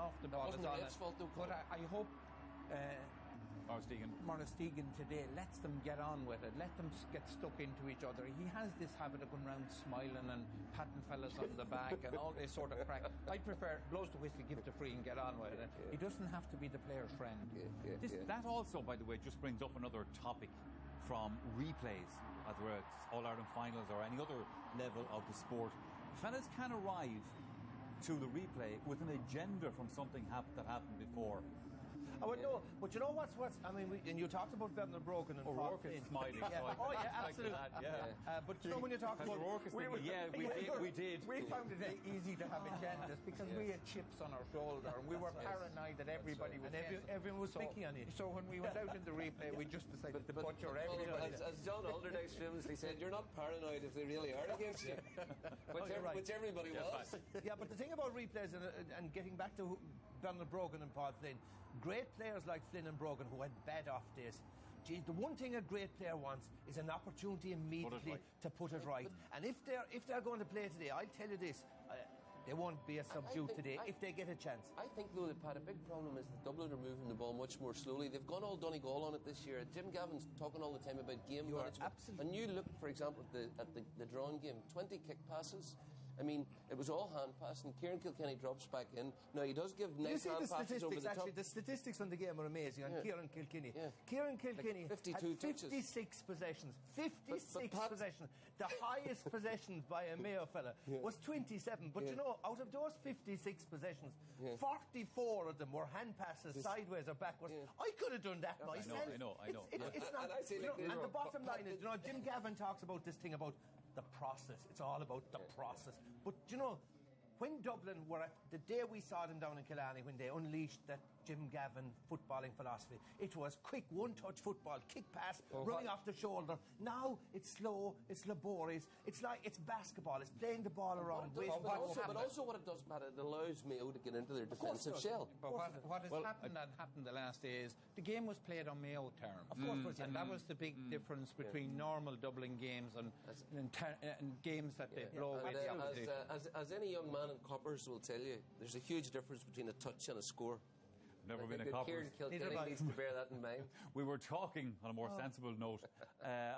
off the ball. That wasn't the ref's fault, though. But I hope Maurice Deegan today lets them get on with it, let them get stuck into each other. He has this habit of going around smiling and patting fellas on the back and all this sort of crack. I prefer blows the whistle, give the free and get on with it. He doesn't have to be the player's friend. That also, by the way, just brings up another topic from replays, whether it's All-Ireland finals or any other level of the sport. Fellas can arrive to the replay with an agenda from something that happened before. I would know, but you know what's I mean, and you talked about Bernard Brogan and O'Rourke is smiling. Yeah. So Oh yeah, absolutely. But you know when you talk about O'Rourke is thinking, we did. We found it very easy to have agendas because we had chips on our shoulder and we were paranoid that everybody was everyone was picking on you. So when we went out in the replay, we just decided to butcher everybody. As John Alderdice famously said, you're not paranoid if they really are against you, which everybody was. Yeah, but the thing about replays and getting back to Bernard Brogan and Paul Flynn, great players like Flynn and Brogan who had bad off days. Geez, the one thing a great player wants is an opportunity immediately to put it right. And if they're going to play today, I'll tell you this, they won't be a subdued today if they get a chance. I think, though, that Pat, a big problem is that Dublin are moving the ball much more slowly. They've gone all Donegal on it this year. Jim Gavin's talking all the time about game management. And you look, for example, at the drawn game, 20 kick passes. I mean, it was all hand passing. Kieran Kilkenny drops back in. Now, he does give nice hand passes over the top. Actually, the statistics on the game are amazing on Kieran Kilkenny. Kieran Kilkenny like 52 had 56 possessions. 56 possessions. The highest possessions by a Mayo fella was 27. But you know, out of those 56 possessions, 44 of them were hand passes, sideways or backwards. I could have done that myself. I know. It's not, and the bottom line is, you know, Jim Gavin talks about this thing about the process. It's all about the process. But, you know, when Dublin were at the day we saw them down in Killarney, when they unleashed that Jim Gavin footballing philosophy, it was quick one-touch football, kick pass, running off the shoulder. Now it's slow, it's laborious, it's like it's basketball, it's playing the ball around. But also what it does, Pat, it allows Mayo to get into their defensive shell. But what has happened the last day is the game was played on Mayo terms. Of course, and that was the big difference between normal Dublin games and games that they blow away the opposition. As any young man in Coppers will tell you, there's a huge difference between a touch and a score. Never been a Coppers. Kieran Kilkenny needs to bear that in mind. We were talking, on a more sensible note,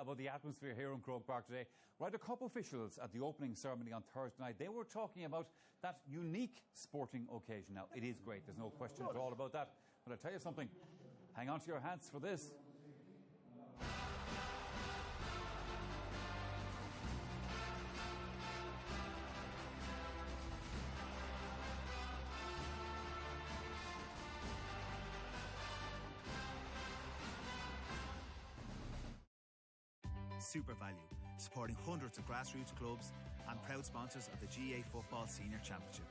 about the atmosphere here in Croke Park today. Ryder Cup officials at the opening ceremony on Thursday night, they were talking about that unique sporting occasion. Now, it is great, there's no question at all about that. But I'll tell you something, hang on to your hats for this. Super Value, supporting hundreds of grassroots clubs and proud sponsors of the GA Football Senior Championship.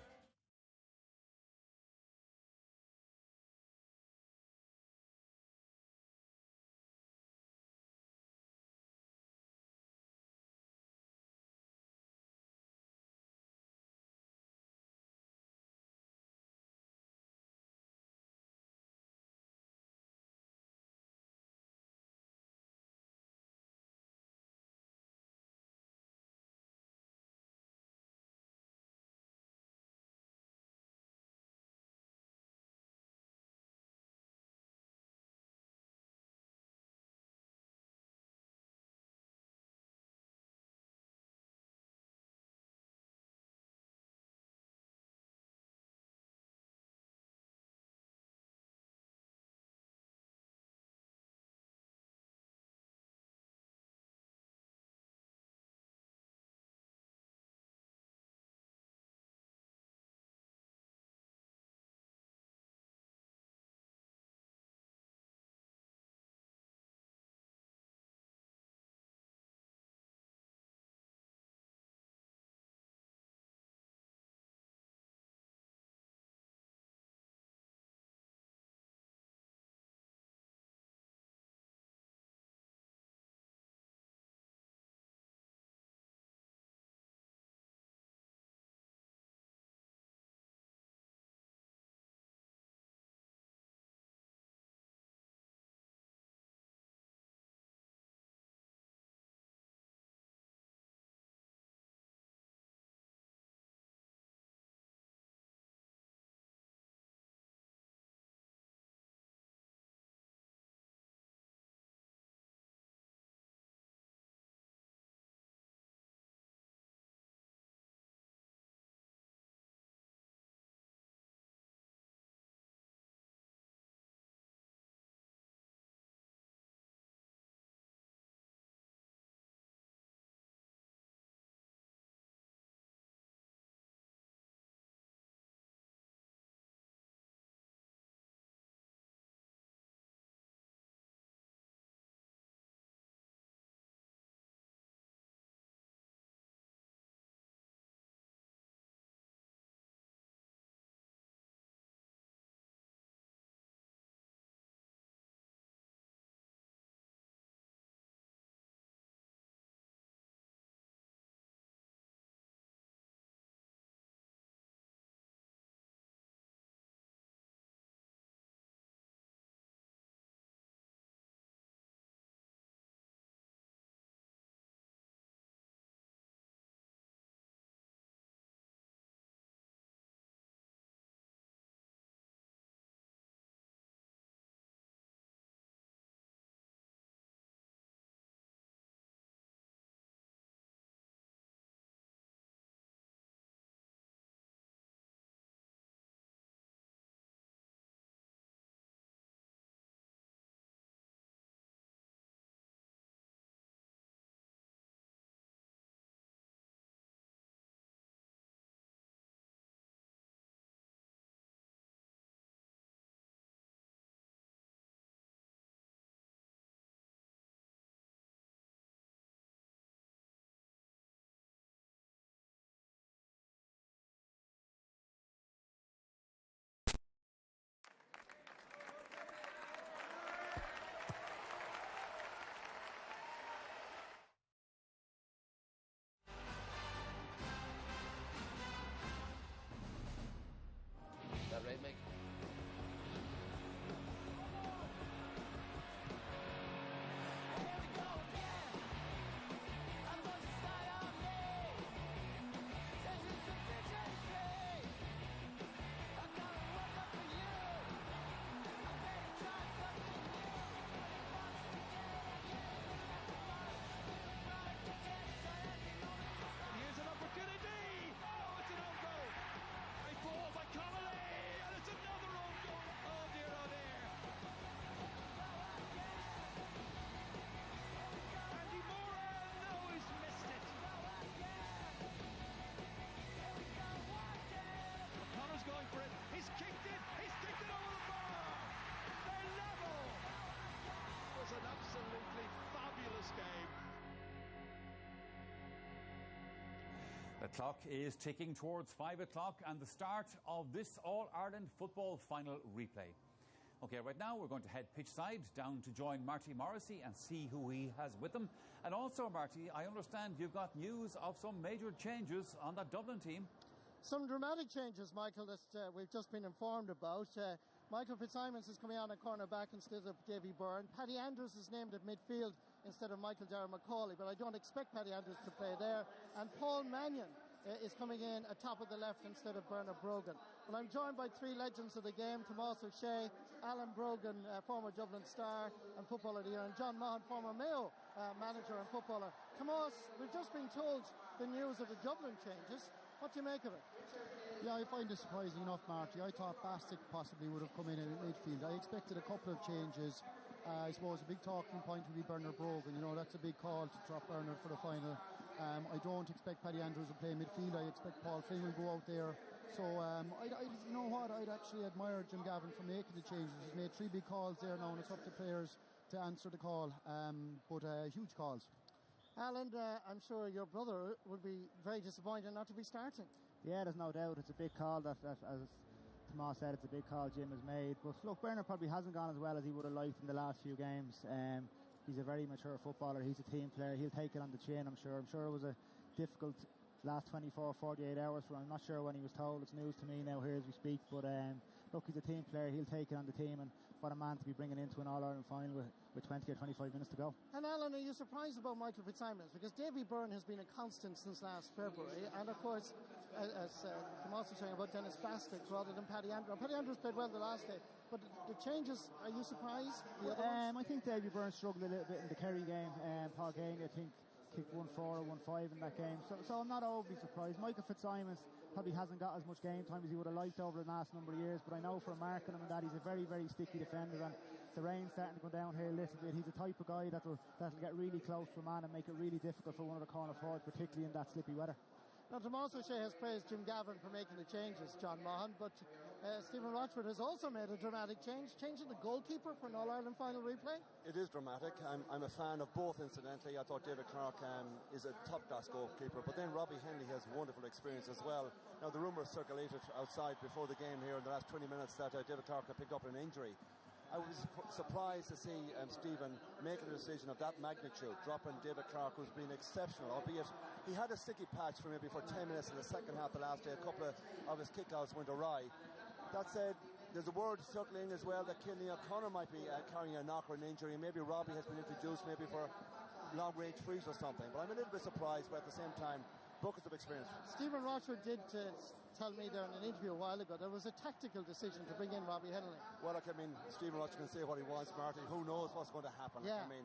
right, Mike? The clock is ticking towards 5 o'clock and the start of this All-Ireland football final replay. OK, right now we're going to head pitch side down to join Marty Morrissey and see who he has with him. And also, Marty, I understand you've got news of some major changes on that Dublin team. Some dramatic changes, Michael, that we've just been informed about. Michael Fitzsimons is coming on at cornerback instead of Davy Byrne. Paddy Andrews is named at midfield instead of Michael Darragh Macaulay, but I don't expect Paddy Andrews to play there. And Paul Mannion is coming in at top of the left instead of Bernard Brogan. Well, I'm joined by three legends of the game: Tomás O'Shea, Alan Brogan, former Dublin star and footballer of the year, and John Maughan, former Mayo manager and footballer. Tomás, we've just been told the news of the Dublin changes. What do you make of it? Yeah, I find it surprising enough, Marty. I thought Bastick possibly would have come in at midfield. I expected a couple of changes. I suppose a big talking point would be Bernard Brogan. You know, that's a big call to drop Bernard for the final. I don't expect Paddy Andrews to play midfield. I expect Paul Flynn will go out there. So, you know what? I'd actually admire Jim Gavin for making the changes. He's made three big calls there now, and it's up to players to answer the call. But huge calls. Alan, I'm sure your brother would be very disappointed not to be starting. Yeah, there's no doubt. It's a big call that as Tomás said, it's a big call Jim has made. But look, Bernard probably hasn't gone as well as he would have liked in the last few games. He's a very mature footballer. He's a team player. He'll take it on the chin, I'm sure. I'm sure it was a difficult last 24, 48 hours for him. I'm not sure when he was told. It's news to me now here as we speak. But look, he's a team player. He'll take it on the team. And what a man to be bringing into an All-Ireland final with 20 or 25 minutes to go. And Alan, are you surprised about Michael Fitzsimons? Because Davy Byrne has been a constant since last February. And of course, as Tomás was saying about Dennis Bastick rather than Paddy Andrews. Paddy Andrews played well the last day. But the changes, are you surprised? I think Davy Byrne struggled a little bit in the Kerry game. Paul Gainey, I think, kicked 1-4 or 1-5 in that game. So I'm not overly surprised. Michael Fitzsimons probably hasn't got as much game time as he would have liked over the last number of years, but I know from marking him and that he's a very, very sticky defender, and the rain's starting to go down here a little bit. He's the type of guy that'll get really close to a man and make it really difficult for one of the corner forwards, particularly in that slippy weather. Now, Tomás O'Shea has praised Jim Gavin for making the changes, John Maughan, but Stephen Rochford has also made a dramatic change, changing the goalkeeper for an All-Ireland final replay. It is dramatic. I'm a fan of both, incidentally. I thought David Clark is a top-class goalkeeper, but then Robbie Henley has wonderful experience as well. Now, the rumours circulated outside before the game here in the last 20 minutes that David Clark had picked up an injury. I was surprised to see Stephen making a decision of that magnitude, dropping David Clark, who's been exceptional, albeit he had a sticky patch for 10 minutes in the second half of the last day. A couple of his kickouts went awry. That said, there's a word circling as well that Killian O'Connor might be carrying a knock or an injury, and maybe Robbie has been introduced maybe for long-range freeze or something. But I'm a little bit surprised, but at the same time, buckets of experience. Stephen Rochford did tell me there in an interview a while ago there was a tactical decision to bring in Robbie Henley. Well, look, I mean, Stephen Rochford can say what he wants, Marty. Who knows what's going to happen? Yeah. I mean,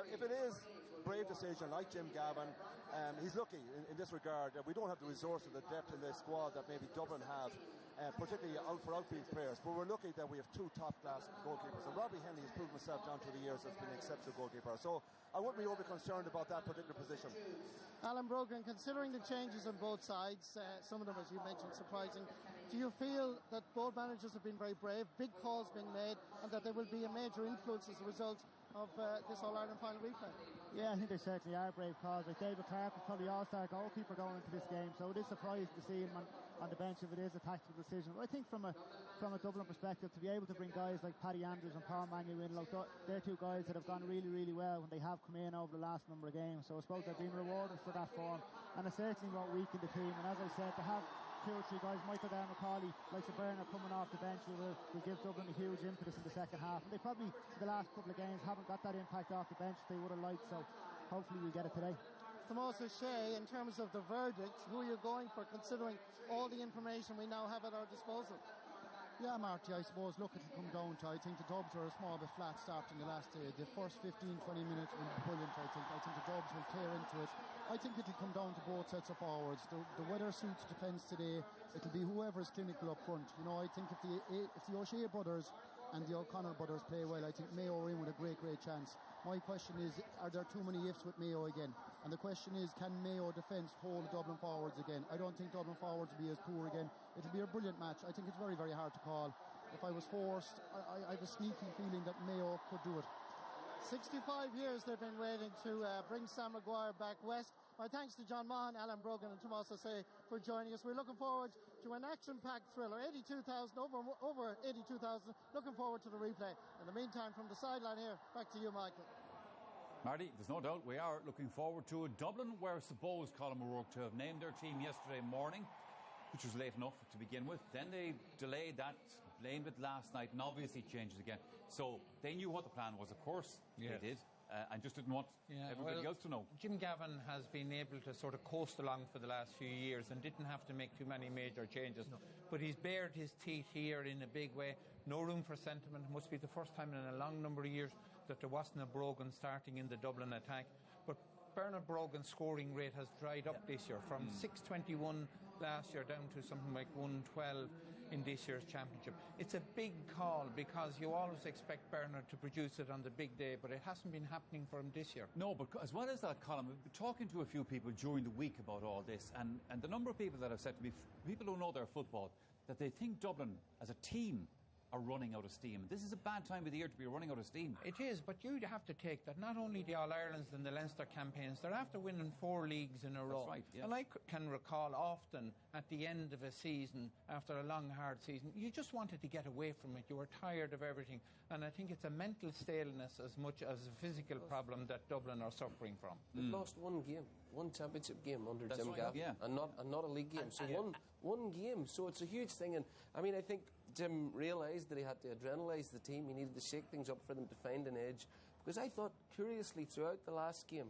if it is a brave decision like Jim Gavin, he's lucky in this regard. We don't have the resources, the depth in the squad that maybe Dublin have, particularly for outfield players. But we're lucky that we have two top-class goalkeepers. And Robbie Henley has proven himself down through the years as being an exceptional goalkeeper. So I wouldn't be overly concerned about that particular position. Alan Brogan, considering the changes on both sides, some of them, as you mentioned, surprising, do you feel that both managers have been very brave, big calls being made, and that there will be a major influence as a result of this All-Ireland final replay? Yeah, I think they certainly are brave calls. Like David Clark is probably all-star goalkeeper going into this game, so it is surprising to see him on the bench if it is a tactical decision. But I think from a Dublin perspective, to be able to bring guys like Paddy Andrews and Paul Mannion in, look, they're two guys that have gone really, really well when they have come in over the last number of games. So I suppose they've been rewarded for that form, and it certainly won't weaken the team. And as I said, to have 2 or 3 guys, Michael McCauley, like Burner coming off the bench, will give Dublin a huge impetus in the second half. And they probably, in the last couple of games, haven't got that impact off the bench they would have liked, so hopefully we get it today. Tomas O'Shea, in terms of the verdict, who are you going for, considering all the information we now have at our disposal? Yeah, Marty, I suppose, look, it'll come down to, I think the Dubs are a small bit flat start in the last day. The first 15-20 minutes will be brilliant, I think. I think the Dubs will tear into it. I think it'll come down to both sets of forwards. The weather suits defence today. It'll be whoever's clinical up front. You know, I think if the O'Shea brothers and the O'Connor brothers play well, I think Mayo are in with a great chance. My question is, are there too many ifs with Mayo again? And the question is, can Mayo defence hold the Dublin forwards again? I don't think Dublin forwards will be as poor again. It'll be a brilliant match. I think it's very, very hard to call. If I was forced, I have a sneaky feeling that Mayo could do it. 65 years they've been waiting to bring Sam Maguire back west. My thanks to John Mahan, Alan Brogan and Tomas O'Shea for joining us. We're looking forward to an action-packed thriller. 82,000, over 82,000. Looking forward to the replay. In the meantime, from the sideline here, back to you, Michael. Marty, there's no doubt we are looking forward to it. Dublin were supposed, Colin O'Rourke, to have named their team yesterday morning, which was late enough to begin with. Then they delayed that, blamed it last night, and obviously changed it again. So they knew what the plan was, of course. Yes. They did. And just didn't want everybody else to know. Jim Gavin has been able to sort of coast along for the last few years and didn't have to make too many major changes. No. But he's bared his teeth here in a big way. No room for sentiment. It must be the first time in a long number of years that there wasn't a Brogan starting in the Dublin attack. But Bernard Brogan's scoring rate has dried up this year from 621 last year down to something like 112 in this year's championship. It's a big call because you always expect Bernard to produce it on the big day, but it hasn't been happening for him this year. No, but as well as that, Colin, we've been talking to a few people during the week about all this, and the number of people that have said to me, people who know their football, that they think Dublin as a team are running out of steam. This is a bad time of the year to be running out of steam. It is, but you have to take that not only the All-Irelands and the Leinster campaigns, they're after winning 4 leagues in a row. That's right, yeah. And I can recall often at the end of a season, after a long, hard season, you just wanted to get away from it. You were tired of everything. And I think it's a mental staleness as much as a physical problem that Dublin are suffering from. They've lost one game, one championship game under Jim Gavin, yeah. and not a league game. So one game. So it's a huge thing. And I mean, I think Jim realised that he had to adrenalise the team. He needed to shake things up for them to find an edge. Because I thought, curiously, throughout the last game,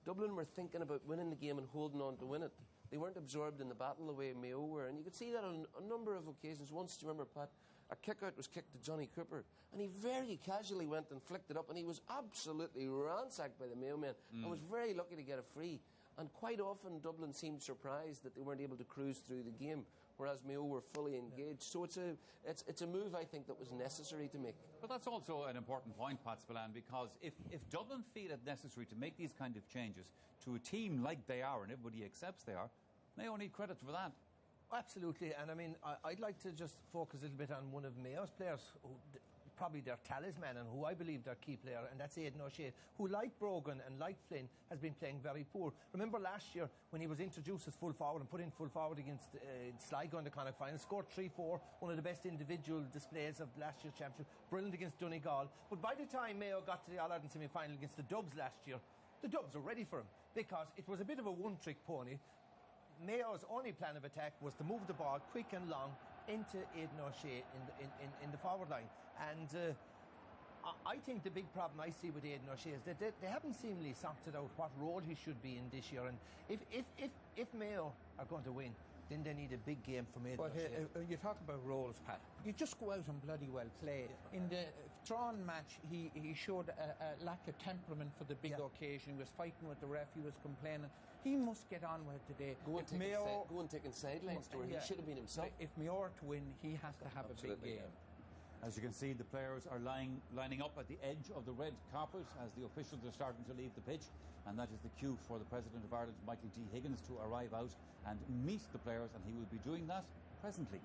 Dublin were thinking about winning the game and holding on to win it. They weren't absorbed in the battle the way Mayo were. And you could see that on a number of occasions. Once, do you remember, Pat, a kick-out was kicked to Johnny Cooper, and he very casually went and flicked it up, and he was absolutely ransacked by the Mayo men and was very lucky to get a free. And quite often, Dublin seemed surprised that they weren't able to cruise through the game, whereas Mayo were fully engaged. So it's a move, I think, that was necessary to make. But that's also an important point, Pat Spillane, because if Dublin feel it necessary to make these kind of changes to a team like they are, and everybody accepts they are, Mayo need credit for that. Absolutely, and I mean, I'd like to just focus a little bit on one of Mayo's players, who probably their talisman and who I believe their key player, and that's Aidan O'Shea, who, like Brogan and like Flynn, has been playing very poor. Remember last year when he was introduced as full forward and put in full forward against Sligo in the Connacht final, scored 3-4, one of the best individual displays of last year's championship, brilliant against Donegal. But by the time Mayo got to the All-Ireland semi-final against the Dubs last year, the Dubs were ready for him because it was a bit of a one-trick pony. Mayo's only plan of attack was to move the ball quick and long into Aidan O'Shea in the forward line. And I think the big problem I see with Aidan O'Shea is that they haven't seemingly sorted out what role he should be in this year. And if Mayo are going to win, then they need a big game from Aidan O'Shea. You talk about roles, Pat. You just go out and bloody well play. Yeah. In the Thrawn match, he showed a lack of temperament for the big occasion. He was fighting with the ref. He was complaining. He must get on with it today. Go and take sidelines to where he should have been himself. If Mayo are to win, he has to have a big game. Yeah. As you can see, the players are lining up at the edge of the red carpet as the officials are starting to leave the pitch, and that is the cue for the President of Ireland, Michael D. Higgins, to arrive out and meet the players, and he will be doing that presently.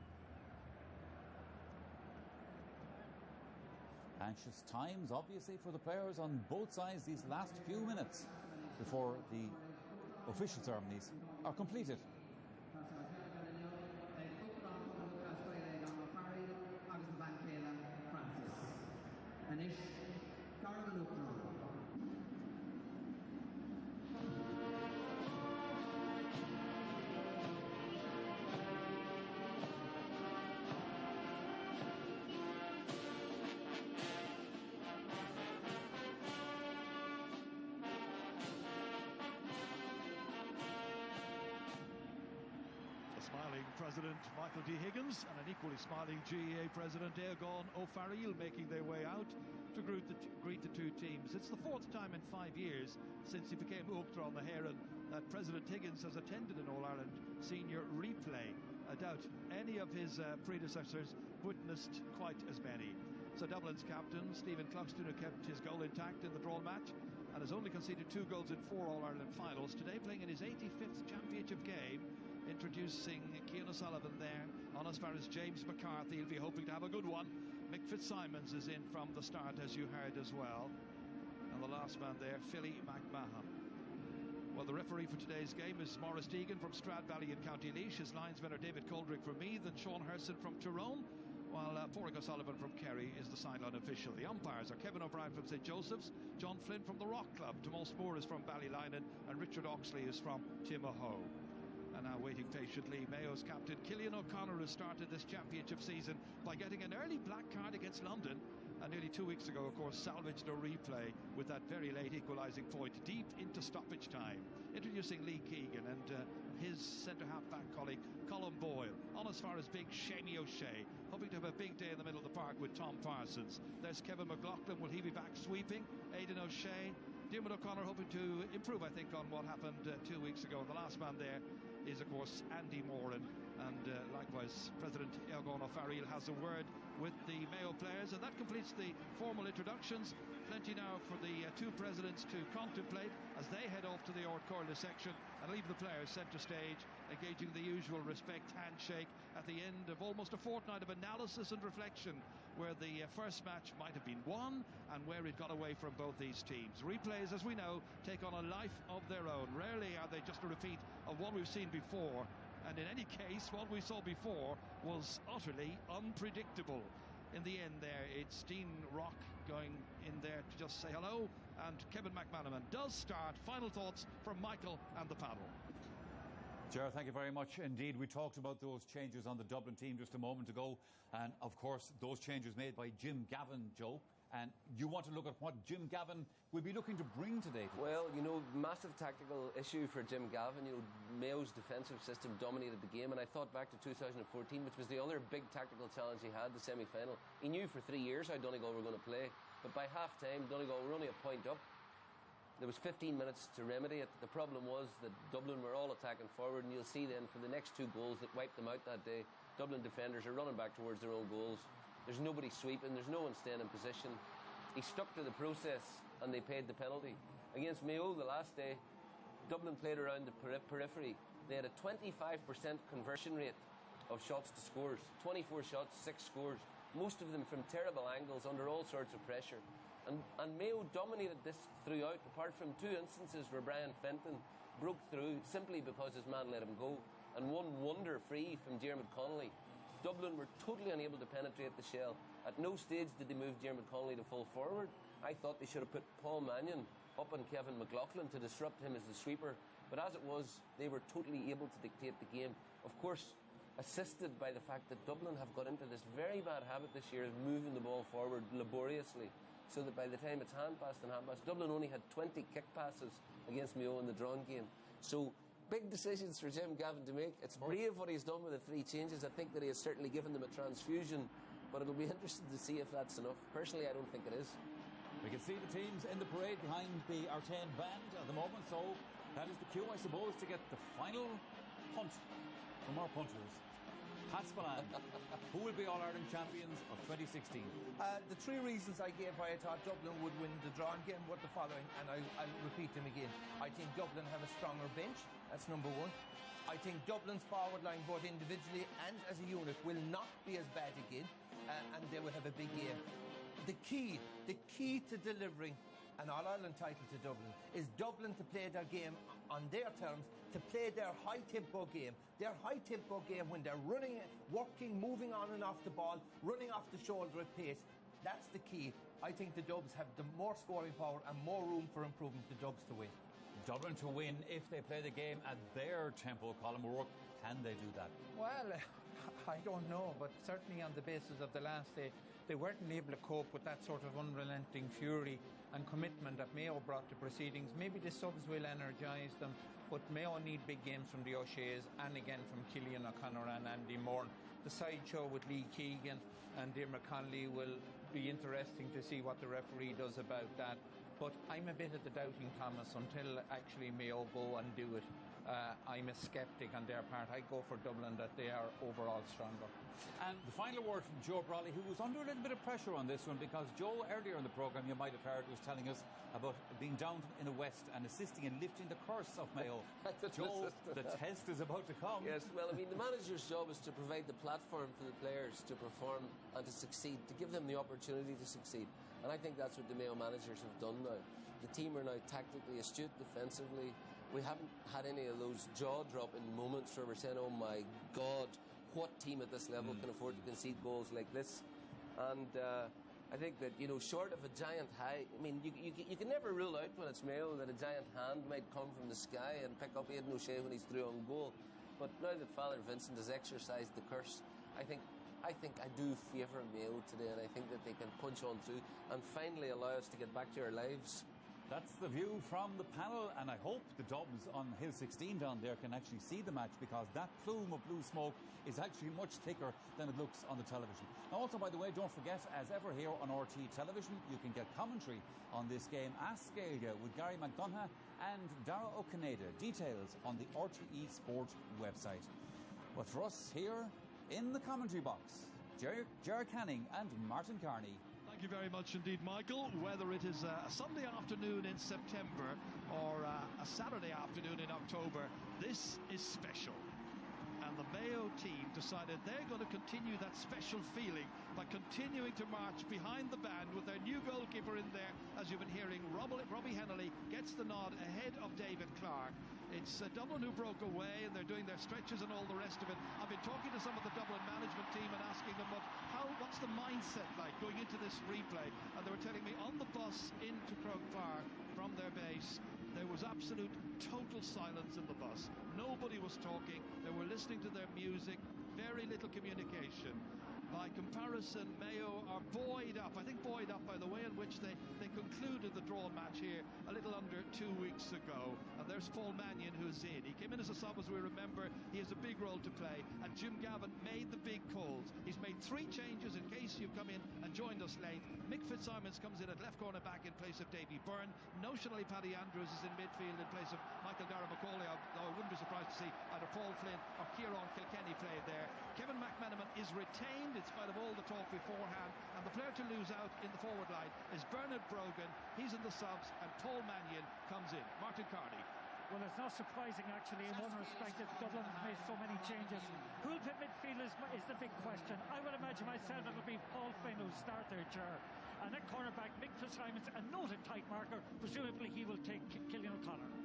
Anxious times, obviously, for the players on both sides these last few minutes before the official ceremonies are completed. Smiling President Michael D. Higgins and an equally smiling GAA President Eoghan O'Farrell making their way out to greet the two teams. It's the fourth time in 5 years since he became Uachtar on the Héireann that President Higgins has attended an All-Ireland Senior replay. I doubt any of his predecessors witnessed quite as many. So Dublin's captain, Stephen Cluxton, kept his goal intact in the drawn match and has only conceded 2 goals in 4 All-Ireland finals. Today playing in his 85th championship game, introducing Cian O'Sullivan there on as far as James McCarthy. He'll be hoping to have a good one. Mick Fitzsimons is in from the start, as you heard as well. And the last man there, Philly McMahon. Well, the referee for today's game is Maurice Deegan from Stradvalley in County Laois. His linesmen are David Coldrick from Meath and Sean Herson from Tyrone, while Pádraig O'Sullivan from Kerry is the sideline official. The umpires are Kevin O'Brien from St Joseph's, John Flynn from the Rock Club, Tomas Moore is from Ballylinan, and Richard Oxley is from Timahoe. And now waiting patiently, Mayo's captain Cillian O'Connor has started this championship season by getting an early black card against London, and nearly 2 weeks ago, of course, salvaged a replay with that very late equalising point deep into stoppage time. Introducing Lee Keegan and his centre-half-back colleague Colin Boyle, on as far as big Shamey O'Shea, hoping to have a big day in the middle of the park with Tom Parsons. There's Kevin McLaughlin, will he be back sweeping? Aidan O'Shea. Diarmuid O'Connor hoping to improve, I think, on what happened 2 weeks ago. The last man there is, of course, Andy Moran, and likewise President Eoghan O'Farrell has a word with the Mayo players, and that completes the formal introductions. Plenty now for the two presidents to contemplate as they head off to the Ord Corla section and leave the players centre stage, engaging the usual respect handshake at the end of almost a fortnight of analysis and reflection, where the first match might have been won and where it got away from both these teams. Replays, as we know, take on a life of their own. Rarely are they just a repeat of what we've seen before, and in any case, what we saw before was utterly unpredictable. In the end there, it's Dean Rock going in there to just say hello, and Kevin McManaman does start. Final thoughts from Michael and the panel. Gerard, thank you very much indeed. We talked about those changes on the Dublin team just a moment ago, and of course those changes made by Jim Gavin, Joe. And you want to look at what Jim Gavin will be looking to bring today to Well, you know, massive tactical issue for Jim Gavin. You know, Mayo's defensive system dominated the game, and I thought back to 2014, which was the other big tactical challenge he had, the semi-final. He knew for 3 years how Donegal were going to play, but by half-time, Donegal were only a point up. There was 15 minutes to remedy it. The problem was that Dublin were all attacking forward, and you'll see then for the next 2 goals that wiped them out that day, Dublin defenders are running back towards their own goals. There's nobody sweeping, there's no one staying in position. He stuck to the process and they paid the penalty. Against Mayo the last day, Dublin played around the periphery. They had a 25% conversion rate of shots to scores. 24 shots, 6 scores. Most of them from terrible angles under all sorts of pressure. And Mayo dominated this throughout, apart from 2 instances where Brian Fenton broke through simply because his man let him go. And one wonder free from Diarmuid Connolly. Dublin were totally unable to penetrate the shell. At no stage did they move Diarmuid Connolly to full forward. I thought they should have put Paul Mannion up on Kevin McLaughlin to disrupt him as the sweeper. But as it was, they were totally able to dictate the game. Of course, assisted by the fact that Dublin have got into this very bad habit this year of moving the ball forward laboriously, so that by the time it's hand-pass and hand-pass, Dublin only had 20 kick passes against Mayo in the drawn game. So big decisions for Jim Gavin to make. It's brave what he's done with the 3 changes. I think that he has certainly given them a transfusion, but it'll be interesting to see if that's enough. Personally, I don't think it is. We can see the teams in the parade behind the Artane band at the moment, so that is the cue, I suppose, to get the final punt from our punters. Pat Spillane, who will be All-Ireland champions of 2016? The 3 reasons I gave why I thought Dublin would win the drawn game were the following, and I'll repeat them again. I think Dublin have a stronger bench. That's number 1. I think Dublin's forward line, both individually and as a unit, will not be as bad again, and they will have a big game. The key to delivering an All-Ireland title to Dublin is Dublin to play their game on their terms, to play their high-tempo game. Their high-tempo game when they're running, working, moving on and off the ball, running off the shoulder at pace. That's the key. I think the Dubs have the more scoring power and more room for improvement, the Dubs to win. Dublin to win if they play the game at their tempo. Colin O'Rourke, can they do that? Well, I don't know, but certainly on the basis of the last day, they weren't able to cope with that sort of unrelenting fury and commitment that Mayo brought to proceedings. Maybe the subs will energise them. But Mayo need big games from the O'Sheas and again from Cillian O'Connor and Andy Moore. The sideshow with Lee Keegan and Diarmuid Connolly will be interesting to see what the referee does about that. But I'm a bit of the doubting Thomas until actually Mayo go and do it. I'm a sceptic on their part. I go for Dublin that they are overall stronger. And the final word from Joe Brawley, who was under a little bit of pressure on this one, because Joe, earlier in the programme, you might have heard, was telling us about being down in the West and assisting in lifting the curse of Mayo. Joe, the test is about to come. Yes, well, I mean, the manager's job is to provide the platform for the players to perform and to succeed, to give them the opportunity to succeed. And I think that's what the Mayo managers have done now. The team are now tactically astute, defensively. We haven't had any of those jaw-dropping moments where we're saying, oh my God, what team at this level can afford to concede goals like this? And I think that, you know, short of a giant high, I mean, you can never rule out when it's Mayo that a giant hand might come from the sky and pick up Aidan O'Shea when he's through on goal. But now that Father Vincent has exercised the curse, I think I do favour Mayo today, and I think that they can punch on through and finally allow us to get back to our lives. That's the view from the panel, and I hope the Dubs on Hill 16 down there can actually see the match, because that plume of blue smoke is actually much thicker than it looks on the television. Now, also, by the way, don't forget, as ever here on RTÉ Television, you can get commentary on this game as Gaeilge with Gary McDonough and Dara O'Canada. Details on the RTÉ Sport website. But for us here in the commentary box, Ger Canning and Martin Carney. Thank you very much indeed, Michael. Whether it is a Sunday afternoon in September or a Saturday afternoon in October, this is special. And the Mayo team decided they're going to continue that special feeling by continuing to march behind the band with their new goalkeeper in there. As you've been hearing, Robbie Hennelly gets the nod ahead of David Clark. It's Dublin who broke away, and they're doing their stretches and all the rest of it. I've been talking to some of the Dublin management team and asking them what's the mindset like going into this replay, and they were telling me on the bus into Croke Park from their base, there was absolute total silence in the bus. Nobody was talking. They were listening to their music. Very little communication. By comparison, Mayo are buoyed up. I think buoyed up by the way in which they concluded the drawn match here a little under 2 weeks ago. And there's Paul Mannion, who's in. He came in as a sub, as we remember. He has a big role to play. And Jim Gavin made the big calls. He's made 3 changes in case you've come in and joined us late. Mick Fitzsimons comes in at left corner back in place of Davy Byrne. Notionally, Paddy Andrews is in midfield in place of Michael Dara-McCauley. I wouldn't be surprised to see either Paul Flynn or Kieran Kilkenny play there. Kevin McMenamin is retained in spite of all the talk beforehand, and the player to lose out in the forward line is Bernard Brogan. He's in the subs, and Paul Mannion comes in. Martin Carney. Well, it's not surprising, actually, in one respect, that Dublin have made so many changes. Who'll play midfield is the big question. I would imagine myself it'll be Paul Flynn who'll start their jar. And at cornerback, Mick Fitzsimons, a noted tight marker. Presumably he will take Cillian O'Connor.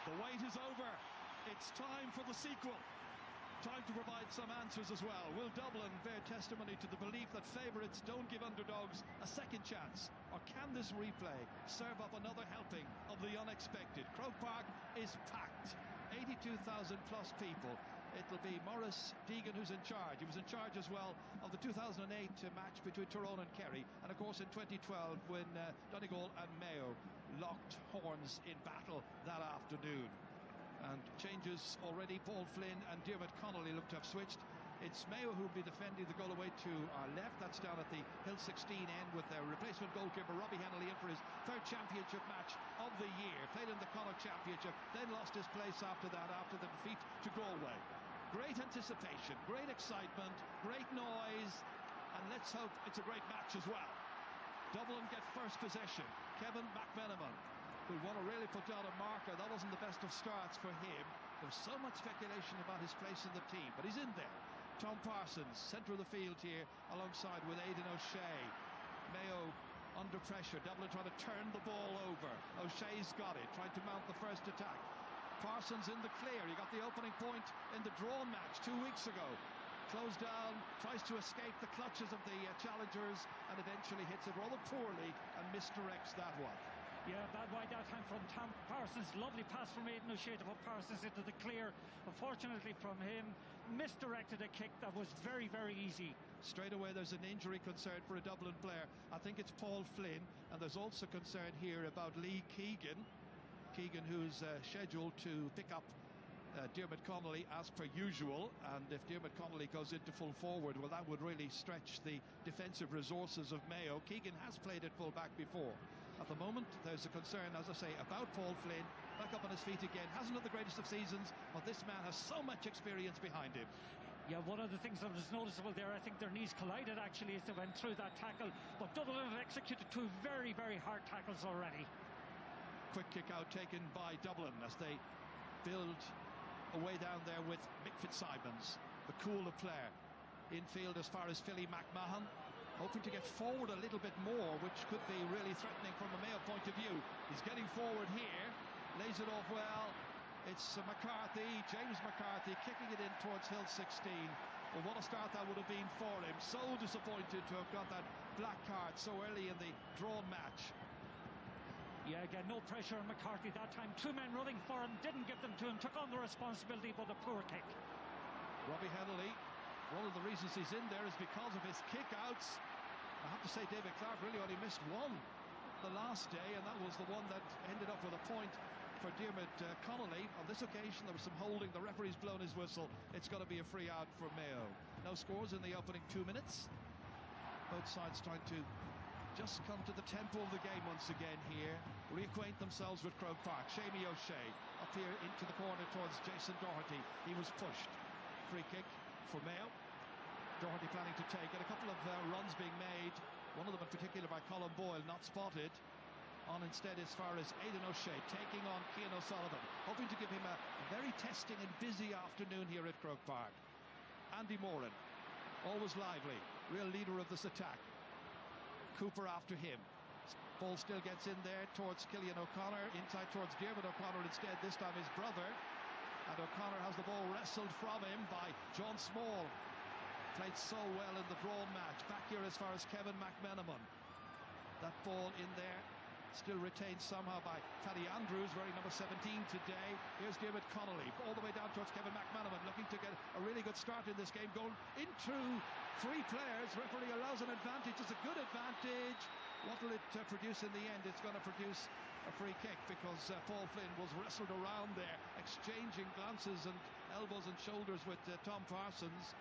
The wait is over. It's time for the sequel. Time to provide some answers as well. Will Dublin bear testimony to the belief that favourites don't give underdogs a second chance? Or can this replay serve up another helping of the unexpected? Croke Park is packed. 82,000 plus people. It'll be Maurice Deegan who's in charge. He was in charge as well of the 2008 match between Tyrone and Kerry. And of course in 2012 when Donegal and Mayo locked horns in battle that afternoon. And changes already. Paul Flynn and Diarmuid Connolly look to have switched. It's Mayo who'll be defending the goal away to our left. That's down at the Hill 16 end with their replacement goalkeeper Robbie Hennelly in for his 3rd championship match of the year. Played in the Connacht Championship, then lost his place after that, after the defeat to Galway. Great anticipation, great excitement, great noise, and let's hope it's a great match as well. Dublin get first possession. Kevin McMenamin, who want to really put down a marker. That wasn't the best of starts for him. There's so much speculation about his place in the team, but he's in there. Tom Parsons, centre of the field here, alongside with Aidan O'Shea. Mayo under pressure. Dublin trying to turn the ball over. O'Shea's got it, trying to mount the first attack. Parsons in the clear. He got the opening point in the drawn match 2 weeks ago. Closed down, tries to escape the clutches of the challengers, and eventually hits it rather poorly and misdirects that one. Yeah, bad wide that time from Tom Parsons. Lovely pass from Aidan O'Shea to put Parsons into the clear. Unfortunately from him, misdirected a kick that was very, very easy. Straight away there's an injury concern for a Dublin player. I think it's Paul Flynn, and there's also concern here about Lee Keegan. Keegan, who's scheduled to pick up Diarmuid Connolly as per usual, and if Diarmuid Connolly goes into full forward, well, that would really stretch the defensive resources of Mayo. Keegan has played at full back before. At the moment there's a concern, as I say, about Paul Flynn. Back up on his feet again, hasn't had the greatest of seasons, but this man has so much experience behind him. Yeah, one of the things that was noticeable there, I think their knees collided actually as they went through that tackle, but Dublin have executed two very, very hard tackles already. Quick kick out taken by Dublin as they build away down there with Mick Fitzsimons, the cooler player. Infield as far as Philly McMahon, hoping to get forward a little bit more, which could be really threatening from a Mayo point of view. He's getting forward here, lays it off well. It's McCarthy, James McCarthy, kicking it in towards Hill 16. Well, what a start that would have been for him. So disappointed to have got that black card so early in the drawn match. Yeah, again, no pressure on McCarthy that time. Two men running for him, didn't give them to him, took on the responsibility, but a poor kick. Robbie Hennelly, one of the reasons he's in there is because of his kick-outs. I have to say David Clark really only missed one the last day, and that was the one that ended up with a point for Diarmuid Connolly. On this occasion there was some holding. The referee's blown his whistle. It's got to be a free out for Mayo. No scores in the opening 2 minutes. Both sides trying to just come to the tempo of the game once again here, reacquaint themselves with Croke Park. Shamey O'Shea up here into the corner towards Jason Doherty. He was pushed. Free kick for Mayo. Doherty planning to take it. A couple of runs being made, one of them in particular by Colin Boyle, not spotted. On instead as far as Aidan O'Shea taking on Cian O'Sullivan, hoping to give him a very testing and busy afternoon here at Croke Park. Andy Moran, always lively, real leader of this attack. Cooper after him. Ball still gets in there towards Cillian O'Connor, inside towards Diarmuid O'Connor instead, this time his brother. And O'Connor has the ball wrestled from him by John Small. Played so well in the drawn match. Back here as far as Kevin McMenamin. That ball in there, still retained somehow by Paddy Andrews, wearing number 17 today. Here's Diarmuid Connolly, all the way down towards Kevin McMenamin, looking to get a really good start in this game, going into three players. Referee allows an advantage. It's a good advantage. What will it produce in the end? It's going to produce a free kick, because Paul Flynn was wrestled around there, exchanging glances and elbows and shoulders with Tom Parsons.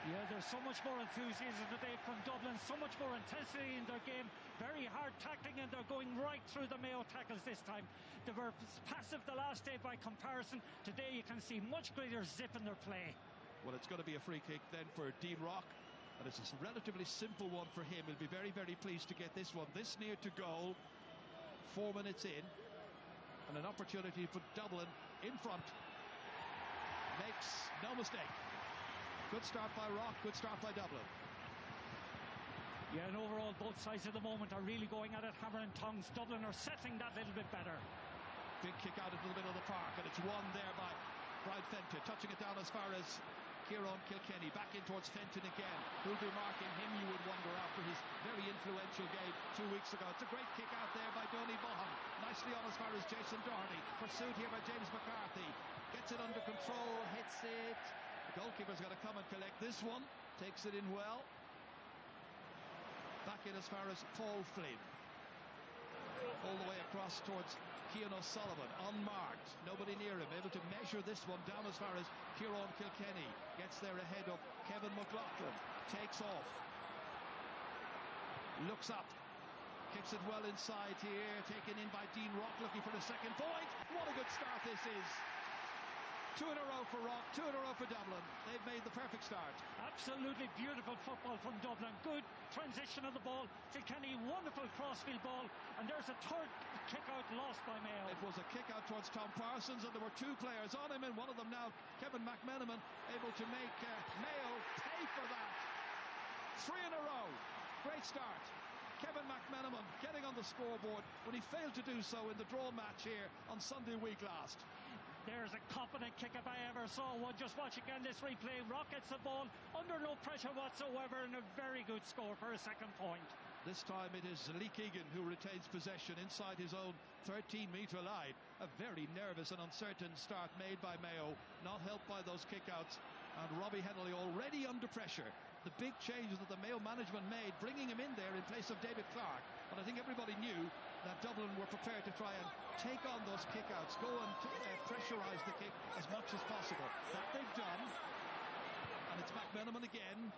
Yeah, there's so much more enthusiasm today from Dublin, so much more intensity in their game, very hard tackling, and they're going right through the Mayo tackles this time. They were passive the last day by comparison. Today you can see much greater zip in their play. Well, it's going to be a free kick then for Dean Rock, and it's a relatively simple one for him. He'll be very, very pleased to get this one this near to goal. 4 minutes in, and an opportunity for Dublin in front. Makes no mistake. Good start by Rock, good start by Dublin. Yeah, and overall both sides at the moment are really going at it hammer and tongs. Dublin are settling that little bit better. Big kick out into the middle of the park, and it's won there by Brian Fenton, touching it down as far as Kieran Kilkenny. Back in towards Fenton again. Who'll be marking him, you would wonder, after his very influential game 2 weeks ago. It's a great kick out there by Donny Bohan. Nicely on as far as Jason Doherty. Pursued here by James McCarthy. Gets it under control, hits it. The goalkeeper's got to come and collect this one. Takes it in well. Back in as far as Paul Flynn. All the way across towards Cian O'Sullivan, unmarked, nobody near him, able to measure this one down as far as Kieran Kilkenny. Gets there ahead of Kevin McLaughlin. Takes off. Looks up. Kicks it well inside here. Taken in by Dean Rock, looking for the second point. What a good start this is. 2 in a row for Rock, 2 in a row for Dublin. They've made the perfect start. Absolutely beautiful football from Dublin. Good transition of the ball. Kilkenny, wonderful crossfield ball. And there's a third kick-out lost by Mayo. It was a kick-out towards Tom Parsons, and there were 2 players on him, and one of them now, Kevin McMenamin, able to make Mayo pay for that. 3 in a row. Great start. Kevin McMenamin getting on the scoreboard when he failed to do so in the draw match here on Sunday week last. There's a confident kick if I ever saw one. Just watch again this replay. Rock gets the ball under no pressure whatsoever, and a very good score for a second point. This time it is Lee Keegan who retains possession inside his own 13-metre line. A very nervous and uncertain start made by Mayo, not helped by those kickouts. And Robbie Hennelly already under pressure. The big changes that the Mayo management made, bringing him in there in place of David Clark. But I think everybody knew that Dublin were prepared to try and take on those kickouts, go and pressurise the kick as much as possible. That they've done. And it's McMenamin again,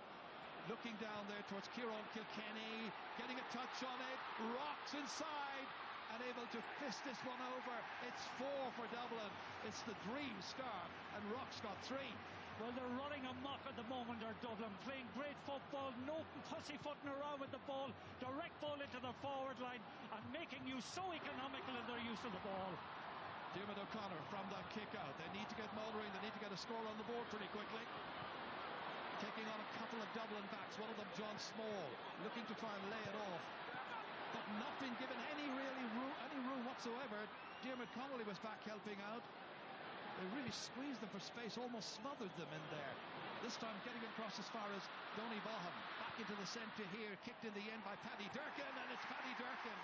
looking down there towards Kieran Kilkenny, getting a touch on it, rocks inside, and able to fist this one over. It's 4 for Dublin. It's the dream start, and Rock's got 3. Well, they're running amok at the moment, they're Dublin, playing great football, no pussyfooting around with the ball, direct ball into the forward line, and making use so economical in their use of the ball. Diarmuid O'Connor from that kick out. They need to get motoring, they need to get a score on the board pretty quickly. Taking on a couple of Dublin backs, one of them John Small, looking to try and lay it off, but not been given any room whatsoever. Diarmuid Connolly was back helping out. They really squeezed them for space, almost smothered them in there. This time getting across as far as Donny Vaughan. Back into the centre here, kicked in the end by Paddy Durkin, and it's Paddy Durkin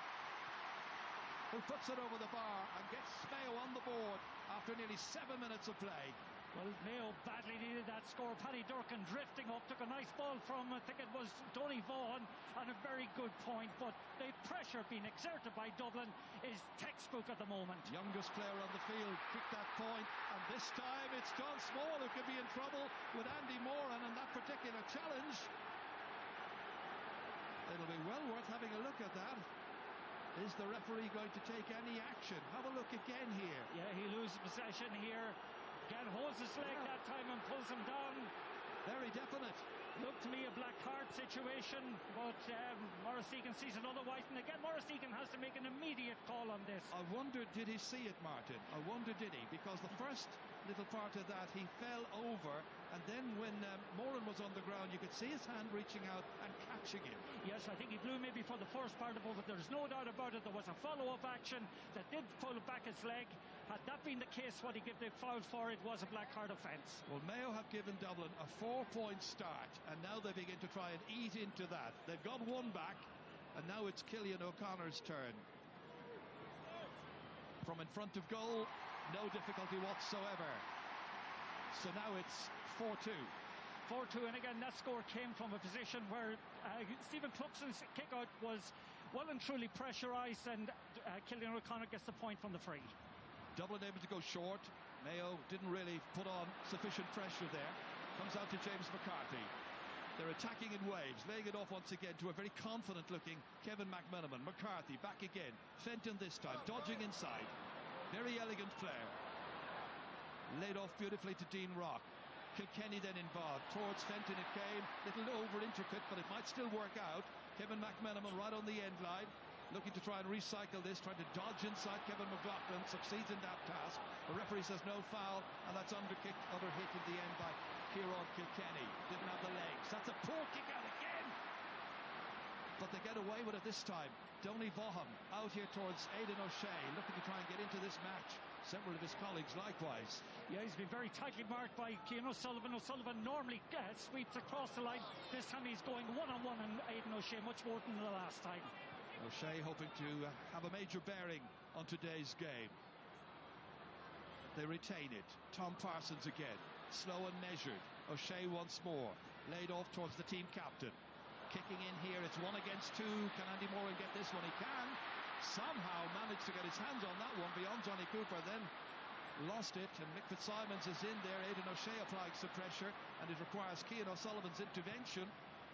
who puts it over the bar and gets Mayo on the board after nearly 7 minutes of play. Well, Mayo badly needed that score. Paddy Durkin drifting up, took a nice ball from, I think it was Donny Vaughan, and a very good point. But the pressure being exerted by Dublin is textbook at the moment. Youngest player on the field kicked that point, and this time it's John Small who could be in trouble with Andy Moran in that particular challenge. It'll be well worth having a look at that. Is the referee going to take any action? Have a look again here. Yeah, he loses possession here. Again, holds his leg that time and pulls him down. Very definite. Looked to me a black card situation, but Maurice Egan sees it otherwise. And again, Maurice Egan has to make an immediate call on this. I wonder, did he see it, Martin? I wonder, did he? Because the first little part of that, he fell over, and then when Moran was on the ground, you could see his hand reaching out and catching him. Yes, I think he blew maybe for the first part of it, but there's no doubt about it. There was a follow-up action that did pull back his leg. Had that been the case, what he gave the foul for, it was a black card offence. Well, Mayo have given Dublin a 4-point start, and now they begin to try and eat into that. They've got one back, and now it's Cillian O'Connor's turn. From in front of goal, no difficulty whatsoever. So now it's 4-2. 4-2, and again, that score came from a position where Stephen Cluxon's kick-out was well and truly pressurised, and Cillian O'Connor gets the point from the free. Dublin able to go short. Mayo didn't really put on sufficient pressure there. Comes out to James McCarthy. They're attacking in waves, laying it off once again to a very confident-looking Kevin McMenamin. McCarthy back again. Fenton this time, dodging inside. Very elegant player. Laid off beautifully to Dean Rock. Kilkenny then involved. Towards Fenton it came. Little over-intricate, but it might still work out. Kevin McMenamin right on the end line. Looking to try and recycle this, trying to dodge inside. Kevin McLaughlin succeeds in that task. The referee says no foul, and that's under hit in the end by Kieran Kilkenny. Didn't have the legs. That's a poor kick out again. But they get away with it this time. Donny Vaughan out here towards Aidan O'Shea, looking to try and get into this match. Several of his colleagues likewise. Yeah, he's been very tightly marked by Cian O'Sullivan. O'Sullivan normally sweeps across the line. This time he's going one-on-one on Aidan O'Shea, much more than the last time. O'Shea hoping to have a major bearing on today's game. They retain it. Tom Parsons again. Slow and measured. O'Shea once more. Laid off towards the team captain. Kicking in here. It's 1 against 2. Can Andy Moran get this one? He can. Somehow managed to get his hands on that one beyond Johnny Cooper. Then lost it. And Mick Fitzsimons is in there. Aidan O'Shea applying some pressure. And it requires Cian O'Sullivan's intervention.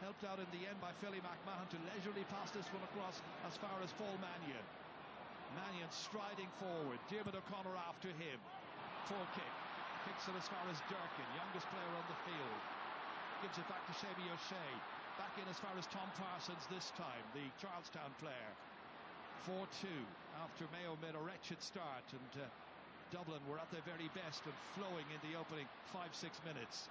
Helped out in the end by Philly McMahon to leisurely pass this one across as far as Paul Mannion. Mannion striding forward. Diarmuid O'Connor after him. Poor kick. Kicks it as far as Durkin, youngest player on the field. Gives it back to Shamey O'Shea. Back in as far as Tom Parsons this time, the Charlestown player. 4-2 after Mayo made a wretched start, and Dublin were at their very best and flowing in the opening 5-6 minutes.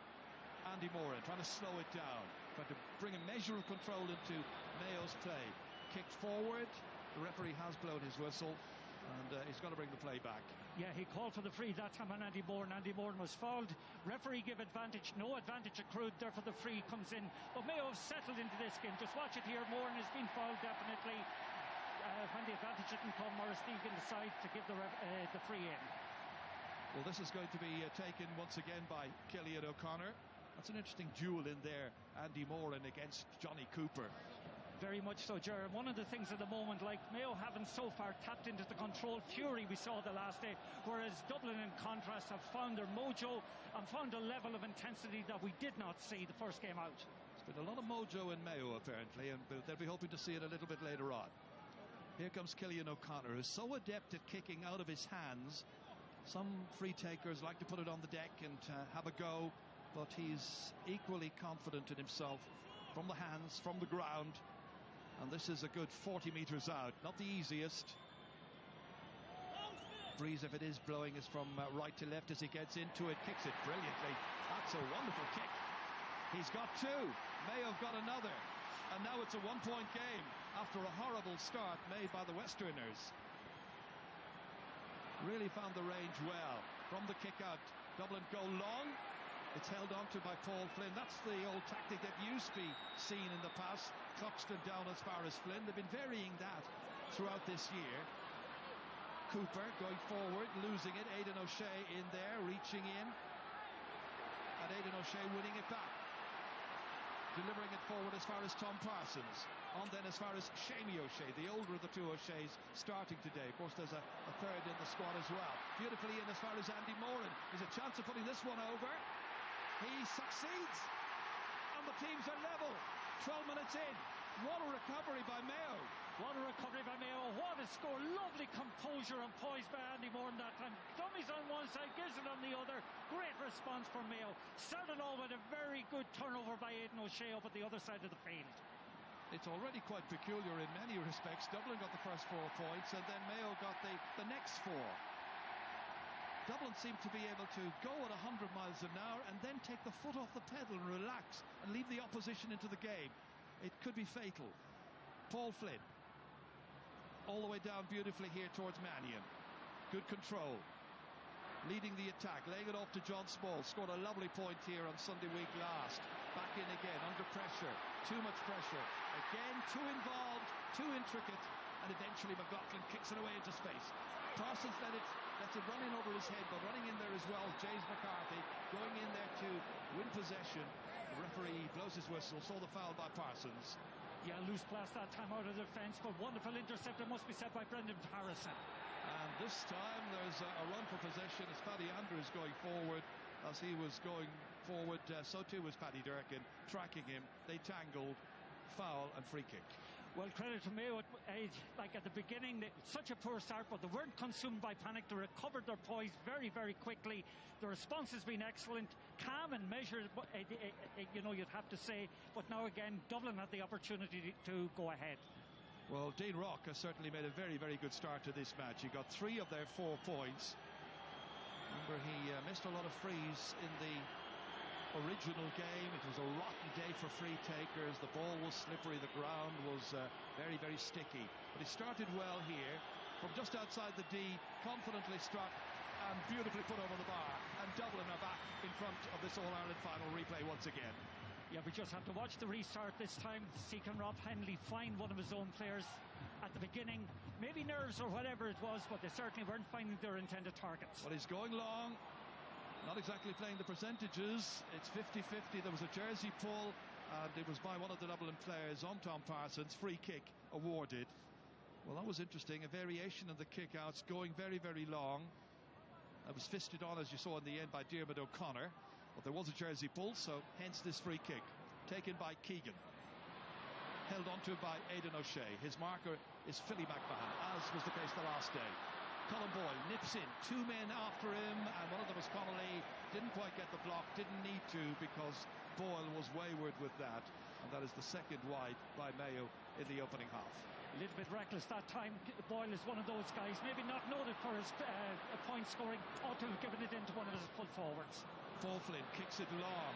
Andy Moran trying to slow it down, trying to bring a measure of control into Mayo's play. Kicked forward, the referee has blown his whistle, and he's going to bring the play back. Yeah, he called for the free that time on Andy Moran. Andy Moran was fouled. Referee give advantage. No advantage accrued. Therefore, the free comes in. But Mayo have settled into this game. Just watch it here. Moran has been fouled definitely. When the advantage didn't come, Morris Deegan decides to give the free in. Well, this is going to be taken once again by Cillian O'Connor. That's an interesting duel in there. Andy Moran against Johnny Cooper. Very much so, Gerard. One of the things at the moment, like Mayo haven't so far tapped into the controlled fury we saw the last day, whereas Dublin, in contrast, have found their mojo and found a level of intensity that we did not see the first game out. There's been a lot of mojo in Mayo, apparently, and they'll be hoping to see it a little bit later on. Here comes Cillian O'Connor, who's so adept at kicking out of his hands. Some free takers like to put it on the deck and have a go, but he's equally confident in himself from the hands, from the ground. And this is a good 40 metres out. Not the easiest. Breeze, if it is blowing, is from right to left as he gets into it. Kicks it brilliantly. That's a wonderful kick. He's got two. Mayo have got another. And now it's a one-point game after a horrible start made by the Westerners. Really found the range well. From the kick out, Dublin go long. It's held on to by Paul Flynn. That's the old tactic that used to be seen in the past. Cluxton down as far as Flynn. They've been varying that throughout this year. Cooper going forward, losing it. Aidan O'Shea in there, reaching in. And Aidan O'Shea winning it back. Delivering it forward as far as Tom Parsons. On then as far as Shamey O'Shea, the older of the two O'Sheas, starting today. Of course, there's a third in the squad as well. Beautifully in as far as Andy Moran. There's a chance of putting this one over. He succeeds, and the teams are level. 12 minutes in. What a recovery by Mayo. What a recovery by Mayo. What a score. Lovely composure and poise by Andy Moran that time. Dummies on one side, gives it on the other. Great response from Mayo. Started all with a very good turnover by Aidan O'Shea up at the other side of the field. It's already quite peculiar in many respects. Dublin got the first 4 points, and then Mayo got the next 4. Dublin seemed to be able to go at 100 miles an hour and then take the foot off the pedal and relax and leave the opposition into the game. It could be fatal. Paul Flynn, all the way down beautifully here towards Mannion. Good control. Leading the attack, laying it off to John Small. Scored a lovely point here on Sunday week last. Back in again, under pressure. Too much pressure. Again, too involved, too intricate. And eventually McLaughlin kicks it away into space. Parsons lets it run in over his head, but running in there as well, James McCarthy going in there to win possession. The referee blows his whistle, saw the foul by Parsons. Yeah, loose pass that time out of the defence, but wonderful interceptor must be set by Brendan Harrison. And this time there's a run for possession as Paddy Andrews going forward. As he was going forward, so too was Paddy Durkin, tracking him. They tangled, foul and free kick. Well, credit to Mayo, like at the beginning, such a poor start, but they weren't consumed by panic. They recovered their poise very, very quickly. The response has been excellent, calm and measured, you'd have to say. But now again, Dublin had the opportunity to go ahead. Well, Dean Rock has certainly made a very, very good start to this match. He got 3 of their 4 points. Remember, he missed a lot of frees in the original game. It was a rotten day for free takers. The ball was slippery. The ground was very, very sticky. But he started well here. From just outside the D, confidently struck and beautifully put over the bar. And Dublin are back in front of this All-Ireland final replay once again. Yeah, we just have to watch the restart this time. See can Rob Henley find one of his own players at the beginning. Maybe nerves or whatever it was, but they certainly weren't finding their intended targets. Well, he's going long. Not exactly playing the percentages. It's 50-50. There was a jersey pull, and it was by one of the Dublin players on Tom Parsons. Free kick awarded. Well, that was interesting. A variation of the kick-outs going very, very long. That was fisted on, as you saw in the end, by Diarmuid O'Connor. But there was a jersey pull, so hence this free kick. Taken by Keegan. Held onto by Aidan O'Shea. His marker is Philly McMahon, as was the case the last day. Colin Boyle nips in, 2 men after him, and one of them is Connolly, Didn't quite get the block, didn't need to, because Boyle was wayward with that. And that is the second wide by Mayo in the opening half. A little bit reckless that time. Boyle is one of those guys, maybe not noted for his point scoring, ought to have given it into one of his full forwards. Flynn kicks it long,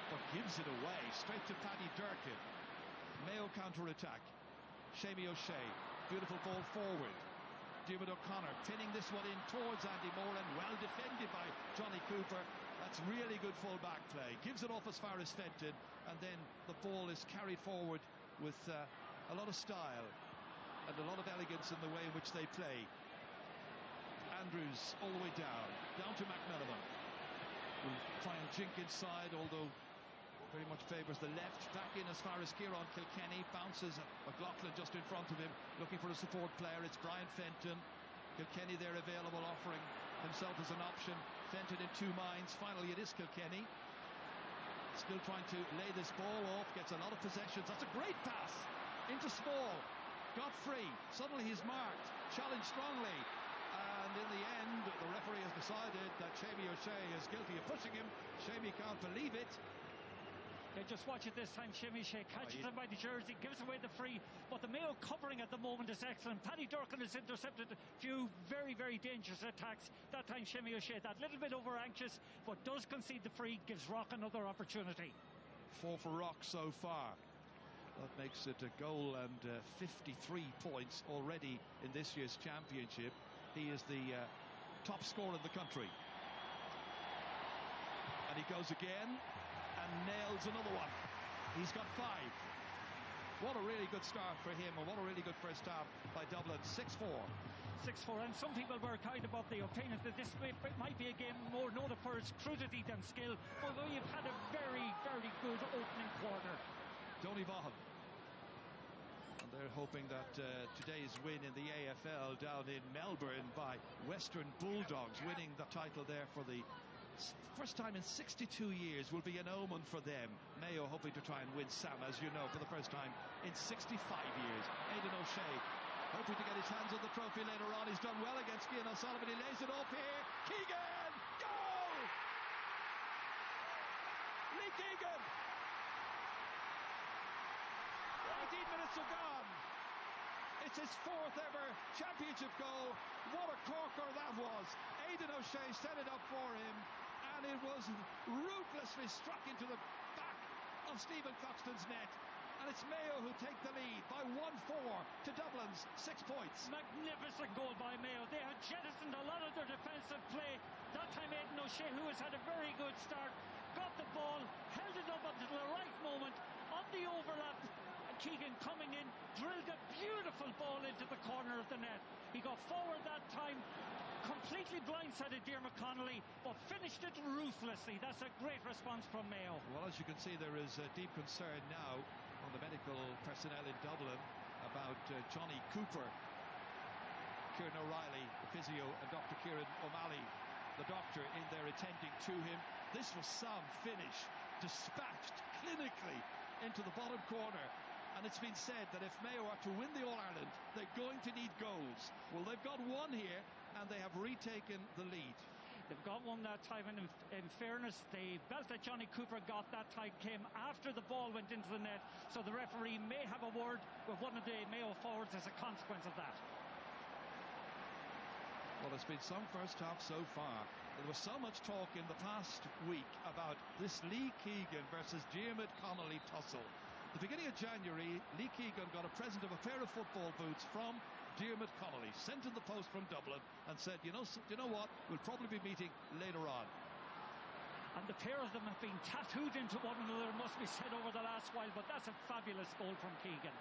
but gives it away, straight to Paddy Durkin. Mayo counter-attack. Shamie O'Shea, beautiful ball forward. Diarmuid O'Connor pinning this one in towards Andy Moran, well defended by Johnny Cooper. That's really good full-back play. Gives it off as far as Fenton, and then the ball is carried forward with a lot of style and a lot of elegance in the way in which they play. Andrews all the way down to McMenamin. Will try and jink inside, although very much favours the left. Back in as far as Kieran Kilkenny. Bounces McLaughlin just in front of him, looking for a support player. It's Brian Fenton. Kilkenny there available, offering himself as an option. Fenton in two minds. Finally it is Kilkenny. Still trying to lay this ball off. Gets a lot of possessions. That's a great pass into Small. Got free. Suddenly he's marked. Challenged strongly. And in the end, the referee has decided that Shamie O'Shea is guilty of pushing him. Shamie can't believe it. Yeah, just watch it this time. Shamie O'Shea catches him by the jersey, gives away the free, but the Mayo covering at the moment is excellent. Paddy Durkin has intercepted a few very, very dangerous attacks. That time Shamie O'Shea, that little bit over anxious, but does concede the free, gives Rock another opportunity. 4 for Rock so far. That makes it a goal and 53 points already in this year's championship. He is the top scorer in the country. And he goes again and nails another one. He's got 5. What a really good start for him, and what a really good first half by Dublin. 6-4. 6-4, and some people were kind of the opinion that this might be a game more noted for its crudity than skill, but we've had a very, very good opening quarter. Tony Vaughan. And they're hoping that today's win in the AFL down in Melbourne by Western Bulldogs, winning the title there for the first time in 62 years, will be an omen for them. Mayo hoping to try and win Sam, as you know, for the first time in 65 years. Aidan O'Shea hoping to get his hands on the trophy later on. He's done well against Cian O'Sullivan. He lays it off here. Keegan! Goal! Lee Keegan! 18 minutes are gone. It's his 4th ever championship goal. What a corker that was. Aidan O'Shea set it up for him, and it was ruthlessly struck into the back of Stephen Coxton's net. And it's Mayo who take the lead by 1-4 to Dublin's 6 points. Magnificent goal by Mayo. They had jettisoned a lot of their defensive play. That time Aidan O'Shea, who has had a very good start, got the ball, held it up until the right moment on the overlap. Keegan coming in, drilled a beautiful ball into the corner of the net. He got forward that time, completely blindsided Diarmuid Connolly, but finished it ruthlessly. That's a great response from Mayo. Well, as you can see, there is deep concern now on the medical personnel in Dublin about Johnny Cooper. Kieran O'Reilly, the physio, and Dr. Kieran O'Malley, the doctor, in there attending to him. This was some finish, dispatched clinically into the bottom corner. And it's been said that if Mayo are to win the All-Ireland, they're going to need goals. Well, they've got one here, and they have retaken the lead. They've got one that time, and in fairness, the belt that Johnny Cooper got that time came after the ball went into the net, so the referee may have a word with one of the Mayo forwards as a consequence of that. Well, there's been some first half so far. There was so much talk in the past week about this Lee Keegan versus Diarmuid Connolly tussle. At the beginning of January, Lee Keegan got a present of a pair of football boots from Diarmuid Connolly, sent in the post from Dublin, and said, you know what, we'll probably be meeting later on. And the pair of them have been tattooed into one another, must be said, over the last while, but that's a fabulous goal from Keegan.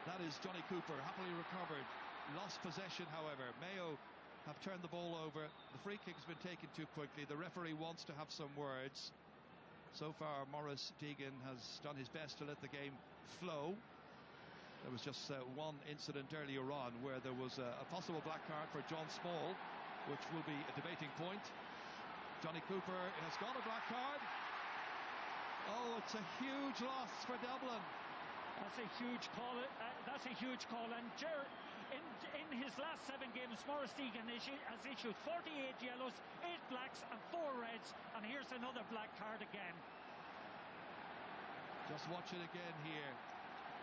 That is Johnny Cooper, happily recovered. Lost possession, however. Mayo have turned the ball over. The free kick has been taken too quickly. The referee wants to have some words. So far, Maurice Deegan has done his best to let the game flow. There was just one incident earlier on where there was a possible black card for John Small, which will be a debating point. Johnny Cooper has got a black card. Oh, it's a huge loss for Dublin. That's a huge call. That's a huge call. And in his last 7 games, Maurice Deegan has issued 48 yellows, 8 blacks and 4 reds. And here's there's another black card again. Just watch it again here.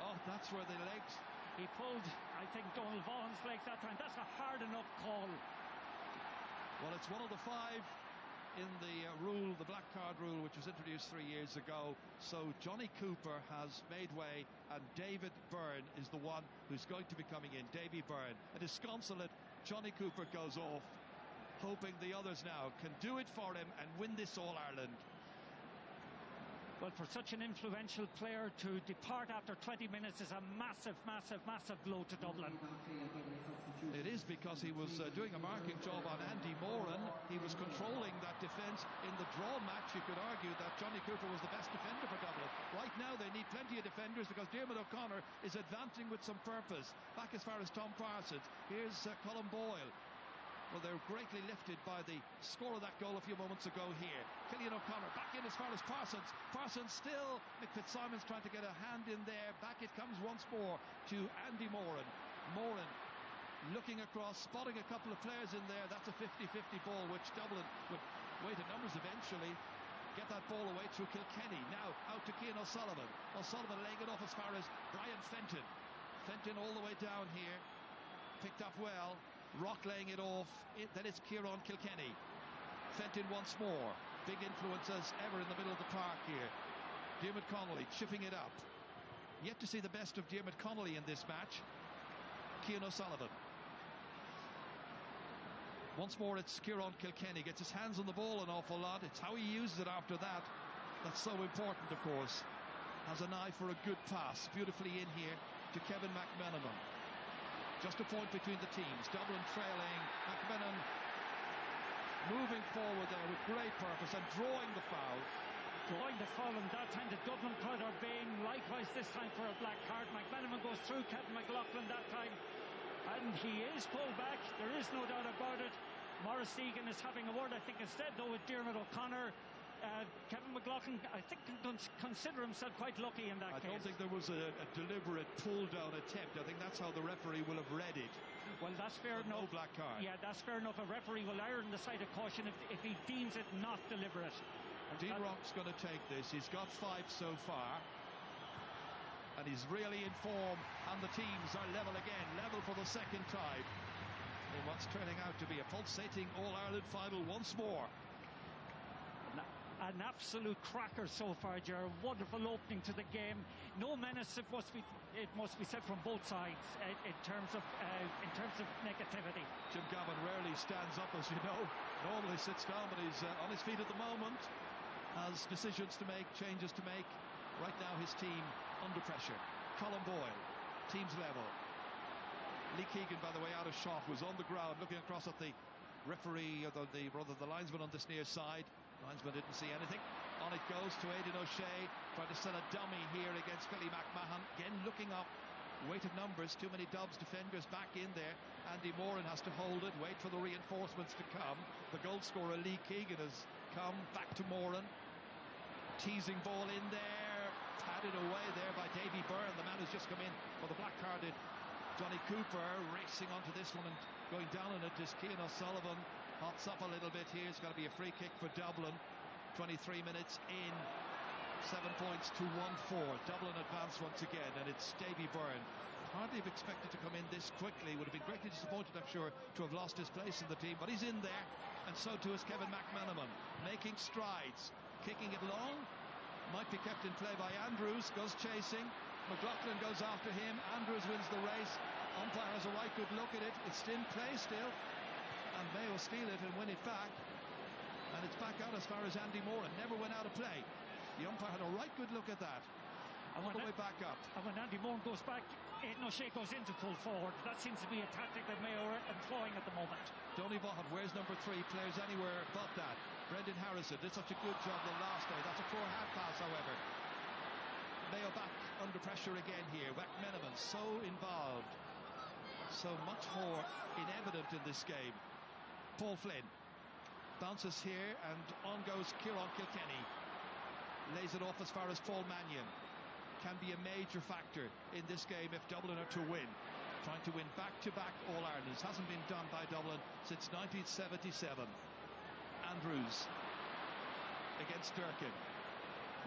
Oh, that's where the legs. He pulled, I think, Donald Vaughan's legs that time. That's a hard enough call. Well, it's one of the 5 in the rule, the black card rule, which was introduced 3 years ago. So Johnny Cooper has made way, and David Byrne is the one who's going to be coming in. Davy Byrne. And disconsolate, Johnny Cooper goes off, hoping the others now can do it for him and win this All-Ireland. Well, for such an influential player to depart after 20 minutes is a massive, massive, massive blow to Dublin. It is, because he was doing a marking job on Andy Moran. He was controlling that defence. In the draw match, you could argue that Johnny Cooper was the best defender for Dublin. Right now, they need plenty of defenders because Diarmuid O'Connor is advancing with some purpose. Back as far as Tom Parsons. Here's Colin Boyle. Well, they're greatly lifted by the score of that goal a few moments ago here. Cillian O'Connor back in as far as Parsons. Parsons still. Mick Fitzsimon's trying to get a hand in there. Back it comes once more to Andy Moran. Moran looking across, spotting a couple of players in there. That's a 50-50 ball, which Dublin, with weighted numbers eventually, get that ball away through Kilkenny. Now out to Cian O'Sullivan. O'Sullivan laying it off as far as Brian Fenton. Fenton all the way down here. Picked up well. Rock laying it off. Then it's Kieran Kilkenny. Fenton once more. Big influence as ever in the middle of the park here. Diarmuid Connolly chipping it up. Yet to see the best of Diarmuid Connolly in this match. Cian O'Sullivan. Once more it's Kieran Kilkenny. Gets his hands on the ball an awful lot. It's how he uses it after that that's so important, of course. Has an eye for a good pass. Beautifully in here to Kevin McMenamin. Just a point between the teams. Dublin trailing. McMenamin moving forward there with great purpose and drawing the foul. Drawing the foul, and that time the Dublin crowd are baying likewise this time for a black card. McMenamin goes through Kevin McLaughlin that time, and he is pulled back. There is no doubt about it. Maurice Egan is having a word, I think, instead though with Diarmuid O'Connor. Kevin McLaughlin, I think, can consider himself quite lucky in that case. I don't think there was a deliberate pull-down attempt. I think that's how the referee will have read it. Well, that's fair enough. No black card. Yeah, that's fair enough. A referee will err on the side of caution if he deems it not deliberate. Dean Rock's going to take this. He's got 5 so far. And he's really in form. And the teams are level again. Level for the second time. In what's turning out to be a pulsating All-Ireland final once more. An absolute cracker so far, Ger. Wonderful opening to the game. No menace, it must be said, from both sides in terms of negativity. Jim Gavin rarely stands up, as you know. Normally sits down, but he's on his feet at the moment. Has decisions to make, changes to make. Right now, his team under pressure. Colin Boyle, teams level. Lee Keegan, by the way, out of shot, was on the ground looking across at the referee, or the linesman on this near side. Linesman didn't see anything. On it goes to Aidan O'Shea, trying to set a dummy here against Billy McMahon. Again, looking up. Weighted numbers, too many Dubs defenders back in there. Andy Moran has to hold it, wait for the reinforcements to come. The goal scorer, Lee Keegan, has come back to Moran. Teasing ball in there. Padded away there by Davy Byrne, the man who's just come in for the black carded Johnny Cooper. Racing onto this one and going down on it is Cian O'Sullivan. Hops up a little bit here. It's got to be a free kick for Dublin. 23 minutes in. 7 points to 1-4. Dublin advance once again, and it's Davy Byrne. Hardly have expected to come in this quickly. Would have been greatly disappointed, I'm sure, to have lost his place in the team. But he's in there, and so too is Kevin McMenamin. Making strides. Kicking it long. Might be kept in play by Andrews. Goes chasing. McLaughlin goes after him. Andrews wins the race. Umpire has a right good look at it. It's in play still. And Mayo steal it and win it back. And it's back out as far as Andy Moran. Never went out of play. The umpire had a right good look at that. And all the way back up. And when Andy Moran goes back, Aidan O'Shea goes into full forward. That seems to be a tactic that Mayo are employing at the moment. Donny Vaughan, where's number 3? Players anywhere but that. Brendan Harrison did such a good job the last day. That's a poor half pass, however. Mayo back under pressure again here. McMenamin so involved. So much more evident in this game. Paul Flynn bounces here, and on goes Kieran Kilkenny. Lays it off as far as Paul Mannion. Can be a major factor in this game if Dublin are to win. Trying to win back-to-back All-Irelands. Hasn't been done by Dublin since 1977. Andrews against Durkin.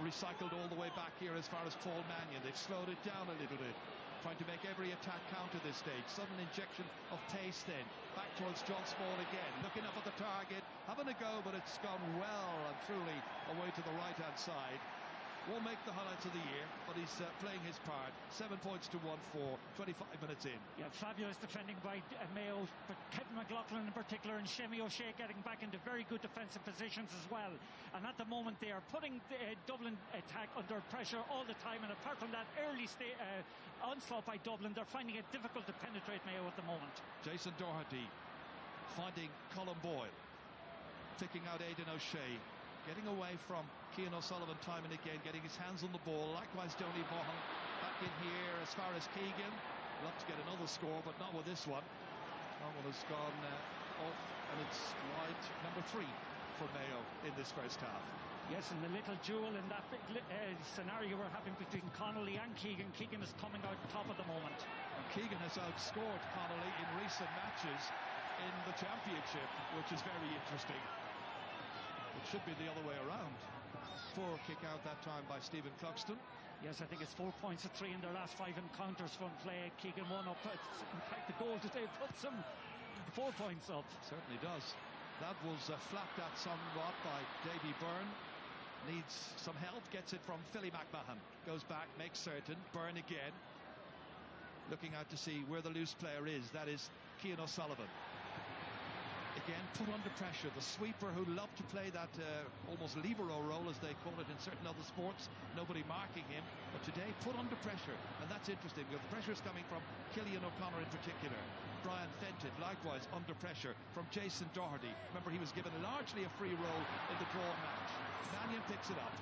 Recycled all the way back here as far as Paul Mannion. They've slowed it down a little bit, trying to make every attack count at this stage. Sudden injection of pace then. Back towards John Small again. Looking up at the target, having a go, but it's gone well and truly away to the right-hand side. Won't make the highlights of the year, but he's playing his part. 7 points to 1-4, 25 minutes in. Yeah, fabulous defending by Mayo, but Kevin McLaughlin in particular, and Shemi O'Shea getting back into very good defensive positions as well. And at the moment they are putting the Dublin attack under pressure all the time, and apart from that early onslaught by Dublin, they're finding it difficult to penetrate Mayo at the moment. Jason Doherty finding Colin Boyle, picking out Aidan O'Shea, getting away from Cian O'Sullivan time and again, getting his hands on the ball. Likewise, Donny Vaughan back in here as far as Keegan. Love to get another score, but not with this one. That one has gone off, and it's wide number 3 for Mayo in this first half. Yes, and the little duel in that scenario we're having between Connolly and Keegan. Keegan is coming out top at the moment. And Keegan has outscored Connolly in recent matches in the championship, which is very interesting. It should be the other way around. Poor kick out that time by Stephen Cluxton. Yes, I think it's 4 points to 3 in their last 5 encounters from play. Keegan won up. In fact, the goal today puts them 4 points up. Certainly does. That was flapped at somewhat by Davy Byrne. Needs some help. Gets it from Philly McMahon. Goes back, makes certain. Byrne again. Looking out to see where the loose player is. That is Cian O'Sullivan. Again, put under pressure. The sweeper who loved to play that almost libero role, as they call it in certain other sports. Nobody marking him. But today, put under pressure. And that's interesting, because the pressure is coming from Killian O'Connor in particular. Brian Fenton, likewise, under pressure from Jason Doherty. Remember, he was given largely a free role in the draw match. Mannion picks it up.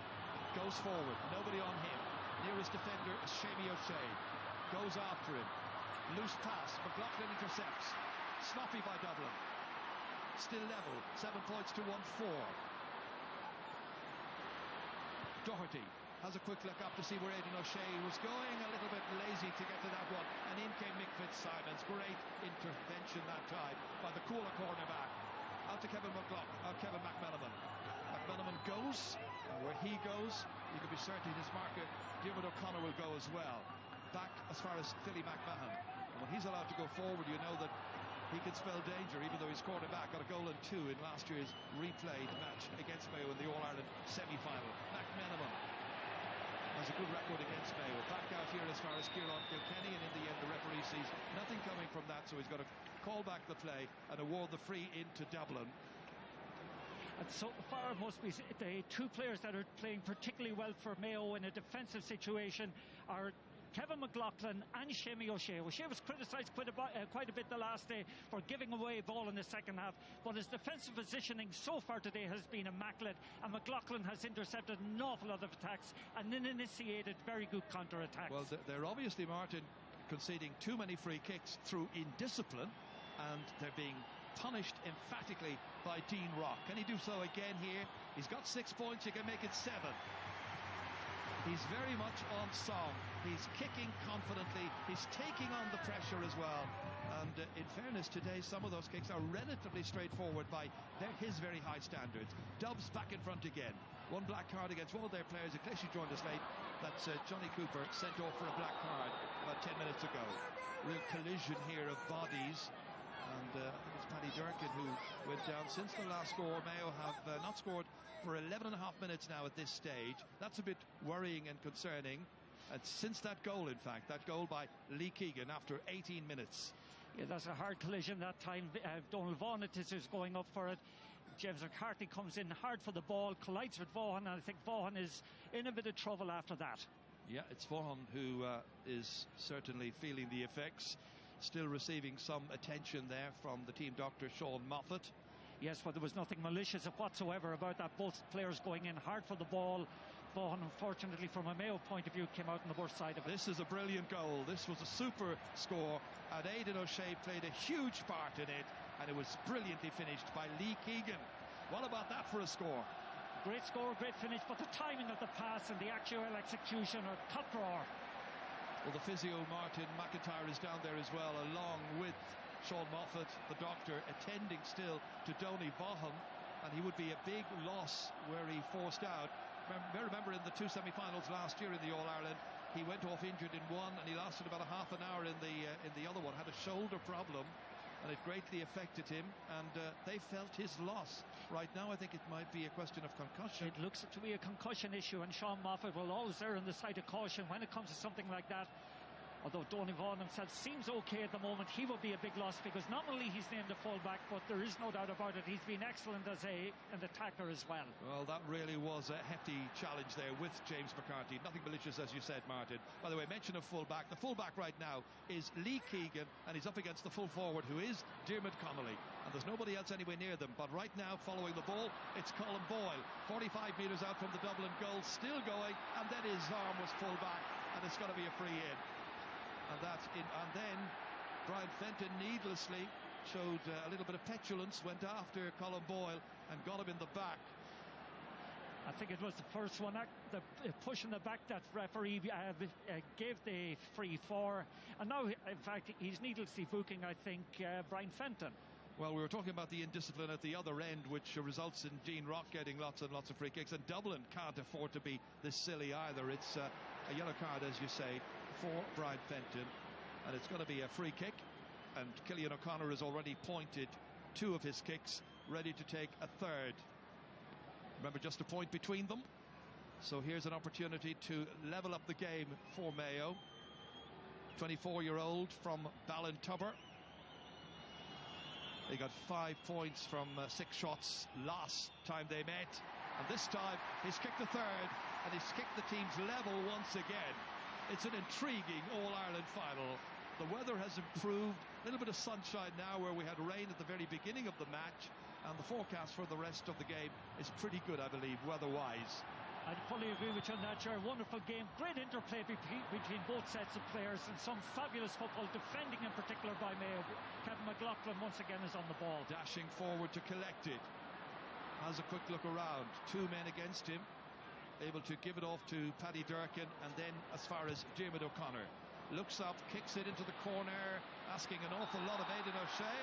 Goes forward. Nobody on him. Nearest defender is Shemi O'Shea. Goes after him. Loose pass. McLaughlin intercepts. Sloppy by Dublin. Still level, 7 points to 1-4. Doherty has a quick look up to see where Aidan O'Shea was going, a little bit lazy to get to that one, and in came Mick Fitzsimons. Great intervention that time by the cooler cornerback. Out to Kevin McMenamin. McMenamin goes, and where he goes, you can be certain his marker, Diarmuid O'Connor, will go as well. Back as far as Philly McMahon. And when he's allowed to go forward, you know that he can spell danger, even though he's quarterback. Got a goal and 2 in last year's replayed match against Mayo in the All-Ireland semi-final. McMenamin has a good record against Mayo. Back out here as far as Kieran Kilkenny, and in the end the referee sees nothing coming from that, so he's got to call back the play and award the free into Dublin. And so far must be the 2 players that are playing particularly well for Mayo in a defensive situation are Kevin McLaughlin and Shemi O'Shea. O'Shea was criticised quite a bit the last day for giving away a ball in the second half, but his defensive positioning so far today has been immaculate, and McLaughlin has intercepted an awful lot of attacks and then initiated very good counter-attacks. Well, they're obviously, Martin, conceding too many free kicks through indiscipline, and they're being punished emphatically by Dean Rock. Can he do so again here? He's got 6 points, you can make it 7. He's very much on song. He's kicking confidently. He's taking on the pressure as well. And in fairness, today some of those kicks are relatively straightforward by his very high standards. Dubs back in front again. 1 black card against one of their players. In case you joined us late, that's Johnny Cooper, sent off for a black card about 10 minutes ago. Real collision here of bodies. And I think it's Paddy Durkin who went down. Since the last score, Mayo have not scored for 11 and a half minutes now at this stage. That's a bit worrying and concerning. And since that goal, in fact, that goal by Lee Keegan after 18 minutes. Yeah, that's a hard collision that time. Donald Vaughan is going up for it. James McCarthy comes in hard for the ball, collides with Vaughan, and I think Vaughan is in a bit of trouble after that. Yeah, it's Vaughan who is certainly feeling the effects. Still receiving some attention there from the team doctor, Sean Moffat. Yes, but there was nothing malicious whatsoever about that. Both players going in hard for the ball. Vaughan, unfortunately, from a Mayo point of view, came out on the worst side of it. This is a brilliant goal. This was a super score, and Aidan O'Shea played a huge part in it, and it was brilliantly finished by Lee Keegan. What about that for a score? Great score, great finish, but the timing of the pass and the actual execution are top drawer. Well, the physio, Martin McIntyre, is down there as well, along with Sean Moffat, the doctor, attending still to Donny Vaughan, and he would be a big loss were he forced out. Remember in the 2 semi-finals last year in the All-Ireland, he went off injured in one and he lasted about a half an hour in the other one, had a shoulder problem, and it greatly affected him, and they felt his loss. Right now I think it might be a question of concussion. It looks to be a concussion issue, and Sean Moffat will always err on the side of caution when it comes to something like that. Although Donny Vaughan himself seems okay at the moment, he will be a big loss because not only he's named a full-back, but there is no doubt about it, he's been excellent as an attacker as well. Well, that really was a hefty challenge there with James McCarthy. Nothing malicious, as you said, Martin. By the way, mention of full-back. The full-back right now is Lee Keegan, and he's up against the full-forward, who is Diarmuid Connolly. And there's nobody else anywhere near them. But right now, following the ball, it's Colin Boyle. 45 metres out from the Dublin goal, still going, and then his arm was full-back, and it's going to be a free in. And then Brian Fenton needlessly showed a little bit of petulance, went after Colin Boyle and got him in the back. I think it was the first one, the push in the back that referee gave the free for, and now in fact he's needlessly booking, I think, Brian Fenton. Well, we were talking about the indiscipline at the other end, which results in Dean Rock getting lots and lots of free kicks, and Dublin can't afford to be this silly either. It's a yellow card, as you say, for Brian Fenton, and it's going to be a free kick, and Cillian O'Connor has already pointed 2 of his kicks, ready to take a third. Remember, just a point between them, so here's an opportunity to level up the game for Mayo. 24-year-old from Ballintubber. They got 5 points from 6 shots last time they met, and this time he's kicked the third, and he's kicked the team's level once again. It's an intriguing All-Ireland final. The weather has improved, a little bit of sunshine now where we had rain at the very beginning of the match, and the forecast for the rest of the game is pretty good, I believe, weather-wise. I'd fully agree with you on that, Ger. Wonderful game, great interplay between both sets of players, and some fabulous football, defending in particular by Mayo. Kevin McLaughlin once again is on the ball. Dashing forward to collect it. Has a quick look around. 2 men against him. Able to give it off to Paddy Durkin, and then as far as Diarmuid O'Connor. Looks up, kicks it into the corner, asking an awful lot of Aidan O'Shea.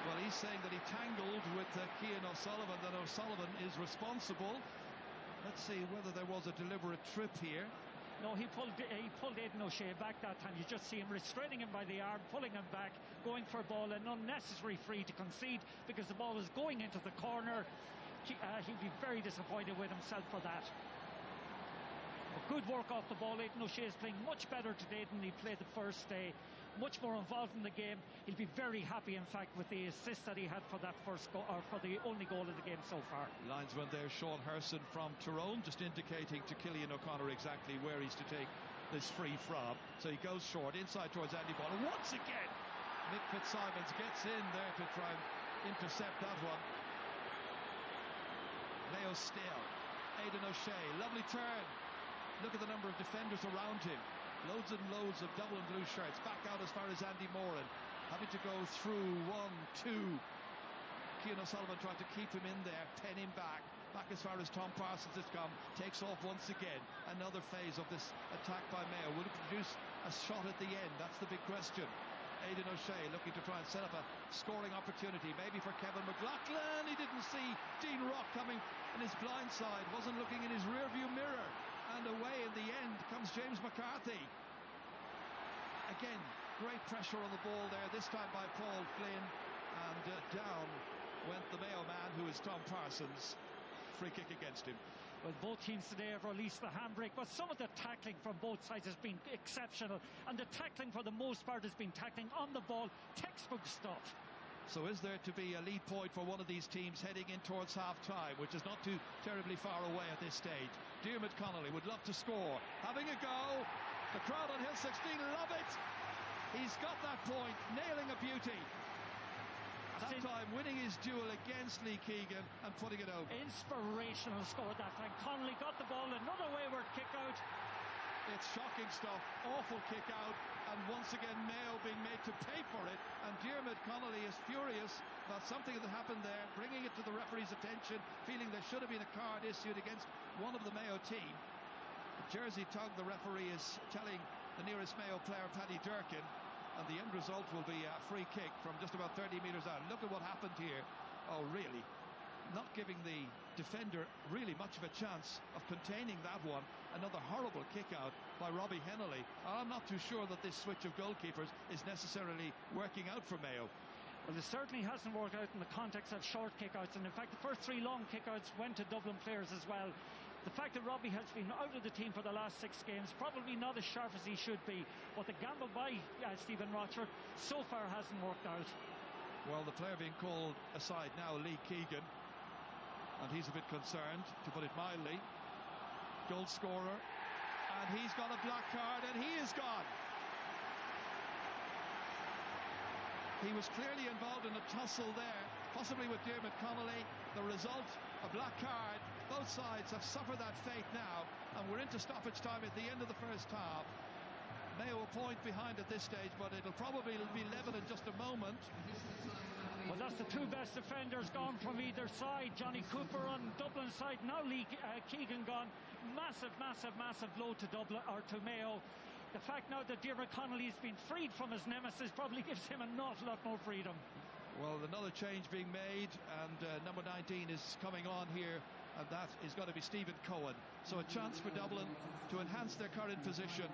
Well, he's saying that he tangled with Cian O'Sullivan, that O'Sullivan is responsible. Let's see whether there was a deliberate trip here. No, he pulled Aidan O'Shea back that time. You just see him restraining him by the arm, pulling him back, going for a ball, an unnecessary free to concede because the ball is going into the corner. He'd be very disappointed with himself for that. But good work off the ball. Aidan O'Shea is playing much better today than he played the first day. Much more involved in the game. He'll be very happy, in fact, with the assist that he had for that first goal, or for the only goal of the game so far. Linesman there, Sean Herson from Tyrone, just indicating to Cillian O'Connor exactly where he's to take this free from. So he goes short, inside towards Andy Boyle. And once again, Mick Fitzsimons gets in there to try and intercept that one. Mayo still. Aidan O'Shea, lovely turn. Look at the number of defenders around him. Loads and loads of Dublin blue shirts. Back out as far as Andy Moran. Having to go through 1, 2. Cian O'Sullivan tried to keep him in there, pen him back. Back as far as Tom Parsons has come. Takes off once again. Another phase of this attack by Mayo. Will it produce a shot at the end? That's the big question. Aidan O'Shea looking to try and set up a scoring opportunity, maybe for Kevin McLaughlin. He didn't see Dean Rock coming in his blind side, wasn't looking in his rearview mirror, and away in the end comes James McCarthy. Again, great pressure on the ball there, this time by Paul Flynn, and down went the Mayo man, who is Tom Parsons. Free kick against him. Well, both teams today have released the handbrake, but some of the tackling from both sides has been exceptional, and the tackling for the most part has been tackling on the ball, textbook stuff. So is there to be a lead point for one of these teams heading in towards half-time, which is not too terribly far away at this stage? Diarmuid Connolly would love to score, having a go. The crowd on Hill 16 love it. He's got that point, nailing a beauty. That time winning his duel against Lee Keegan and putting it over. Inspirational score that time. Connolly got the ball, another wayward kick out. It's shocking stuff, awful kick out, and once again Mayo being made to pay for it, and Diarmuid Connolly is furious about something that happened there, bringing it to the referee's attention, feeling there should have been a card issued against one of the Mayo team. The jersey tug, the referee is telling the nearest Mayo player, Paddy Durkin, and the end result will be a free kick from just about 30 metres out. Look at what happened here. Oh, really? not giving the defender really much of a chance of containing that one. Another horrible kick out by Robbie Hennelly. I'm not too sure that this switch of goalkeepers is necessarily working out for Mayo. Well, it certainly hasn't worked out in the context of short kickouts, and in fact the first 3 long kickouts went to Dublin players as well. The fact that Robbie has been out of the team for the last 6 games, probably not as sharp as he should be, but the gamble by Stephen Rochford so far hasn't worked out. Well, the player being called aside now, Lee Keegan, and he's a bit concerned, to put it mildly. Goal scorer, and he's got a black card, and he is gone. He was clearly involved in a tussle there, possibly with Diarmuid Connolly. The result, a black card. Both sides have suffered that fate now, and we're into stoppage time at the end of the first half. Mayo a point behind at this stage, but it'll probably be level in just a moment. Well, that's the 2 best defenders gone from either side. Johnny Cooper on Dublin's side, now Lee Keegan gone. Massive, massive, massive blow to Dublin, or to Mayo. The fact now that Diarmuid Connolly's been freed from his nemesis probably gives him an awful lot more freedom. Well, another change being made, and number 19 is coming on here, and that is going to be Stephen Cohen. So a chance for Dublin to enhance their current position,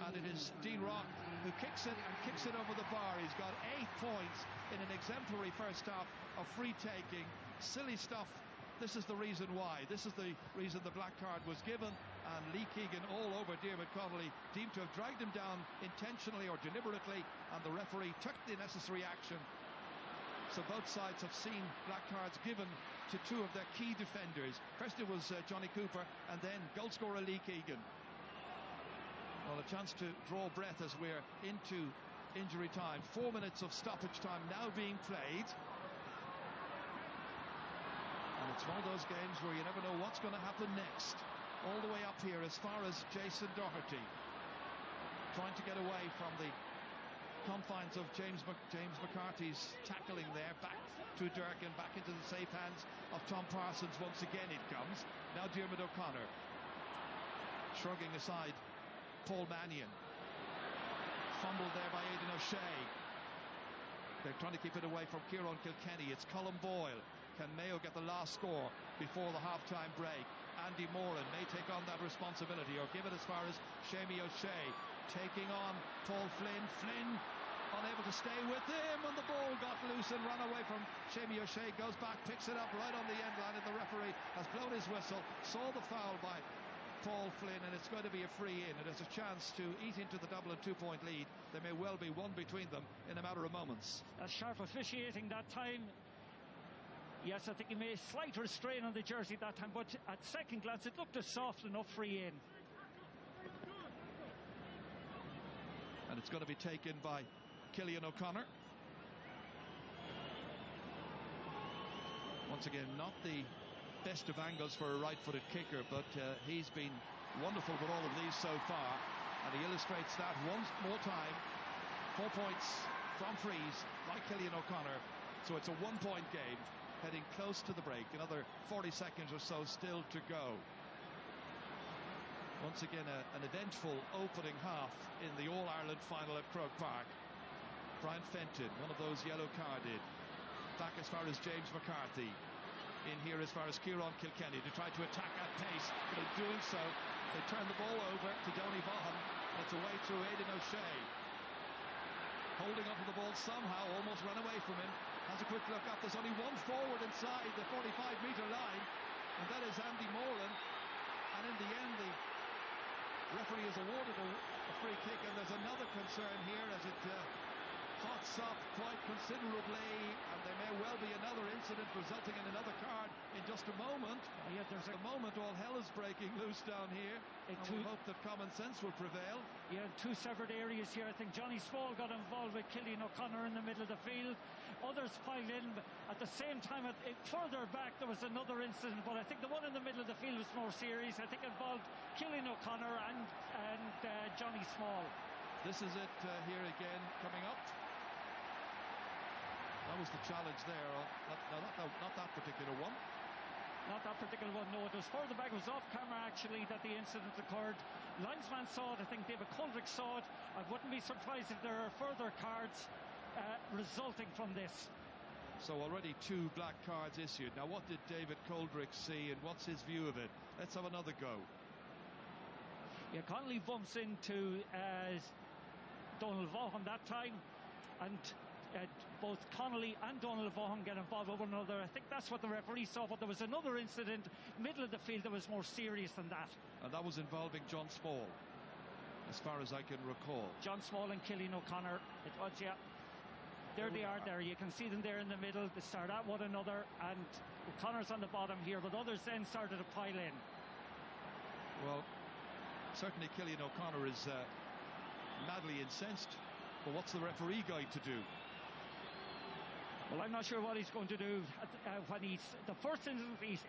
and it is Dean Rock who kicks it over the bar. He's got 8 points in an exemplary first half of free taking. Silly stuff. This is the reason why. This is the reason the black card was given, and Lee Keegan all over Diarmuid Connolly, deemed to have dragged him down intentionally or deliberately, and the referee took the necessary action. So both sides have seen black cards given to 2 of their key defenders. First it was Johnny Cooper, and then goal scorer Lee Keegan. Well, a chance to draw breath as we're into injury time. 4 minutes of stoppage time now being played. And it's one of those games where you never know what's going to happen next. All the way up here as far as Jason Doherty, trying to get away from the confines of James McCarthy's tackling there, back to Durkin, back into the safe hands of Tom Parsons. Once again it comes. Now Diarmuid O'Connor shrugging aside Paul Mannion. Fumbled there by Aidan O'Shea. They're trying to keep it away from Kieran Kilkenny. It's Colm Boyle. Can Mayo get the last score before the half-time break? Andy Moran may take on that responsibility, or give it as far as Shamie O'Shea, taking on Paul Flynn. Flynn unable to stay with him, and the ball got loose and ran away from Shamie O'Shea. Goes back, picks it up right on the end line, and the referee has blown his whistle. Saw the foul by Paul Flynn, and it's going to be a free in. It has a chance to eat into the Dublin 2-point lead. There may well be one between them in a matter of moments. A sharp officiating that time. Yes, I think he made a slight restraint on the jersey that time, but at second glance it looked a soft enough free in. And it's going to be taken by Cillian O'Connor. Once again, not the best of angles for a right-footed kicker, but he's been wonderful with all of these so far, and he illustrates that once more time. 4 points from frees by Cillian O'Connor, so it's a 1-point game, heading close to the break. Another 40 seconds or so still to go. Once again, an eventful opening half in the All-Ireland final at Croke Park. Brian Fenton, one of those yellow carded, back as far as James McCarthy. In here as far as Kieran Kilkenny to try to attack at pace, but in doing so they turn the ball over to Donny Vaughan. It's away through Aidan O'Shea, holding onto the ball somehow, almost ran away from him. Has a quick look up. There's only one forward inside the 45-metre line, and that is Andy Moran. And in the end, the referee is awarded a free kick, and there's another concern here as it hots up quite considerably, and there may well be another incident resulting in another card in just a moment. Yeah, at the moment, all hell is breaking loose down here, and we hope that common sense will prevail. Yeah, 2 severed areas here. I think Johnny Small got involved with Cillian O'Connor in the middle of the field. Others piled in. At the same time, further back, there was another incident, but I think the one in the middle of the field was more serious. I think it involved Cillian O'Connor and Johnny Small. This is it here again, coming up. That was the challenge there. Not that particular one. Not that particular one, no. It was further back. It was off camera, actually, that the incident occurred. Linesman saw it. I think David Kuldrick saw it. I wouldn't be surprised if there are further cards resulting from this. So already 2 black cards issued. Now what did David Coldrick see and what's his view of it? Let's have another go. Yeah, Connolly bumps into Donald Vaughan that time, and both Connolly and Donald Vaughan get involved with one another. I think that's what the referee saw, but there was another incident middle of the field that was more serious than that. And that was involving John Small, as far as I can recall. John Small and Cillian O'Connor, it was, yeah. There they are there. You can see them there in the middle. They start at one another, and O'Connor's on the bottom here, but others then started to pile in. Well, certainly Cillian O'Connor is madly incensed, but what's the referee going to do? Well, I'm not sure what he's going to do. When the first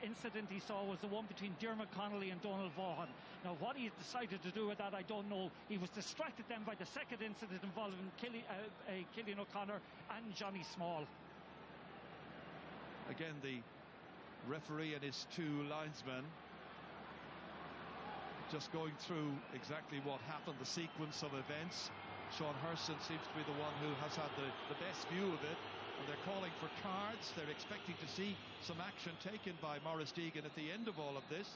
incident he saw was the one between Dermot Connolly and Donald Vaughan. Now, what he decided to do with that, I don't know. He was distracted then by the second incident involving Cillian O'Connor and Johnny Small. Again, the referee and his 2 linesmen just going through exactly what happened, the sequence of events. Sean Herson seems to be the one who has had the best view of it. And they're calling for cards. They're expecting to see some action taken by Maurice Deegan at the end of all of this.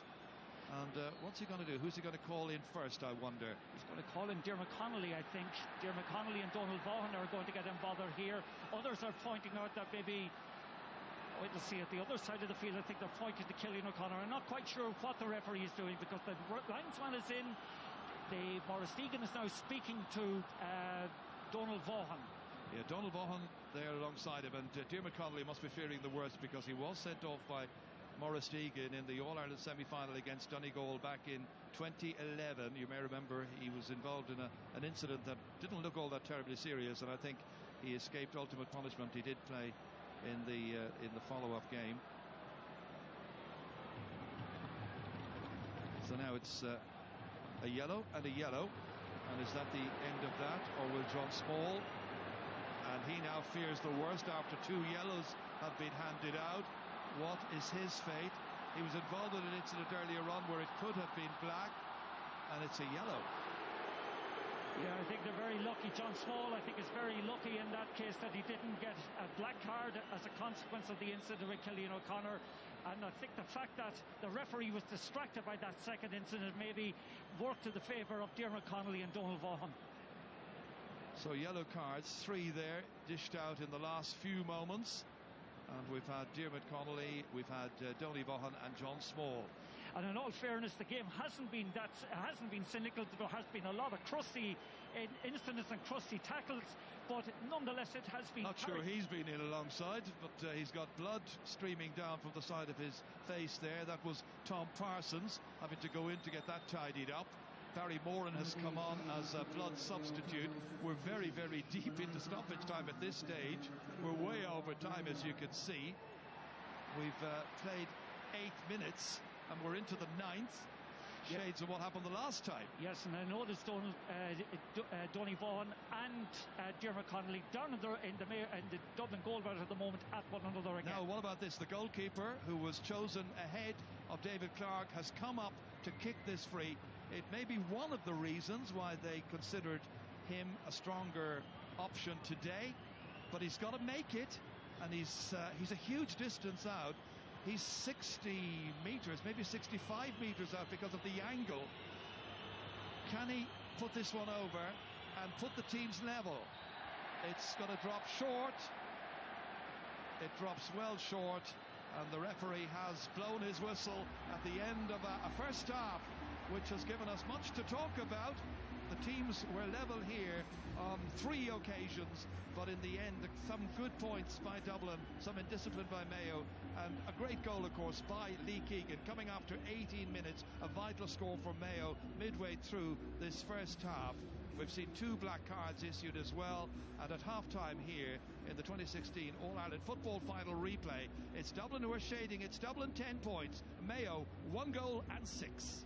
And what's he going to do? Who's he going to call in first, I wonder? He's going to call in Dermot Connolly, I think. Dermot Connolly and Donald Vaughan are going to get involved here. Others are pointing out that maybe, wait to see at the other side of the field, I think they're pointing to Cillian O'Connor. I'm not quite sure what the referee is doing, because the linesman is in. Maurice Deegan is now speaking to Donald Vaughan. Yeah, Donald Vaughan there alongside him, and Dermot Connolly must be fearing the worst, because he was sent off by Maurice Deegan in the All-Ireland semi-final against Donegal back in 2011. You may remember he was involved in an incident that didn't look all that terribly serious, and I think he escaped ultimate punishment. He did play in the follow-up game. So now it's a yellow and a yellow, and is that the end of that, or will John Small? And he now fears the worst after 2 yellows have been handed out. What is his fate? He was involved in an incident earlier on where it could have been black, and it's a yellow. Yeah, I think they're very lucky. John Small, I think, is very lucky in that case that he didn't get a black card as a consequence of the incident with Cillian O'Connor. And I think the fact that the referee was distracted by that second incident maybe worked to the favour of Dermot Connolly and Donald Vaughan. So yellow cards, 3 there, dished out in the last few moments. And we've had Dermot Connolly, we've had Donny Vaughan and John Small. And in all fairness, the game hasn't been cynical. There has been a lot of crusty incidents and crusty tackles, but nonetheless it has been... Not sure he's been in alongside, but he's got blood streaming down from the side of his face there. That was Tom Parsons having to go in to get that tidied up. Barry Moran has come on as a blood substitute. We're very, very deep into stoppage time at this stage. We're way over time, as you can see. We've played 8 minutes, and we're into the 9th. Shades of what happened the last time. Yes, and I noticed Donny Vaughan and Dermot Connolly down in the Dublin goalball at the moment at one another again. Now, what about this? The goalkeeper, who was chosen ahead of David Clarke, has come up to kick this free. It may be one of the reasons why they considered him a stronger option today, but he's got to make it, and he's a huge distance out. He's 60 metres, maybe 65 metres out because of the angle. Can he put this one over and put the teams level? It's going to drop short. It drops well short, and the referee has blown his whistle at the end of a first half, which has given us much to talk about. The teams were level here on 3 occasions, but in the end, some good points by Dublin, some indiscipline by Mayo, and a great goal, of course, by Lee Keegan, coming after 18 minutes, a vital score for Mayo midway through this first half. We've seen 2 black cards issued as well, and at half-time here in the 2016 All-Ireland Football Final replay, it's Dublin who are shading. It's Dublin 10 points, Mayo 1 goal and 6.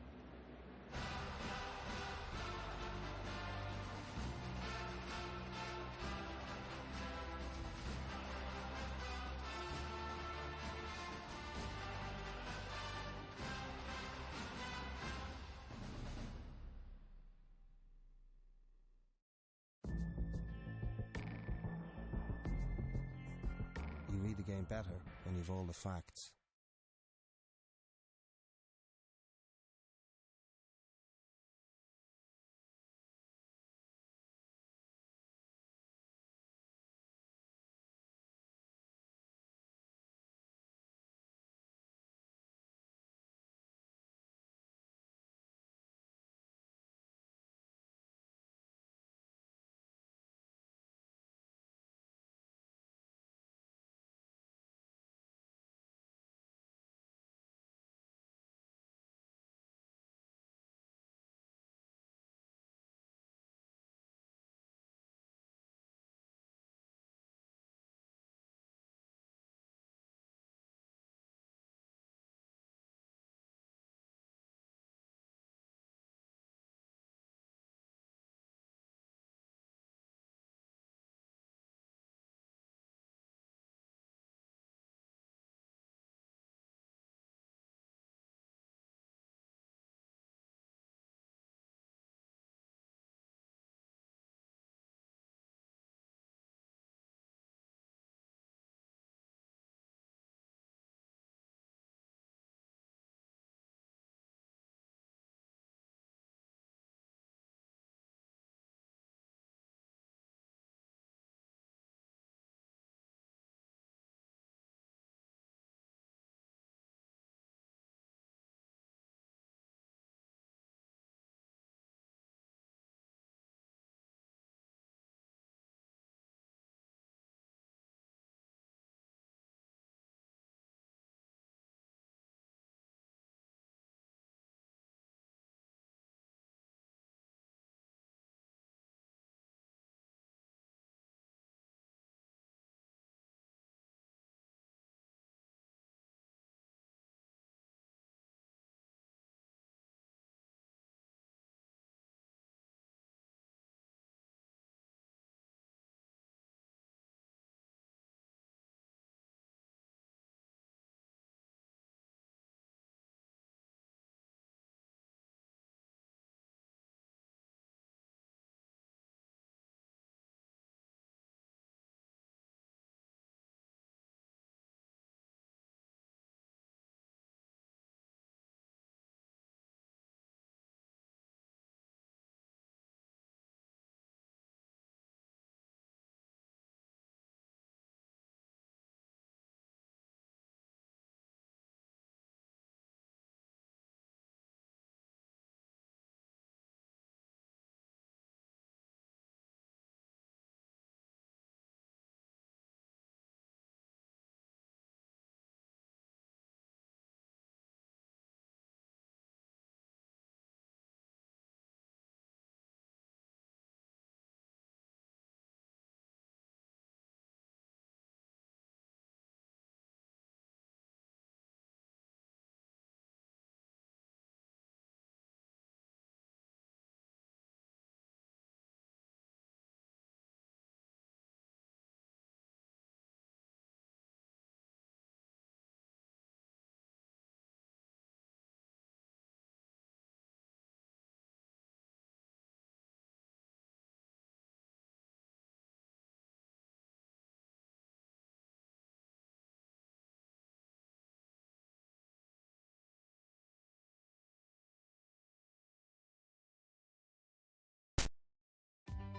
You read the game better when you've all the facts.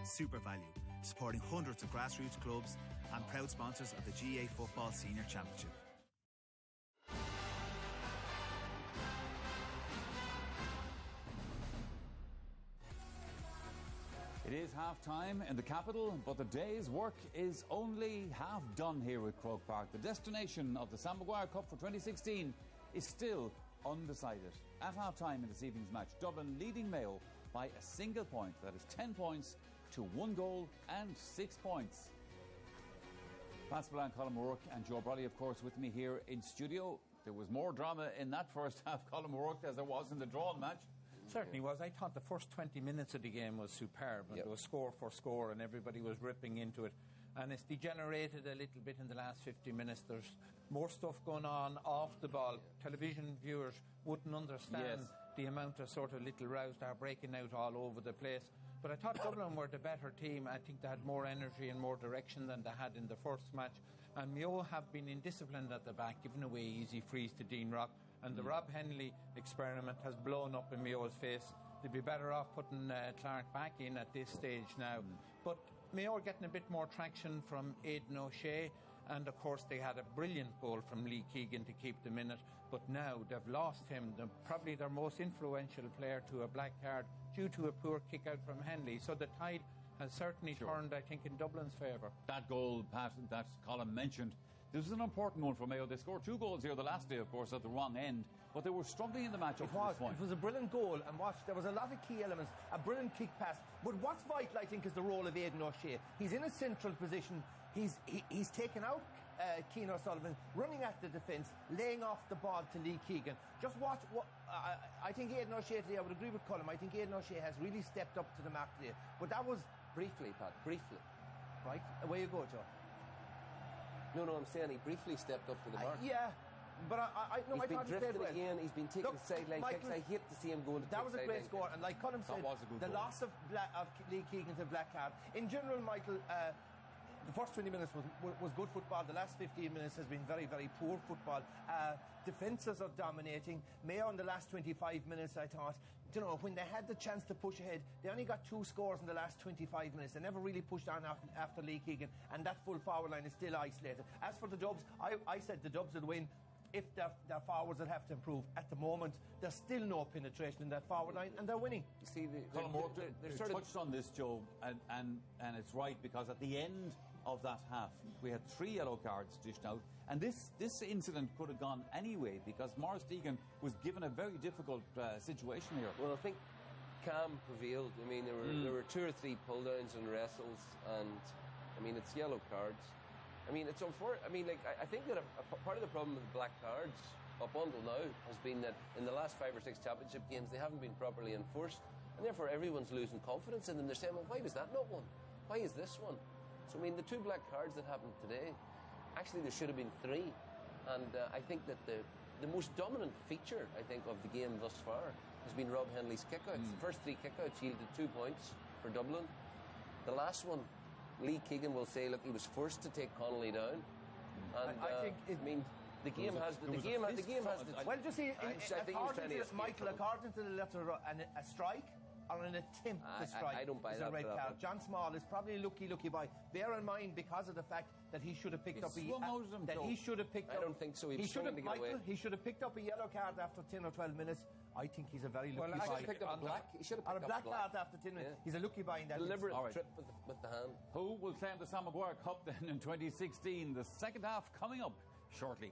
Super Value, supporting hundreds of grassroots clubs and proud sponsors of the GA Football Senior Championship. It is half-time in the capital, but the day's work is only half done here at Croke Park. The destination of the Sam Maguire Cup for 2016 is still undecided. At half-time in this evening's match, Dublin leading Mayo by a single point. That is 10 points to 1 goal and 6 points. Pat Spillane, Colin O'Rourke and Joe Brolly, of course, with me here in studio. There was more drama in that first half, Colin O'Rourke, as there was in the drawn match. Certainly was. I thought the first 20 minutes of the game was superb. And there was score for score and everybody was ripping into it. And it's degenerated a little bit in the last 50 minutes. There's more stuff going on off the ball. Television viewers wouldn't understand the amount of sort of little rows that are breaking out all over the place. But I thought Dublin were the better team. I think they had more energy and more direction than they had in the first match. And Mayo have been indisciplined at the back, giving away easy frees to Dean Rock. And the Rob Henley experiment has blown up in Mayo's face. They'd be better off putting Clark back in at this stage now. But Mayo are getting a bit more traction from Aidan O'Shea. And, of course, they had a brilliant goal from Lee Keegan to keep them in it. But now they've lost him, probably their most influential player, to a black card due to a poor kick-out from Henley. So the tide has certainly turned, I think, in Dublin's favour. That goal, Pat, that Colin mentioned, this was an important one for Mayo. They scored 2 goals here the last day, of course, at the wrong end. But they were struggling in the match up to this point. It was a brilliant goal, and watch, there was a lot of key elements. A brilliant kick pass. But what's vital, I think, is the role of Aidan O'Shea. He's in a central position. He's taken out Keane O'Sullivan, running at the defence, laying off the ball to Lee Keegan. Just watch. I think Aidan O'Shea today, I would agree with Colin, I think Aidan O'Shea has really stepped up to the mark today. But that was... Briefly, Pat, briefly. Right, away you go, Joe. No, I'm saying he briefly stepped up to the mark. Yeah, but I he's been drifted again. He's been taking sideline kicks. I hate to see him go to that was a great score, and like Colin said, the loss of Lee Keegan to black card. In general, Michael, the first 20 minutes was good football. The last 15 minutes has been very, very poor football. Defences are dominating. Mayo in the last 25 minutes, I thought, you know, when they had the chance to push ahead, they only got 2 scores in the last 25 minutes. They never really pushed on after Lee Keegan, and that full forward line is still isolated. As for the Dubs, I said the Dubs would win if their forwards would have to improve. At the moment, there's still no penetration in that forward line, and they're winning. You see, Colin Moore touched on this, Joe, and it's right, because at the end of that half, we had 3 yellow cards dished out, and this incident could have gone anyway, because Maurice Deegan was given a very difficult situation here. Well, I think calm prevailed. I mean, there were 2 or 3 pull-downs and wrestles, and I mean, it's yellow cards. I mean, it's unfortunate. I mean, like, I think that a part of the problem with the black cards up until now has been that in the last 5 or 6 championship games, they haven't been properly enforced, and therefore everyone's losing confidence in them. They're saying, well, why was that not one? Why is this one? So, I mean, the 2 black cards that happened today, actually there should have been 3. And I think that the most dominant feature, I think, of the game thus far has been Rob Henley's kickouts. The first 3 kickouts yielded 2 points for Dublin. The last one, Lee Keegan will say, look, he was forced to take Connolly down. And I think, the game has the well, just see, Michael, according to the letter, a strike or an attempt to strike I don't buy is that a red card. John Small is probably lucky boy. Bear in mind, because of the fact that he should have picked up I don't think so. He should have picked up a yellow card after 10 or 12 minutes. I think he's a very lucky boy. He should have picked up a black card after 10 minutes. He's a lucky boy in that. Deliberate trip with the hand. Who will claim the Sam Maguire Cup then in 2016? The second half coming up shortly.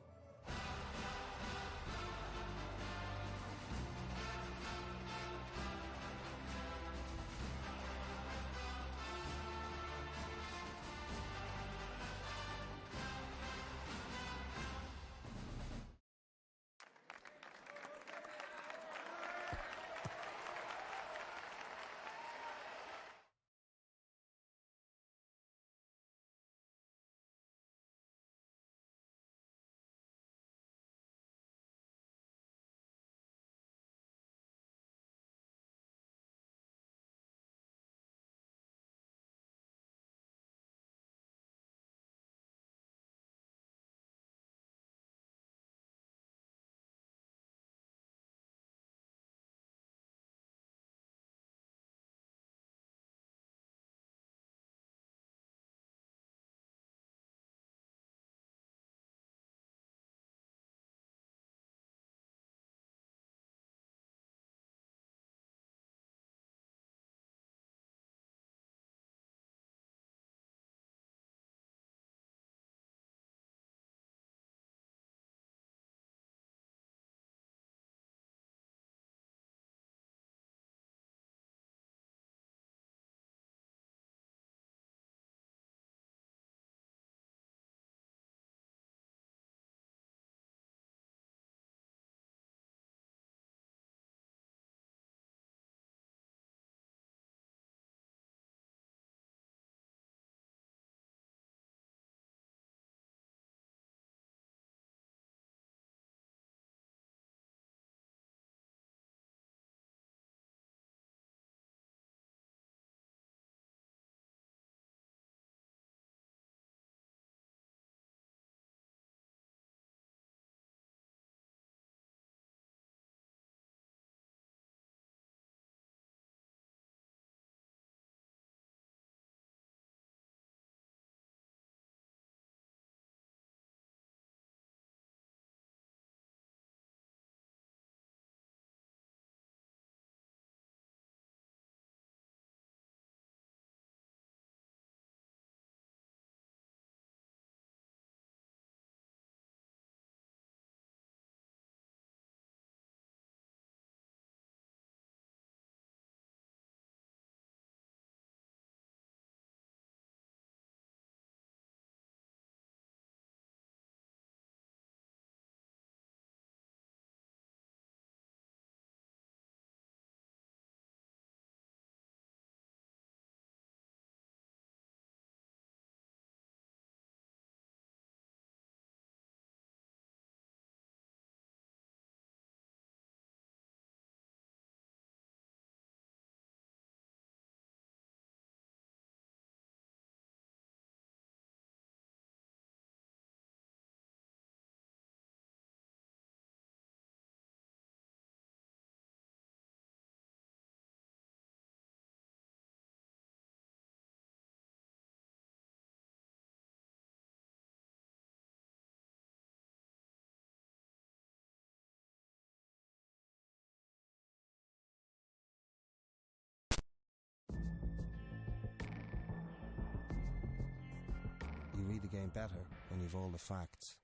game better when you've all the facts.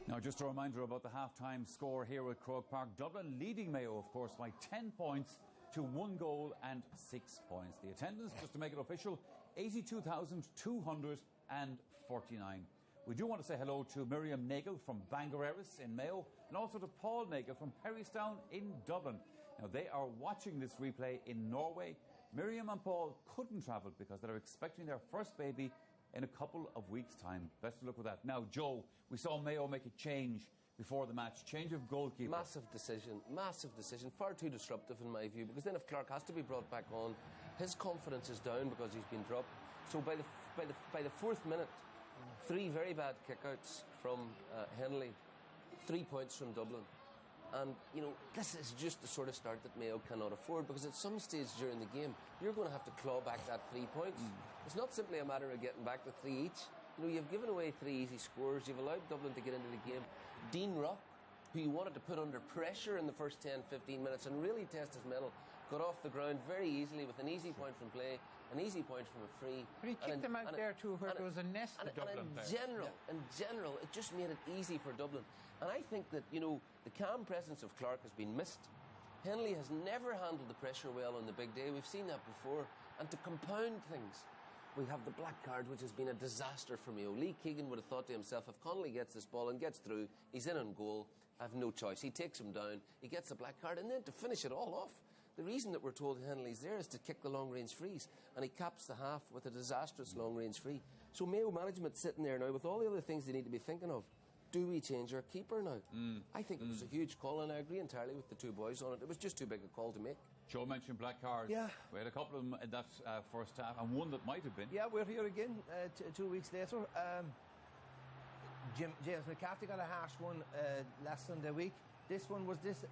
Now, just a reminder about the half-time score here at Croke Park. Dublin leading Mayo, of course, by 10 points to 1 goal and 6 points. The attendance, just to make it official, 82,249. We do want to say hello to Miriam Nagel from Bangareris in Mayo, and also to Paul Nagel from Perrystown in Dublin. Now, they are watching this replay in Norway. Miriam and Paul couldn't travel because they're expecting their first baby in a couple of weeks' time. Best of luck with that. Now, Joe, we saw Mayo make a change before the match. Change of goalkeeper. Massive decision. Far too disruptive in my view, because then if Clark has to be brought back on, his confidence is down because he's been dropped. So by the 4th minute, 3 very bad kickouts from Henley, 3 points from Dublin. And, you know, this is just the sort of start that Mayo cannot afford, because at some stage during the game, you're going to have to claw back that 3 points. It's not simply a matter of getting back to 3 each. You know, you've given away 3 easy scores. You've allowed Dublin to get into the game. Dean Rock, who you wanted to put under pressure in the first 10-15 minutes and really test his mettle, got off the ground very easily with an easy point from play, an easy point from a free. But he kicked them out there too, where there was a nest of Dublin in general, it just made it easy for Dublin. And I think that, you know, the calm presence of Clark has been missed. Henley has never handled the pressure well on the big day. We've seen that before. And to compound things, we have the black card, which has been a disaster for Mayo. Lee Keegan would have thought to himself, if Connolly gets this ball and gets through, he's in on goal. I have no choice. He takes him down, he gets the black card, and then to finish it all off, the reason that we're told Henley's there is to kick the long-range frees, and he caps the half with a disastrous long-range free. So Mayo management sitting there now with all the other things they need to be thinking of. Do we change our keeper now? I think it was a huge call, and I agree entirely with the 2 boys on it. It was just too big a call to make. Joe mentioned black cards. Yeah. We had a couple of them in that first half, and one that might have been. Yeah, we're here again 2 weeks later. James McCarthy got a harsh one last Sunday week. This one, was this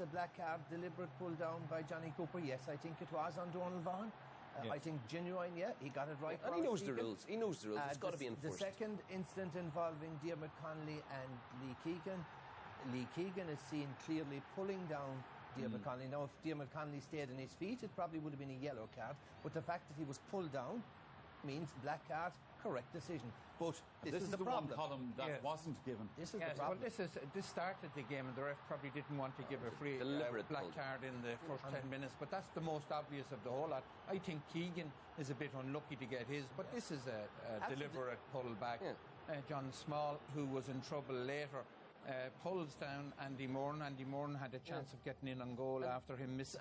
a black card, deliberate pull down by Johnny Cooper? Yes, I think it was on Donald Vaughan. Yes. I think genuine, yeah, he got it right. And he knows the rules. He knows the rules. It's got to be enforced. The second incident involving Diarmuid Connolly and Lee Keegan. Lee Keegan is seen clearly pulling down Diarmuid Connolly. Now, if Diarmuid Connolly stayed on his feet, it probably would have been a yellow card. But the fact that he was pulled down means black card, correct decision. But this is the problem. One column that wasn't given. This is the problem. Well, this started the game, and the ref probably didn't want to give a free black card in the first 10 minutes. But that's the most obvious of the whole lot. I think Keegan is a bit unlucky to get his, but this is a deliberate pull back. John Small, who was in trouble later, pulls down Andy Moran. Andy Moran had a chance of getting in on goal after him messing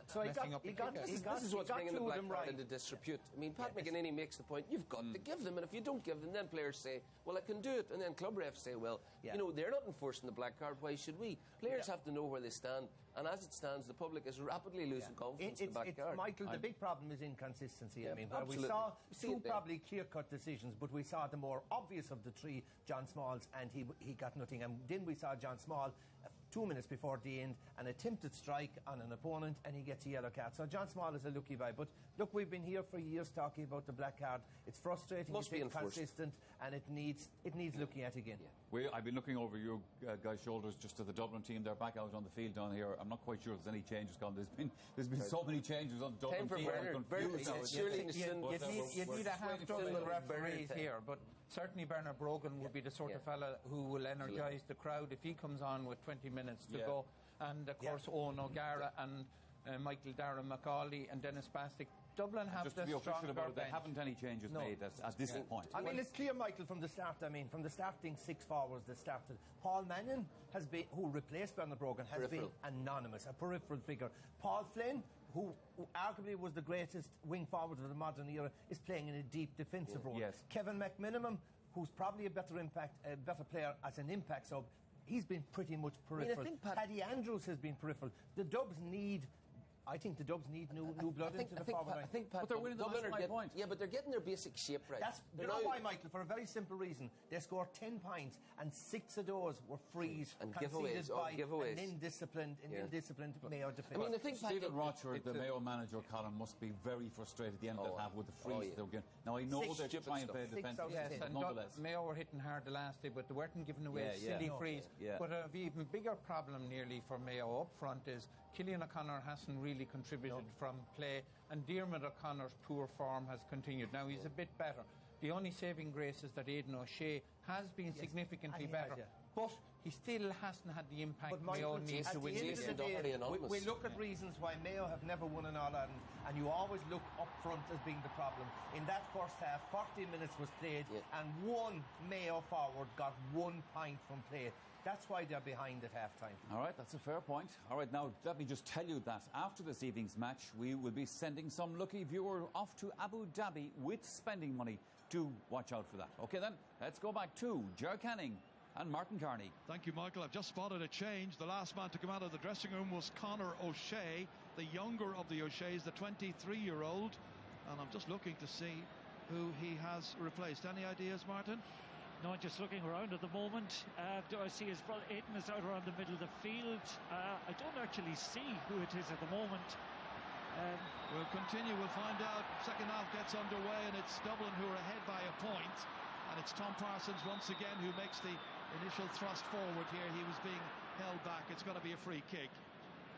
up the kick. This is what's bringing the black card into disrepute. I mean, Pat McGinnity makes the point, you've got to give them, and if you don't give them, then players say, well, I can do it, and then club refs say, well, you know, they're not enforcing the black card, why should we? Players have to know where they stand, and as it stands, the public is rapidly losing confidence in the black card. Michael, the big problem is inconsistency. I mean, where we saw 2 probably clear-cut decisions, but we saw the more obvious of the 3, John Small's, and he got nothing. And then we saw John Small 2 minutes before the end, an attempted strike on an opponent, and he gets a yellow card. So John Small is a lucky guy. But look, we've been here for years talking about the black card. It's frustrating, it's inconsistent, and it needs looking at again. I've been looking over your guys' shoulders just to the Dublin team. They're back out on the field down here. I'm not quite sure if there's any changes gone. There's been so many changes on the Dublin team. You need a half dozen referees here, but certainly Bernard Brogan would be the sort of fella who will energise the crowd if he comes on with 20 minutes to go. And of course, Owen O'Gara and Michael Darren McCauley and Dennis Bastick. Dublin have just to be official about it, they haven't any changes made at this point. I mean, it's clear, Michael, from the start. I mean, from the starting 6 forwards that started. Paul Mannion has been, who replaced Bernard Brogan, has been anonymous, a peripheral figure. Paul Flynn, who arguably was the greatest wing forward of the modern era, is playing in a deep defensive role. Yes. Kevin McMinimum, who's probably a better player as an impact sub, he's been pretty much peripheral. Paddy Andrews has been peripheral. I think the Dubs need new blood into the forward line. But they're winning the last 5 points. Yeah, but they're getting their basic shape right. You know why, Michael? For a very simple reason. They scored 10 points, and 6 of those were frees and conceded by giveaways. An indisciplined Mayo defence. I mean, I think Stephen Rocher, the Mayo manager, Colin, must be very frustrated at the end of that half with the frees they were getting. Now, I know they're trying to play defence, but nonetheless. Mayo were hitting hard the last day, but they weren't giving away silly frees. But an even bigger problem nearly for Mayo up front is Cillian O'Connor hasn't really really contributed from play, and Diarmuid O'Connor's poor form has continued. Now he's a bit better. The only saving grace is that Aidan O'Shea has been significantly better, but he still hasn't had the impact Mayo needs to win the game. We look at reasons why Mayo have never won an All-Ireland, and you always look up front as being the problem. In that first half, 40 minutes was played, and one Mayo forward got 1 point from play. That's why they're behind at half-time. All right, that's a fair point. All right, now let me just tell you that after this evening's match, we will be sending some lucky viewer off to Abu Dhabi with spending money. Do watch out for that. Okay, then, let's go back to Ger Canning and Martin Carney. Thank you, Michael. I've just spotted a change. The last man to come out of the dressing room was Conor O'Shea, the younger of the O'Sheas, the 23-year-old. And I'm just looking to see who he has replaced. Any ideas, Martin? No, just looking around at the moment. Do I see his brother Aidan is out around the middle of the field? I don't actually see who it is at the moment. We'll continue, we'll find out. Second half gets underway, and it's Dublin who are ahead by a point. And it's Tom Parsons once again who makes the initial thrust forward here. He was being held back. It's going to be a free kick.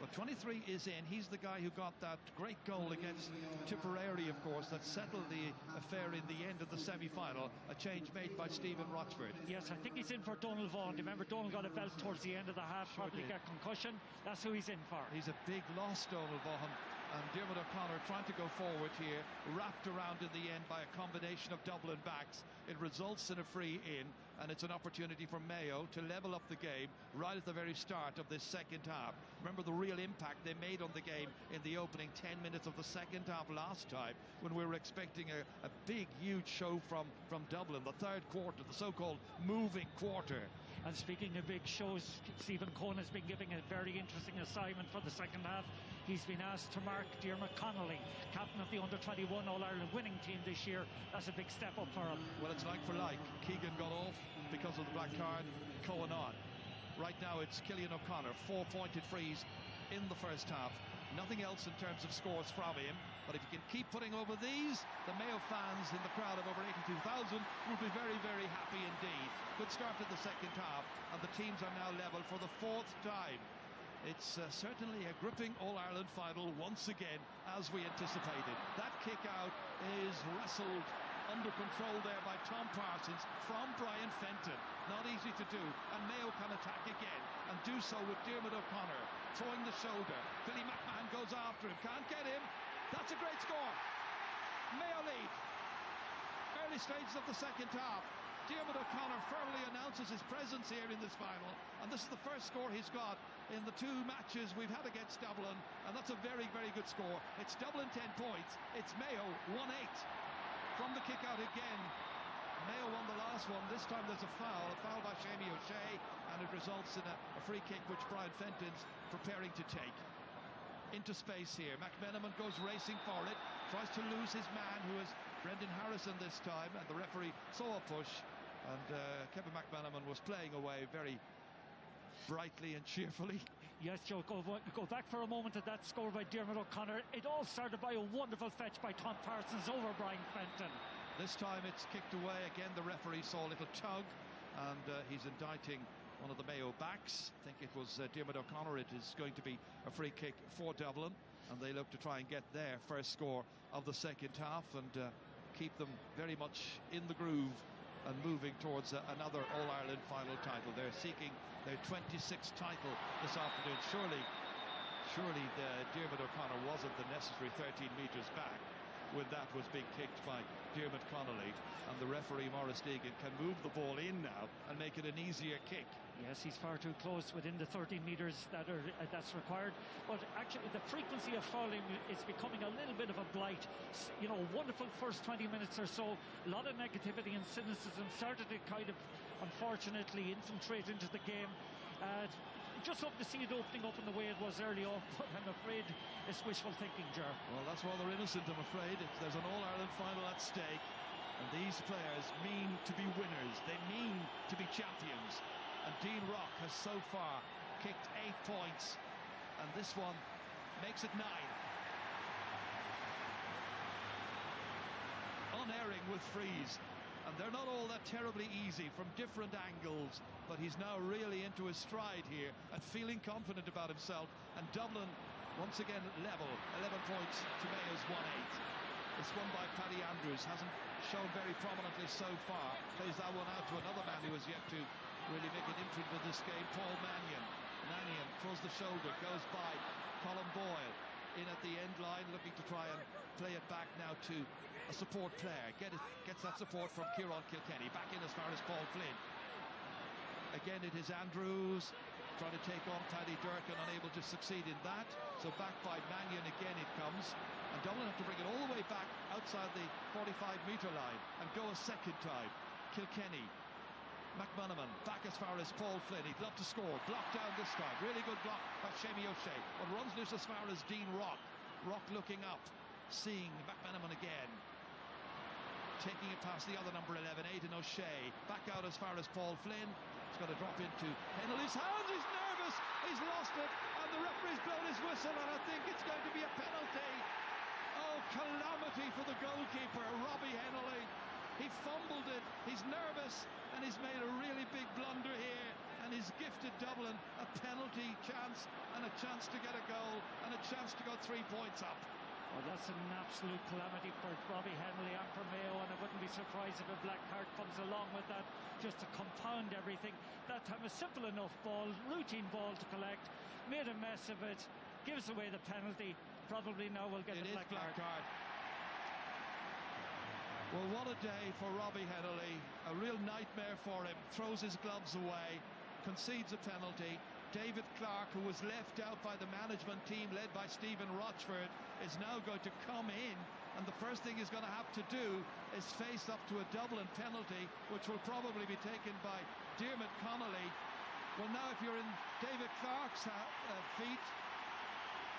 But 23 is in. He's the guy who got that great goal against Tipperary, of course, that settled the affair in the end of the semi-final. A change made by Stephen Rochford. Yes, I think he's in for Donald Vaughan. Remember, Donald got a belt towards the end of the half, probably got concussion. That's who he's in for. He's a big loss, Donald Vaughan. And Diarmuid O'Connor trying to go forward here, wrapped around in the end by a combination of Dublin backs. It results in a free in, and it's an opportunity for Mayo to level up the game right at the very start of this second half. Remember the real impact they made on the game in the opening 10 minutes of the second half last time, when we were expecting a big, huge show from Dublin. The third quarter, the so-called moving quarter. And speaking of big shows, Stephen Cohen has been giving a very interesting assignment for the second half. He's been asked to mark Diarmuid Connolly, captain of the under-21 All-Ireland winning team this year. That's a big step up for him. Well, it's like for like. Keegan got off because of the black card. Cohen on. Right now it's Cillian O'Connor, 4-pointed frees in the first half. Nothing else in terms of scores from him. But if you can keep putting over these, the Mayo fans in the crowd of over 82,000 will be very, very happy indeed. Good start to the second half, and the teams are now level for the fourth time. It's certainly a gripping All-Ireland final once again, as we anticipated. That kick out is wrestled under control there by Tom Parsons from Brian Fenton. Not easy to do, and Mayo can attack again, and do so with Diarmuid O'Connor throwing the shoulder. Billy McMahon goes after him, can't get him. That's a great score. Mayo lead. Early stages of the second half. Diarmuid O'Connor firmly announces his presence here in this final, and this is the first score he's got in the 2 matches we've had against Dublin, and that's a very, very good score. It's Dublin 10 points, it's Mayo 1-8. From the kick out again, Mayo won the last one. This time there's a foul by Shamie O'Shea, and it results in a free kick which Brian Fenton's preparing to take. Into space here, McMenamin goes racing for it, tries to lose his man, who is Brendan Harrison this time, and the referee saw a push, and Kevin McMenamin was playing away very brightly and cheerfully. Yes, Joe, go back for a moment at that score by Diarmuid O'Connor. It all started by a wonderful fetch by Tom Parsons over Brian Fenton. This time it's kicked away. Again, the referee saw a little tug, and he's indicting one of the Mayo backs. I think it was Diarmuid O'Connor. It is going to be a free kick for Dublin, and they look to try and get their first score of the second half and keep them very much in the groove and moving towards another All-Ireland final title. They're seeking their 26th title this afternoon. Surely Diarmuid O'Connor wasn't the necessary 13 metres back when that was being kicked by Diarmuid Connolly, and the referee Maurice Deegan can move the ball in now and make it an easier kick. Yes, he's far too close within the 13 metres that's required. But actually, the frequency of fouling is becoming a little bit of a blight. You know, wonderful first 20 minutes or so. A lot of negativity and cynicism started to kind of, unfortunately, infiltrate into the game. Just hope to see it opening up in the way it was early on, but I'm afraid it's wishful thinking, Ger. Well, that's why they're innocent, I'm afraid. There's an All-Ireland final at stake, and these players mean to be winners. They mean to be champions. And Dean Rock has so far kicked 8 points, and this one makes it 9. Unerring with frees, and they're not all that terribly easy from different angles, but he's now really into his stride here and feeling confident about himself. And Dublin, Once again level, 11 points to Mayo's 1-8. It's won by Paddy Andrews, hasn't shown very prominently so far. Plays that one out to another man who has yet to really make an imprint with this game, Paul Mannion. Mannion throws the shoulder, goes by Colin Boyle in at the end line, looking to try and play it back now to a support player. Gets that support from Kieran Kilkenny. Back in as far as Paul Flynn. Again, it is Andrews trying to take on Paddy Durkin, unable to succeed in that. So back by Mannion again it comes. And Dublin have to bring it all the way back outside the 45-metre line and go a second time. Kilkenny. McManaman back as far as Paul Flynn. He'd love to score. Blocked down this time. Really good block by Shamie O'Shea. But runs loose as far as Dean Rock. Rock looking up. Seeing McManaman again. Taking it past the other number 11, Aidan O'Shea. Back out as far as Paul Flynn. He's got to drop into Henley's hands. He's nervous. He's lost it. And the referee's blown his whistle. And I think it's going to be a penalty. Oh, calamity for the goalkeeper, Robbie Henley. He fumbled it. He's nervous. And he's made a really big blunder here. And he's gifted Dublin a penalty chance. And a chance to get a goal. And a chance to go 3 points up. Well, that's an absolute calamity for Robbie Henley and for Mayo, and I wouldn't be surprised if a black card comes along with that, just to compound everything. That time a simple enough ball, routine ball to collect, made a mess of it, gives away the penalty. Probably now we'll get the black card. Well, what a day for Robbie Henley. A real nightmare for him. Throws his gloves away, concedes a penalty. David Clark, who was left out by the management team led by Stephen Rochford, is now going to come in, and the first thing he's going to have to do is face up to a Dublin penalty, which will probably be taken by Diarmuid Connolly. Well, now if you're in David Clark's feet,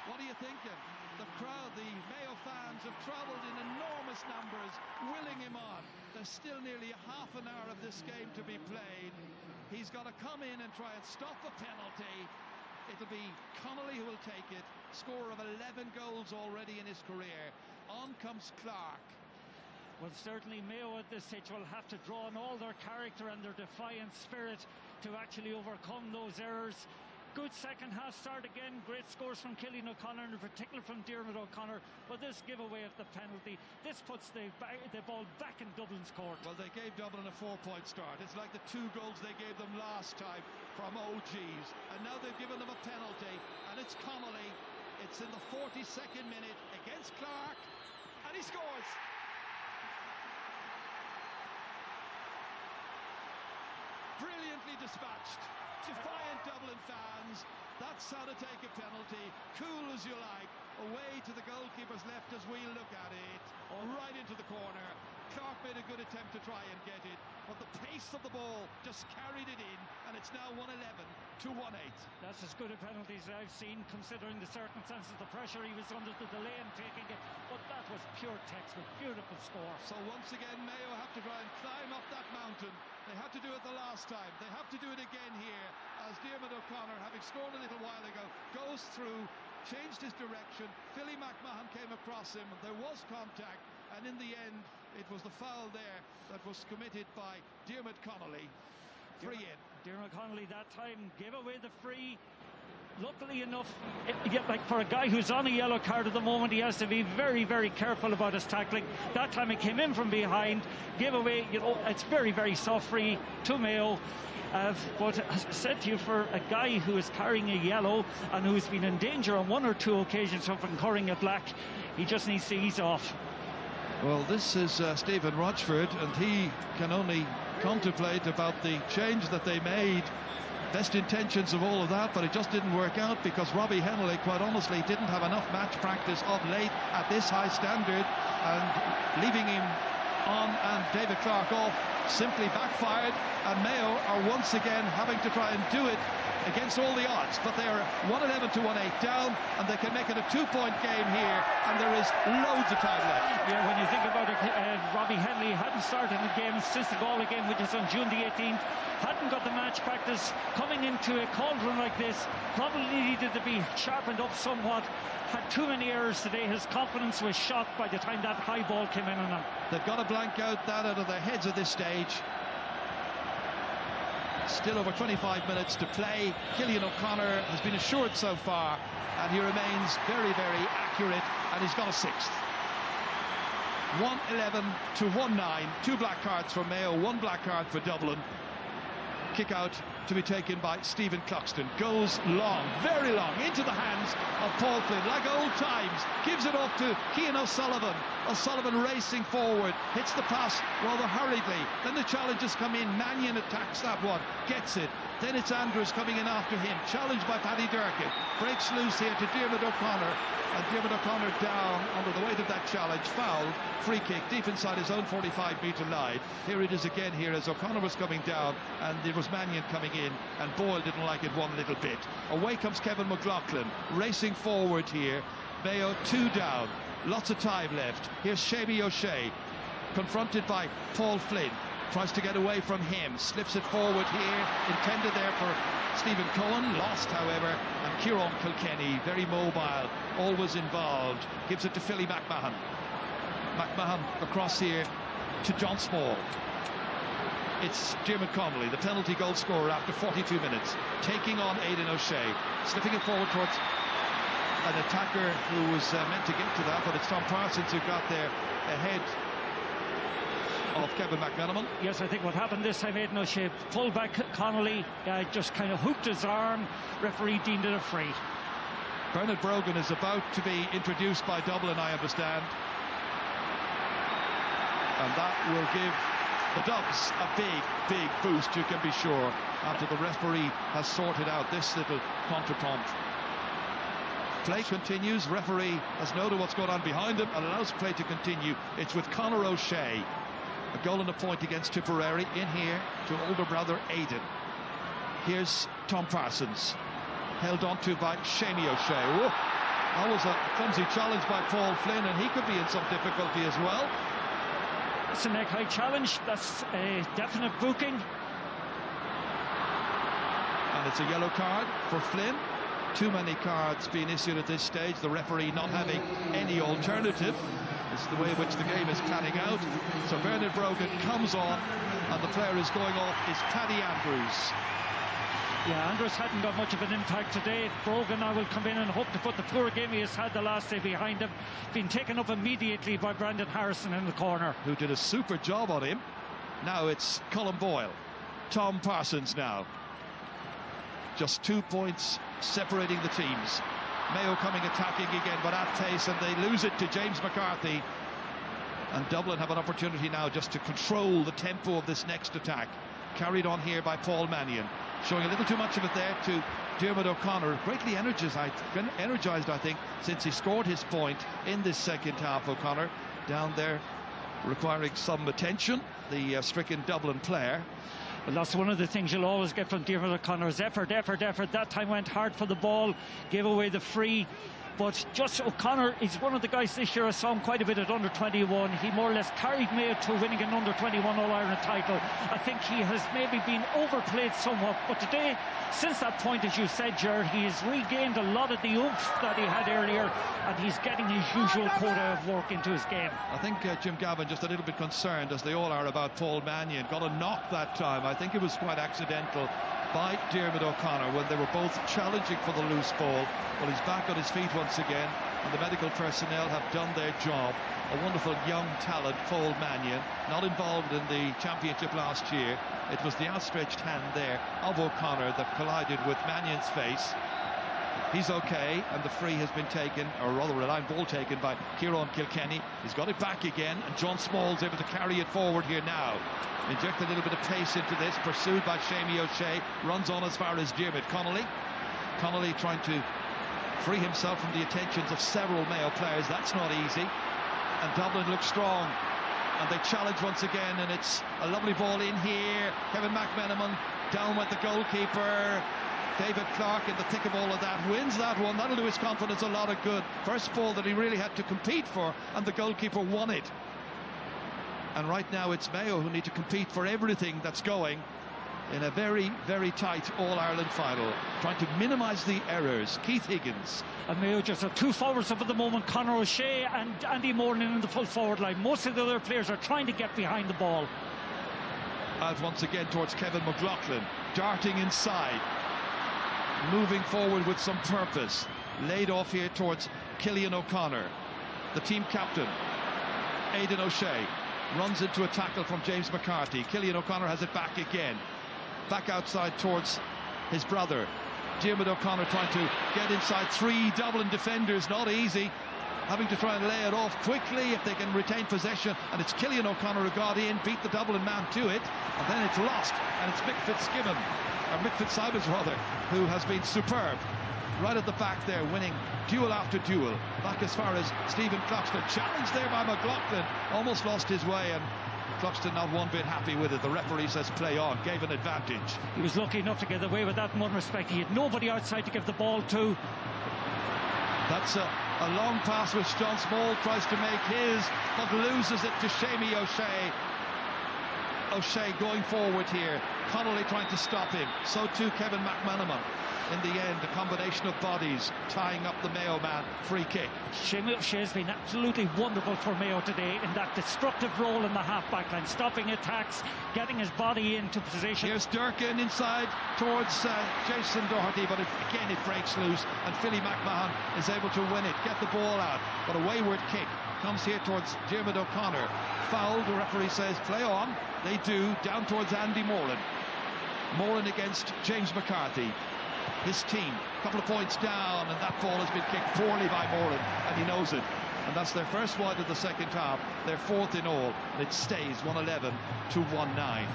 what are you thinking? The crowd, the Mayo fans, have travelled in enormous numbers, willing him on. There's still nearly half an hour of this game to be played. He's got to come in and try and stop a penalty. It'll be Connolly who will take it. Scorer of 11 goals already in his career. On comes Clark. Well, certainly Mayo at this stage will have to draw on all their character and their defiant spirit to actually overcome those errors. Good second half start again. Great scores from Cillian O'Connor, and in particular from Diarmuid O'Connor. But this giveaway of the penalty, this puts the ball back in Dublin's court. Well, they gave Dublin a 4-point start. It's like the 2 goals they gave them last time from OGs. And now they've given them a penalty. And it's Connolly. It's in the 42nd minute against Clark. And he scores. Brilliantly dispatched. Defiant Dublin fans, that's how to take a penalty, cool as you like, away to the goalkeeper's left as we look at it, right into the corner. Clark made a good attempt to try and get it, but the pace of the ball just carried it in, and it's now 1-11 to 1-8. That's as good a penalty as I've seen, considering the circumstances, the pressure he was under, the delay in taking it, but that was pure textbook, beautiful score. So once again, Mayo have to try and climb up that mountain. They had to do it the last time. They have to do it again here, as Diarmuid O'Connor, having scored a little while ago, goes through, changed his direction. Philly McMahon came across him. There was contact, and in the end, it was the foul there that was committed by Diarmuid Connolly. Free in. Diarmuid Connolly that time gave away the free. Luckily enough, like for a guy who's on a yellow card at the moment, he has to be very, very careful about his tackling. That time he came in from behind, gave away, it's very, very soft free to Mayo. But as I said to you, for a guy who is carrying a yellow and who's been in danger on 1 or 2 occasions of incurring a black, he just needs to ease off. Well, this is Stephen Rochford, and he can only contemplate about the change that they made. Best intentions of all of that, but it just didn't work out because Robbie Henley, quite honestly, didn't have enough match practice of late at this high standard, and leaving him on and David Clark off simply backfired, and Mayo are once again having to try and do it against all the odds, but they are 1-11 to 1-8 down, and they can make it a 2-point game here, and there is loads of time left. Yeah, when you think about it, Robbie Henley hadn't started the game since the Galway game, which is on June the 18th, hadn't got the match practice, coming into a cauldron like this, probably needed to be sharpened up somewhat, had too many errors today. His confidence was shot by the time that high ball came in on him. They've got to blank out that out of their heads at this stage. Still over 25 minutes to play. Cillian O'Connor has been assured so far, and he remains very, very accurate, and he's got a sixth. 1-11 to 1-9. 2 black cards for Mayo, 1 black card for Dublin. Kick out to be taken by Stephen Cluxton. Goes long, very long, into the hands of Paul Flynn, like old times. Gives it off to Cian O'Sullivan. O'Sullivan racing forward, hits the pass rather hurriedly. Then the challengers come in. Mannion attacks that one, gets it. Then it's Andrews coming in after him, challenged by Paddy Durkin. Breaks loose here to Diarmuid O'Connor, and Diarmuid O'Connor down under the weight of that challenge, fouled. Free kick deep inside his own 45-metre line. Here it is again here as O'Connor was coming down, and there was Mannion coming in, and Boyle didn't like it one little bit. Away comes Kevin McLaughlin, racing forward here. Mayo 2 down, lots of time left. Here's Seamie O'Shea, confronted by Paul Flynn. Tries to get away from him, slips it forward here, intended there for Stephen Cohen, lost however, and Kieran Kilkenny, very mobile, always involved, gives it to Philly McMahon. McMahon across here to John Small. It's Diarmuid Connolly, the penalty goal scorer after 42 minutes, taking on Aidan O'Shea, slipping it forward towards an attacker who was meant to get to that, but it's Tom Parsons who got there ahead of Kevin McMenamin. Yes, I think what happened this time, Aidan O'Shea pulled back Connolly, just kind of hooked his arm. Referee deemed it a free. Bernard Brogan is about to be introduced by Dublin, I understand. And that will give the Dubs a big boost, you can be sure, after the referee has sorted out this little contretemps. Play continues. Referee has noted what's going on behind him and allows play to continue. It's with Conor O'Shea. A goal and a point against Tipperary. In here to older brother Aidan. Here's Tom Parsons, held onto by Seamie O'Shea. Whoa, that was a clumsy challenge by Paul Flynn, and he could be in some difficulty as well. It's a neck-high challenge. That's a definite booking. And it's a yellow card for Flynn. Too many cards being issued at this stage. The referee not having any alternative. It's the way in which the game is panning out. So Bernard Brogan comes on, and the player who's going off is Paddy Andrews. Yeah, Andrews hadn't got much of an impact today. Brogan now will come in and hope to put the poor game he has had the last day behind him. Been taken up immediately by Brandon Harrison in the corner, who did a super job on him. Now it's Colin Boyle. Tom Parsons now. Just 2 points separating the teams. Mayo coming attacking again, but at pace, and they lose it to James McCarthy. And Dublin have an opportunity now just to control the tempo of this next attack. Carried on here by Paul Mannion, showing a little too much of it there to Diarmuid O'Connor. Greatly energized, I think, since he scored his point in this second half. O'Connor down there requiring some attention, the stricken Dublin player. Well, that's one of the things you'll always get from Diarmuid O'Connor's effort. That time went hard for the ball, gave away the free. But just O'Connor is one of the guys this year. I saw him quite a bit at under-21. He more or less carried Mayo to winning an under-21 All-Ireland title. I think he has maybe been overplayed somewhat. But today, since that point, as you said, Gerard, he has regained a lot of the oomph that he had earlier, and he's getting his usual quota of work into his game. I think Jim Gavin just a little bit concerned, as they all are, about Paul Mannion. Got a knock that time. I think it was quite accidental by Diarmuid O'Connor when they were both challenging for the loose ball. Well, he's back on his feet once again, and the medical personnel have done their job. A wonderful young talent, Paul Mannion, not involved in the championship last year. It was the outstretched hand there of O'Connor that collided with Mannion's face. He's okay, and the free has been taken, or rather a line ball taken by Kieran Kilkenny. He's got it back again, and John Small's able to carry it forward here now. Inject a little bit of pace into this, pursued by Seamie O'Shea, runs on as far as Diarmuid Connolly. Connolly trying to free himself from the attentions of several Mayo players. That's not easy. And Dublin looks strong, and they challenge once again, and it's a lovely ball in here. Kevin McMenamin down with the goalkeeper. David Clark, in the thick of all of that, wins that one. That'll do his confidence a lot of good. First ball that he really had to compete for, and the goalkeeper won it. And right now it's Mayo who need to compete for everything that's going in a very, very tight All-Ireland final, trying to minimise the errors. Keith Higgins. And Mayo just have two forwards up at the moment, Conor O'Shea and Andy Moran in the full forward line. Most of the other players are trying to get behind the ball. Out once again towards Kevin McLaughlin, darting inside, moving forward with some purpose. Laid off here towards Cillian O'Connor, the team captain. Aidan O'Shea runs into a tackle from James McCarthy. Cillian O'Connor has it back again. Back outside towards his brother. Diarmuid O'Connor trying to get inside 3 Dublin defenders, not easy. Having to try and lay it off quickly if they can retain possession, and it's Cillian O'Connor who got in, beat the Dublin man to it, and then it's lost, and it's Mick Fitzsimons rather, who has been superb. Right at the back there, winning duel after duel. Back as far as Stephen Cluxton. Challenged there by McLaughlin. Almost lost his way, and Cluxton not one bit happy with it. The referee says play on, gave an advantage. He was lucky enough to get away with that in one respect. He had nobody outside to give the ball to. That's a long pass which John Small tries to make his, but loses it to Seamie O'Shea. O'Shea going forward here. Connolly trying to stop him. So too Kevin McManaman. In the end, a combination of bodies tying up the Mayo man. Free kick. Seamie O'Shea's been absolutely wonderful for Mayo today in that destructive role in the half-back line, stopping attacks, getting his body into position. Here's Durkin inside towards Jason Doherty, but again it breaks loose, and Philly McMahon is able to win it, get the ball out, but a wayward kick comes here towards Diarmuid O'Connor. Foul, the referee says play on. They do, down towards Andy Moran. Moran against James McCarthy. His team, a couple of points down, and that ball has been kicked poorly by Moran, and he knows it. And that's their first wide of the second half, their 4th in all, and it stays 111 to 19.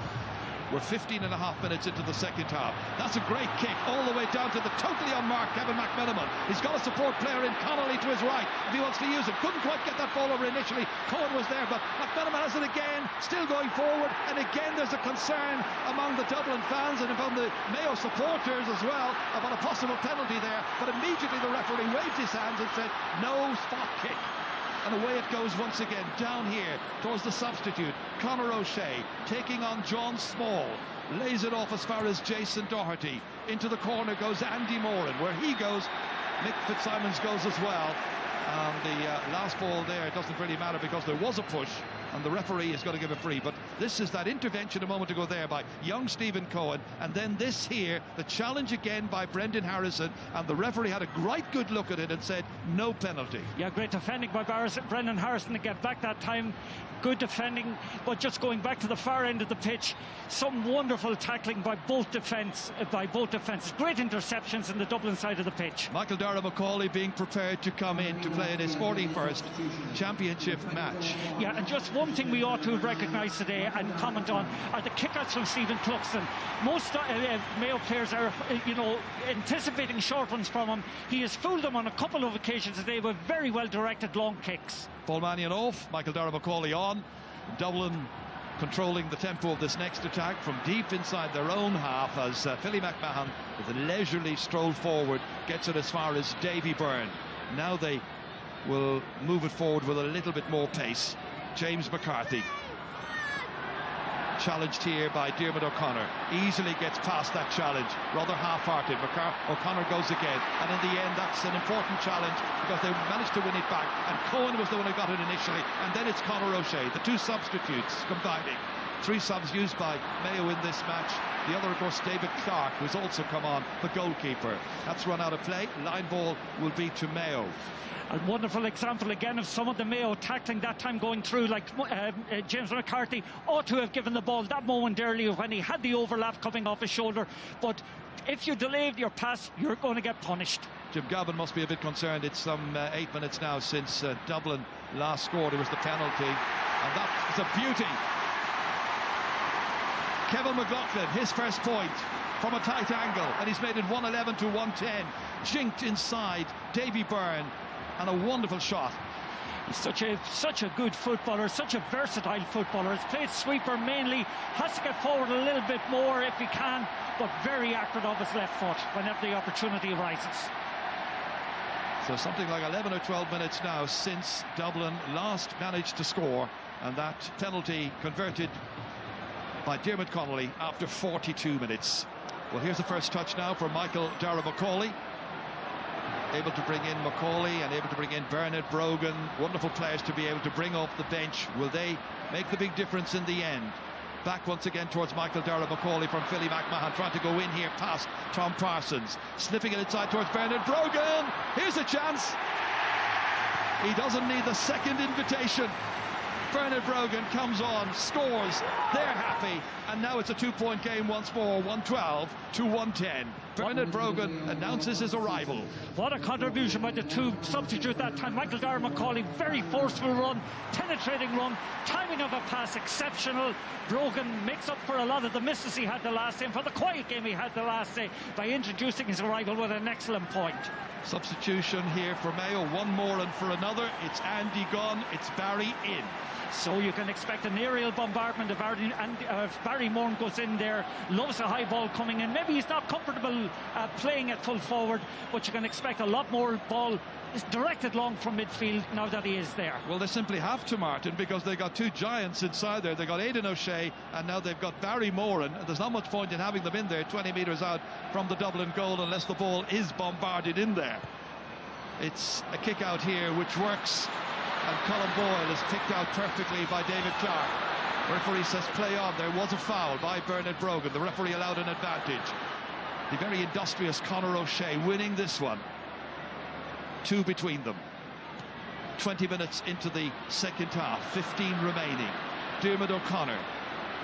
We're 15 and a half minutes into the second half. That's a great kick all the way down to the totally unmarked Kevin McManaman. He's got a support player in Connolly to his right if he wants to use it. Couldn't quite get that ball over initially. Cohen was there, but McManaman has it again, still going forward, and again there's a concern among the Dublin fans and among the Mayo supporters as well about a possible penalty there, but immediately the referee waved his hands and said no, spot kick. And away it goes once again, down here towards the substitute, Conor O'Shea, taking on John Small, lays it off as far as Jason Doherty. Into the corner goes Andy Moran. Where he goes, Mick Fitzsimons goes as well. The last ball there doesn't really matter because there was a push, and the referee is going to give a free. But this is that intervention a moment ago there by young Stephen Cohen, and then this here, the challenge again by Brendan Harrison, and the referee had a great good look at it and said no penalty. Yeah, great defending by Brendan Harrison to get back that time. Good defending, but just going back to the far end of the pitch, some wonderful tackling by both defences. Great interceptions in the Dublin side of the pitch. Michael Dara McCauley being prepared to come in to play in his 41st championship match. Yeah, and just one thing we ought to recognise today and comment on are the kickouts from Stephen Cluxton. Most Mayo players are, anticipating short ones from him. He has fooled them on a couple of occasions today with very well directed long kicks. Paul Mannion off, Michael Dara McCauley on. Dublin controlling the tempo of this next attack from deep inside their own half as Philly McMahon, with a leisurely stroll forward, gets it as far as Davy Byrne. Now they will move it forward with a little bit more pace. James McCarthy, challenged here by Diarmuid O'Connor, easily gets past that challenge, rather half-hearted. O'Connor goes again, and in the end that's an important challenge because they managed to win it back, and Cohen was the one who got it initially, and then it's Conor O'Shea, the two substitutes combining. 3 subs used by Mayo in this match. The other, of course, David Clark, who's also come on, the goalkeeper. That's run out of play. Line ball will be to Mayo. A wonderful example again of some of the Mayo tackling that time going through, like James McCarthy ought to have given the ball that moment earlier when he had the overlap coming off his shoulder, but if you delayed your pass you're going to get punished. Jim Gavin must be a bit concerned. It's some 8 minutes now since Dublin last scored. It was the penalty, and that is a beauty. Kevin McLaughlin, his first point from a tight angle, and he's made it 111 to 110. Jinked inside Davy Byrne, and a wonderful shot. He's such a good footballer, such a versatile footballer. He's played sweeper mainly, has to get forward a little bit more if he can, but very accurate off his left foot whenever the opportunity arises. So something like 11 or 12 minutes now since Dublin last managed to score, and that penalty converted by Diarmuid Connolly after 42 minutes. Well, here's the first touch now for Michael Dara McCauley. Able to bring in McCauley and able to bring in Bernard Brogan. Wonderful players to be able to bring off the bench. Will they make the big difference in the end? Back once again towards Michael Macaulay from Philly McMahon, trying to go in here past Tom Parsons. Sniffing it inside towards Bernard Brogan. Here's a chance. He doesn't need the second invitation. Bernard Brogan comes on, scores, they're happy, and now it's a 2-point game once more, 112 to 110. Bernard Brogan announces his arrival. What a contribution by the two substitutes that time. Michael Macaulay, very forceful run, penetrating run, timing of a pass exceptional. Brogan makes up for a lot of the misses he had the last day, and for the quiet game he had the last day, by introducing his arrival with an excellent point. Substitution here for Mayo, one more and for another. It's Andy gone, it's Barry in. So you can expect an aerial bombardment of Barry Moore goes in there, loves a high ball coming in. Maybe he's not comfortable playing at full forward, but you can expect a lot more ball is directed long from midfield now that he is there. Well, they simply have to, Martin, because they got two giants inside there. They got Aidan O'Shea, and now they've got Barry Moore, and there's not much point in having them in there 20 metres out from the Dublin goal unless the ball is bombarded in there. It's a kick out here which works, and Colin Boyle is picked out perfectly by David Clark. Referee says play on. There was a foul by Bernard Brogan. The referee allowed an advantage. The very industrious Conor O'Shea winning this one. Two between them. 20 minutes into the second half, 15 remaining. Diarmuid O'Connor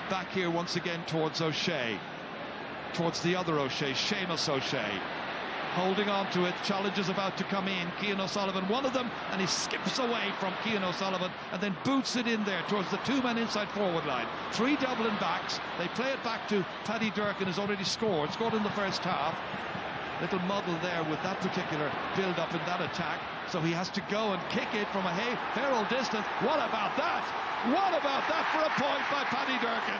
back here once again towards O'Shea, towards the other O'Shea, Seamus O'Shea, holding on to it. Challenge is about to come in. Cian O'Sullivan, one of them, and he skips away from Cian O'Sullivan and then boots it in there towards the two-man inside forward line. Three Dublin backs. They play it back to Paddy Durkin, who's already scored in the first half. Little muddle there with that particular build-up in that attack, so he has to go and kick it from a fair old distance. What about that? What about that for a point by Paddy Durkin?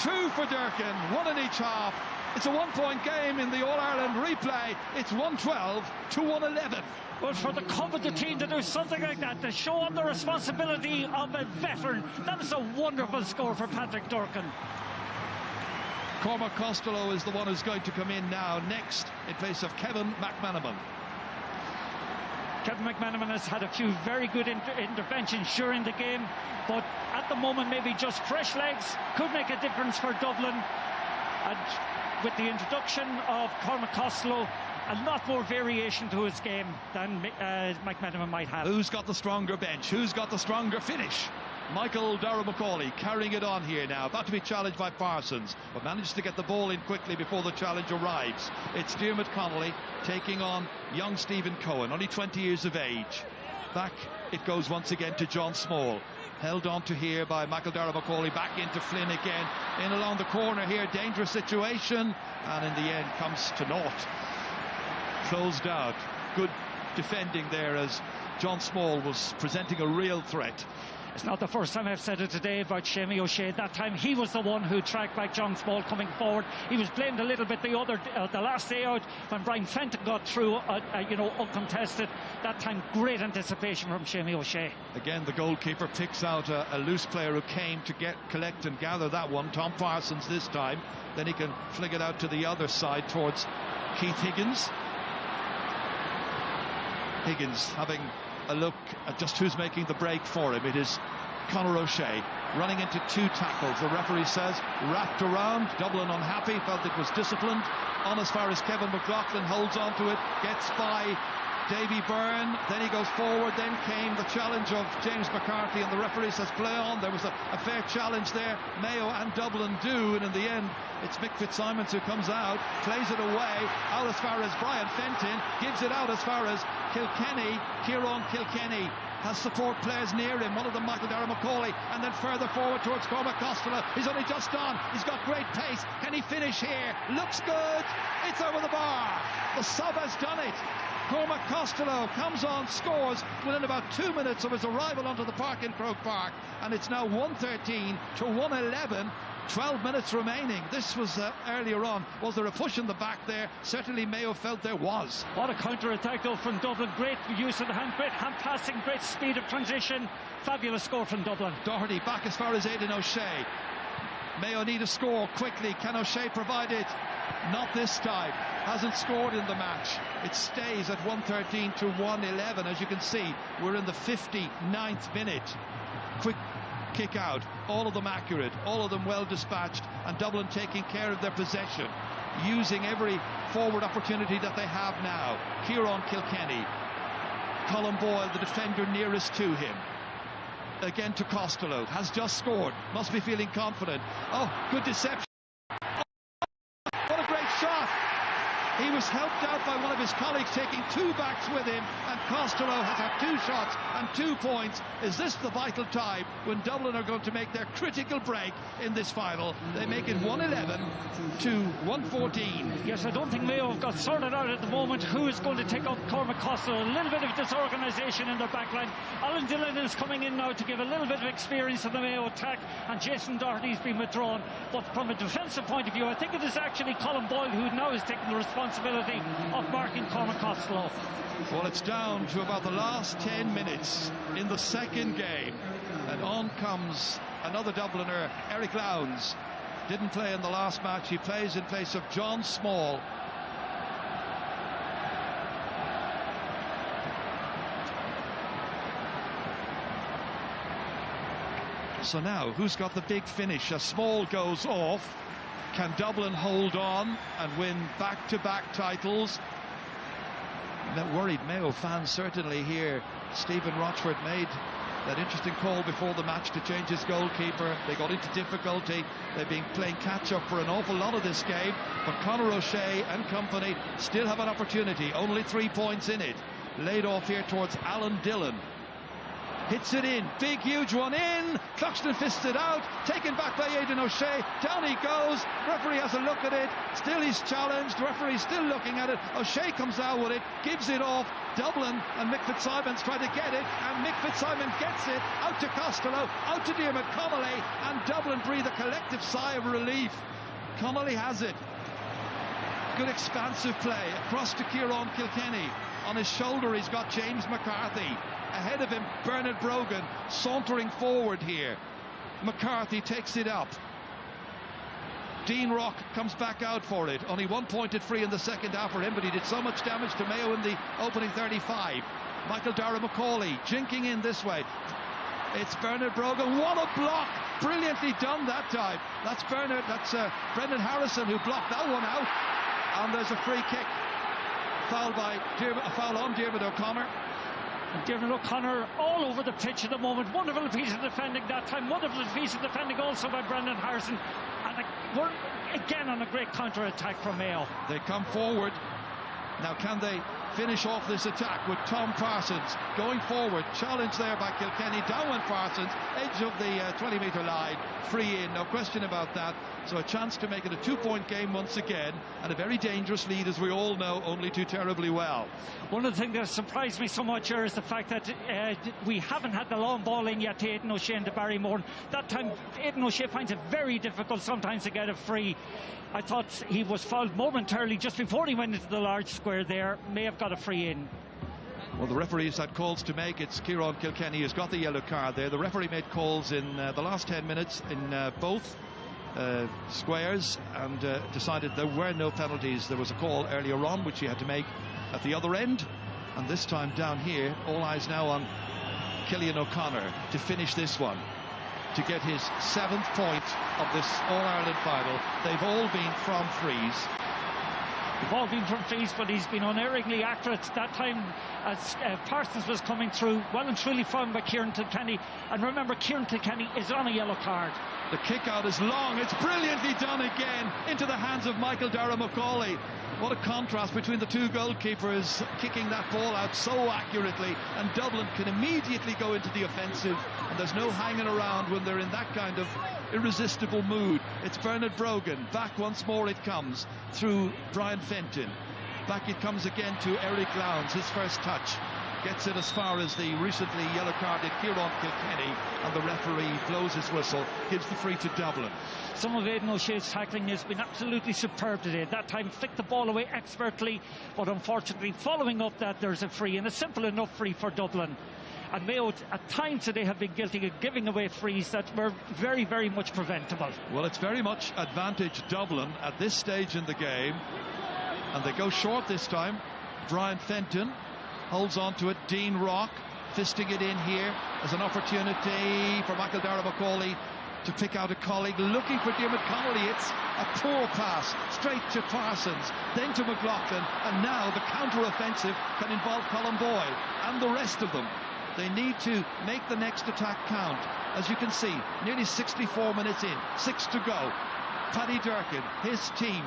Two for Durkin, one in each half. It's a one-point game in the All-Ireland replay. It's 112 to 111. Well, for the club of the team to do something like that, to show up the responsibility of a veteran, that is a wonderful score for Patrick Durkin. Cormac Costello is the one who's going to come in now, next, in place of Kevin McManaman. Kevin McManaman has had a few very good interventions during the game, but at the moment, maybe just fresh legs could make a difference for Dublin. And with the introduction of Cormac Costello, a lot more variation to his game than McManaman might have. Who's got the stronger bench? Who's got the stronger finish? Michael Macaulay carrying it on here now, about to be challenged by Parsons, but manages to get the ball in quickly before the challenge arrives. It's Diarmuid Connolly taking on young Stephen Cohen, only 20 years of age. Back it goes once again to John Small, held on to here by Michael Macaulay, back into Flynn again, in along the corner here, dangerous situation, and in the end comes to naught. Closed out. Good defending there as John Small was presenting a real threat. It's not the first time I've said it today about Seamus O'Shea. That time he was the one who tracked back John Small coming forward. He was blamed a little bit the last day out when Brian Fenton got through, uncontested. That time, great anticipation from Seamus O'Shea. Again, the goalkeeper picks out a loose player who came to collect and gather that one. Tom Parsons this time. Then he can fling it out to the other side towards Keith Higgins. Higgins having a look at just who's making the break for him. It is Conor O'Shea running into two tackles. The referee says wrapped around. Dublin unhappy, felt it was disciplined. On as far as Kevin McLaughlin holds on to it, gets by Davy Byrne, then he goes forward. Then came the challenge of James McCarthy, and the referee says play on. There was a fair challenge there. Mayo and Dublin do, and in the end it's Mick Fitzsimons who comes out, plays it away, out as far as Brian Fenton, gives it out as far as Kilkenny. Kieran Kilkenny has support players near him, one of them Michael Macaulay, and then further forward towards Cormac Costello. He's only just on, he's got great pace. Can he finish here? Looks good, it's over the bar. The sub has done it. Cormac Costello comes on, scores within about 2 minutes of his arrival onto the park in Croke Park, and it's now 113 to 111. 12 minutes remaining. This was earlier on. Was there a push in the back there? Certainly Mayo felt there was. What a counter-attack though from Dublin. Great use of the hand, great hand passing, great speed of transition. Fabulous score from Dublin. Doherty back as far as Aidan O'Shea. Mayo need a score quickly. Can O'Shea provide it? Not this time. Hasn't scored in the match. It stays at 113 to 111. As you can see, we're in the 59th minute. Quick kick out, all of them accurate, all of them well dispatched, and Dublin taking care of their possession, using every forward opportunity that they have now. Kieran Kilkenny, Colin Boyle, the defender nearest to him. Again to Costello, has just scored, must be feeling confident. Oh, good deception. Oh, what a great shot! He was helped out by one of his colleagues taking two backs with him, and Costello has had 2 shots and 2 points. Is this the vital time when Dublin are going to make their critical break in this final? They make it 111 to 114. Yes, I don't think Mayo have got sorted out at the moment who is going to take up Cormac Costello. A little bit of disorganisation in the back line. Alan Dillon is coming in now to give a little bit of experience to the Mayo attack, and Jason Doherty's been withdrawn. But from a defensive point of view, I think it is actually Colin Boyle who now is taking the responsibility of marking Cormac Costello. Well, it's down to about the last 10 minutes in the second game, and on comes another Dubliner, Eric Lowndes. Didn't play in the last match. He plays in place of John Small. So now, who's got the big finish? A Small goes off. Can Dublin hold on and win back-to-back titles? That worried Mayo fans certainly here. Stephen Rochford made that interesting call before the match to change his goalkeeper. They got into difficulty. They've been playing catch-up for an awful lot of this game. But Conor O'Shea and company still have an opportunity. Only 3 points in it. Laid off here towards Alan Dillon. Hits it in, big huge one in, Cluxton fists it out, taken back by Aidan O'Shea, down he goes, referee has a look at it, still he's challenged, referee still looking at it, O'Shea comes out with it, gives it off, Dublin and Mick Fitzsimons try to get it, and Mick Fitzsimons gets it, out to Costello, out to Diarmuid Connolly, and Dublin breathe a collective sigh of relief. Connolly has it. Good expansive play, across to Kieran Kilkenny, on his shoulder he's got James McCarthy. Ahead of him, Bernard Brogan sauntering forward here. McCarthy takes it up. Dean Rock comes back out for it. Only 1 pointed free in the second half for him, but he did so much damage to Mayo in the opening 35. Michael Dara McCauley jinking in this way. It's Bernard Brogan. What a block! Brilliantly done that time. That's Brendan Harrison who blocked that one out. And there's a free kick. Foul on Diarmuid O'Connor. Diarmuid O'Connor all over the pitch at the moment. Wonderful piece of defending that time. Wonderful piece of defending also by Brendan Harrison. And we're again on a great counter-attack from Mayo. They come forward. Now can they finish off this attack with Tom Parsons going forward? Challenge there by Kilkenny. Down went Parsons. Edge of the 20-metre line. Free in, no question about that. So a chance to make it a 2-point game once again, and a very dangerous lead, as we all know, only too terribly well. One of the things that surprised me so much here is the fact that we haven't had the long ball in yet to Aidan O'Shea and to Barry Moore. That time Aidan O'Shea finds it very difficult sometimes to get it free. I thought he was fouled momentarily just before he went into the large square there. May have got a free in. Well, the referees had calls to make. It's Kieran Kilkenny who's got the yellow card there. The referee made calls in the last 10 minutes in both squares and decided there were no penalties. There was a call earlier on which he had to make at the other end, and this time down here all eyes now on Cillian O'Connor to finish this one, to get his 7th point of this All-Ireland final. They've all been from frees. They've all been from frees, but he's been unerringly accurate that time as Parsons was coming through. Well and truly found by Kieran Kilkenny. And remember, Kieran Kilkenny is on a yellow card. The kick out is long. It's brilliantly done again into the hands of Michael Dara McCauley. What a contrast between the two goalkeepers kicking that ball out so accurately, and Dublin can immediately go into the offensive, and there's no hanging around when they're in that kind of irresistible mood. It's Bernard Brogan. Back once more it comes through Brian Fenton. Back it comes again to Eric Lowndes, his first touch. Gets it as far as the recently yellow-carded Kieran Kilkenny, and the referee blows his whistle, gives the free to Dublin. Some of Aidan O'Shea's tackling has been absolutely superb today. That time flicked the ball away expertly, but unfortunately following up that, there's a free, and a simple enough free for Dublin. And Mayo at times today have been guilty of giving away frees that were very, very much preventable. Well, it's very much advantage Dublin at this stage in the game, and they go short this time. Brian Fenton holds on to it. Dean Rock fisting it in here as an opportunity for Michael Darragh-Macaulay to pick out a colleague, looking for Diarmuid Connolly. It's a poor pass straight to Parsons, then to McLaughlin, and now the counter-offensive can involve Colin Boyle and the rest of them. They need to make the next attack count. As you can see, nearly 64 minutes in, 6 to go. Paddy Durkin, his team,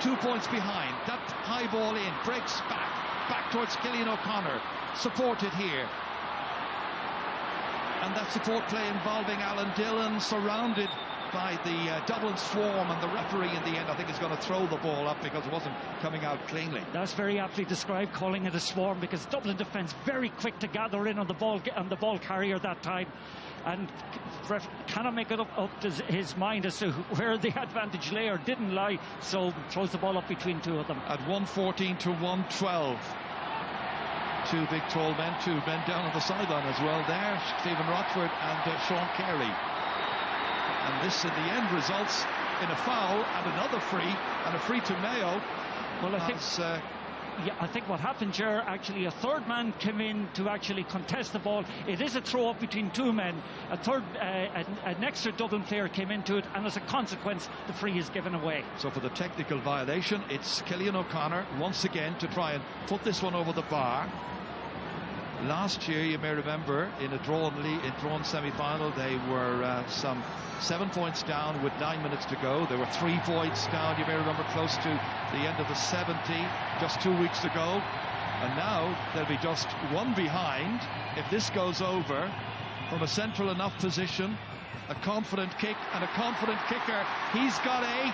2 points behind. That high ball in, breaks back towards Cillian O'Connor, supported here. And that support play involving Alan Dillon, surrounded by the Dublin swarm, and the referee in the end I think is going to throw the ball up because it wasn't coming out cleanly. That's very aptly described, calling it a swarm, because Dublin defence very quick to gather in on the ball carrier that time, and ref cannot make it up to his mind as to where the advantage lay or didn't lie, so throws the ball up between two of them. At 114 to 112. Two big tall men, two men down on the sideline as well there, Stephen Rochford and Sean Carey. And this in the end results in a foul and another free, and a free to Mayo. Well, I think what happened here, actually a third man came in to actually contest the ball. It is a throw up between two men. An extra Dublin player came into it, and as a consequence the free is given away. So for the technical violation, it's Cillian O'Connor once again to try and put this one over the bar. Last year, you may remember, in a drawn semi-final, they were some 7 points down with 9 minutes to go. They were 3 points down, you may remember, close to the end of the 70, just 2 weeks ago. And now they'll be just one behind if this goes over. From a central enough position, a confident kick and a confident kicker. He's got 8.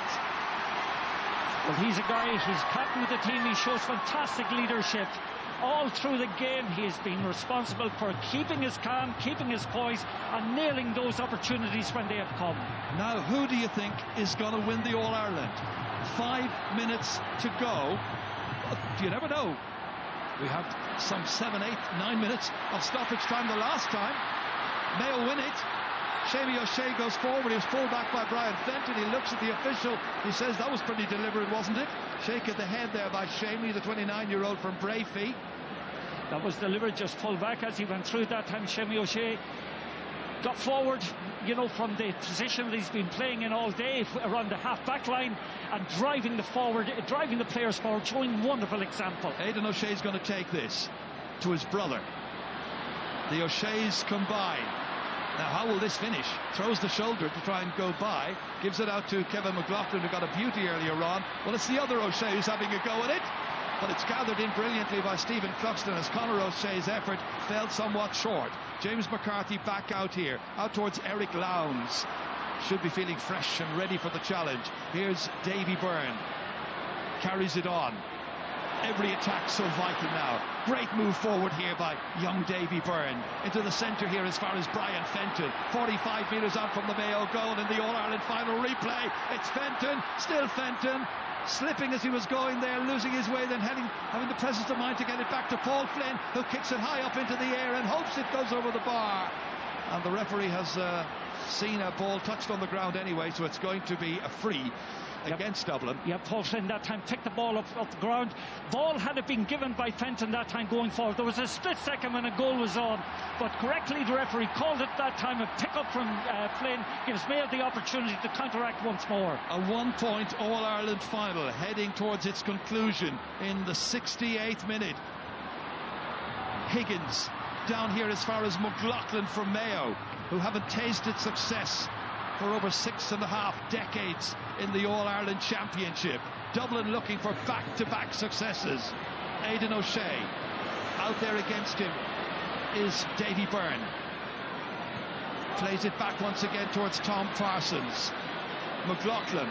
Well, he's a guy, he's captain of the team, he shows fantastic leadership. All through the game he has been responsible for keeping his calm, keeping his poise, and nailing those opportunities when they have come. Now who do you think is going to win the All-Ireland? 5 minutes to go. You never know. We had some 7, 8, 9 minutes of stoppage time the last time. Mayo win it. Seamie O'Shea goes forward. He was pulled back by Brian Fenton. He looks at the official. He says that was pretty deliberate, wasn't it? Shake at the head there by Seamie, the 29-year-old from Brayfee. That was deliberate, just pulled back as he went through that time. Seamie O'Shea got forward, you know, from the position that he's been playing in all day around the half-back line, and driving the players forward, showing wonderful example. Aidan O'Shea's going to take this to his brother. The O'Sheas combine. Now, how will this finish? Throws the shoulder to try and go by. Gives it out to Kevin McLaughlin, who got a beauty earlier on. Well, it's the other O'Shea who's having a go at it. But it's gathered in brilliantly by Stephen Cluxton as Conor O'Shea's effort fell somewhat short. James McCarthy back out here, out towards Eric Lowndes. Should be feeling fresh and ready for the challenge. Here's Davy Byrne. Carries it on. Every attack so vital now. Great move forward here by young Davy Byrne. Into the centre here as far as Brian Fenton. 45 metres out from the Mayo goal in the All-Ireland final replay. It's Fenton, still Fenton. Slipping as he was going there, losing his way, then having the presence of mind to get it back to Paul Flynn, who kicks it high up into the air and hopes it goes over the bar. And the referee has seen a ball touched on the ground anyway, so it's going to be a free against Dublin. Yeah, Paul Flynn that time picked the ball up the ground. Ball had it been given by Fenton that time going forward. There was a split second when a goal was on, but correctly the referee called it that time. A pick up from Flynn gives Mayo the opportunity to counteract once more. A 1-point All-Ireland final heading towards its conclusion in the 68th minute. Higgins down here as far as McLaughlin from Mayo, who haven't tasted success for over 6.5 decades in the All-Ireland Championship. Dublin looking for back-to-back successes. Aidan O'Shea. Out there against him is Davy Byrne. Plays it back once again towards Tom Parsons. McLaughlin.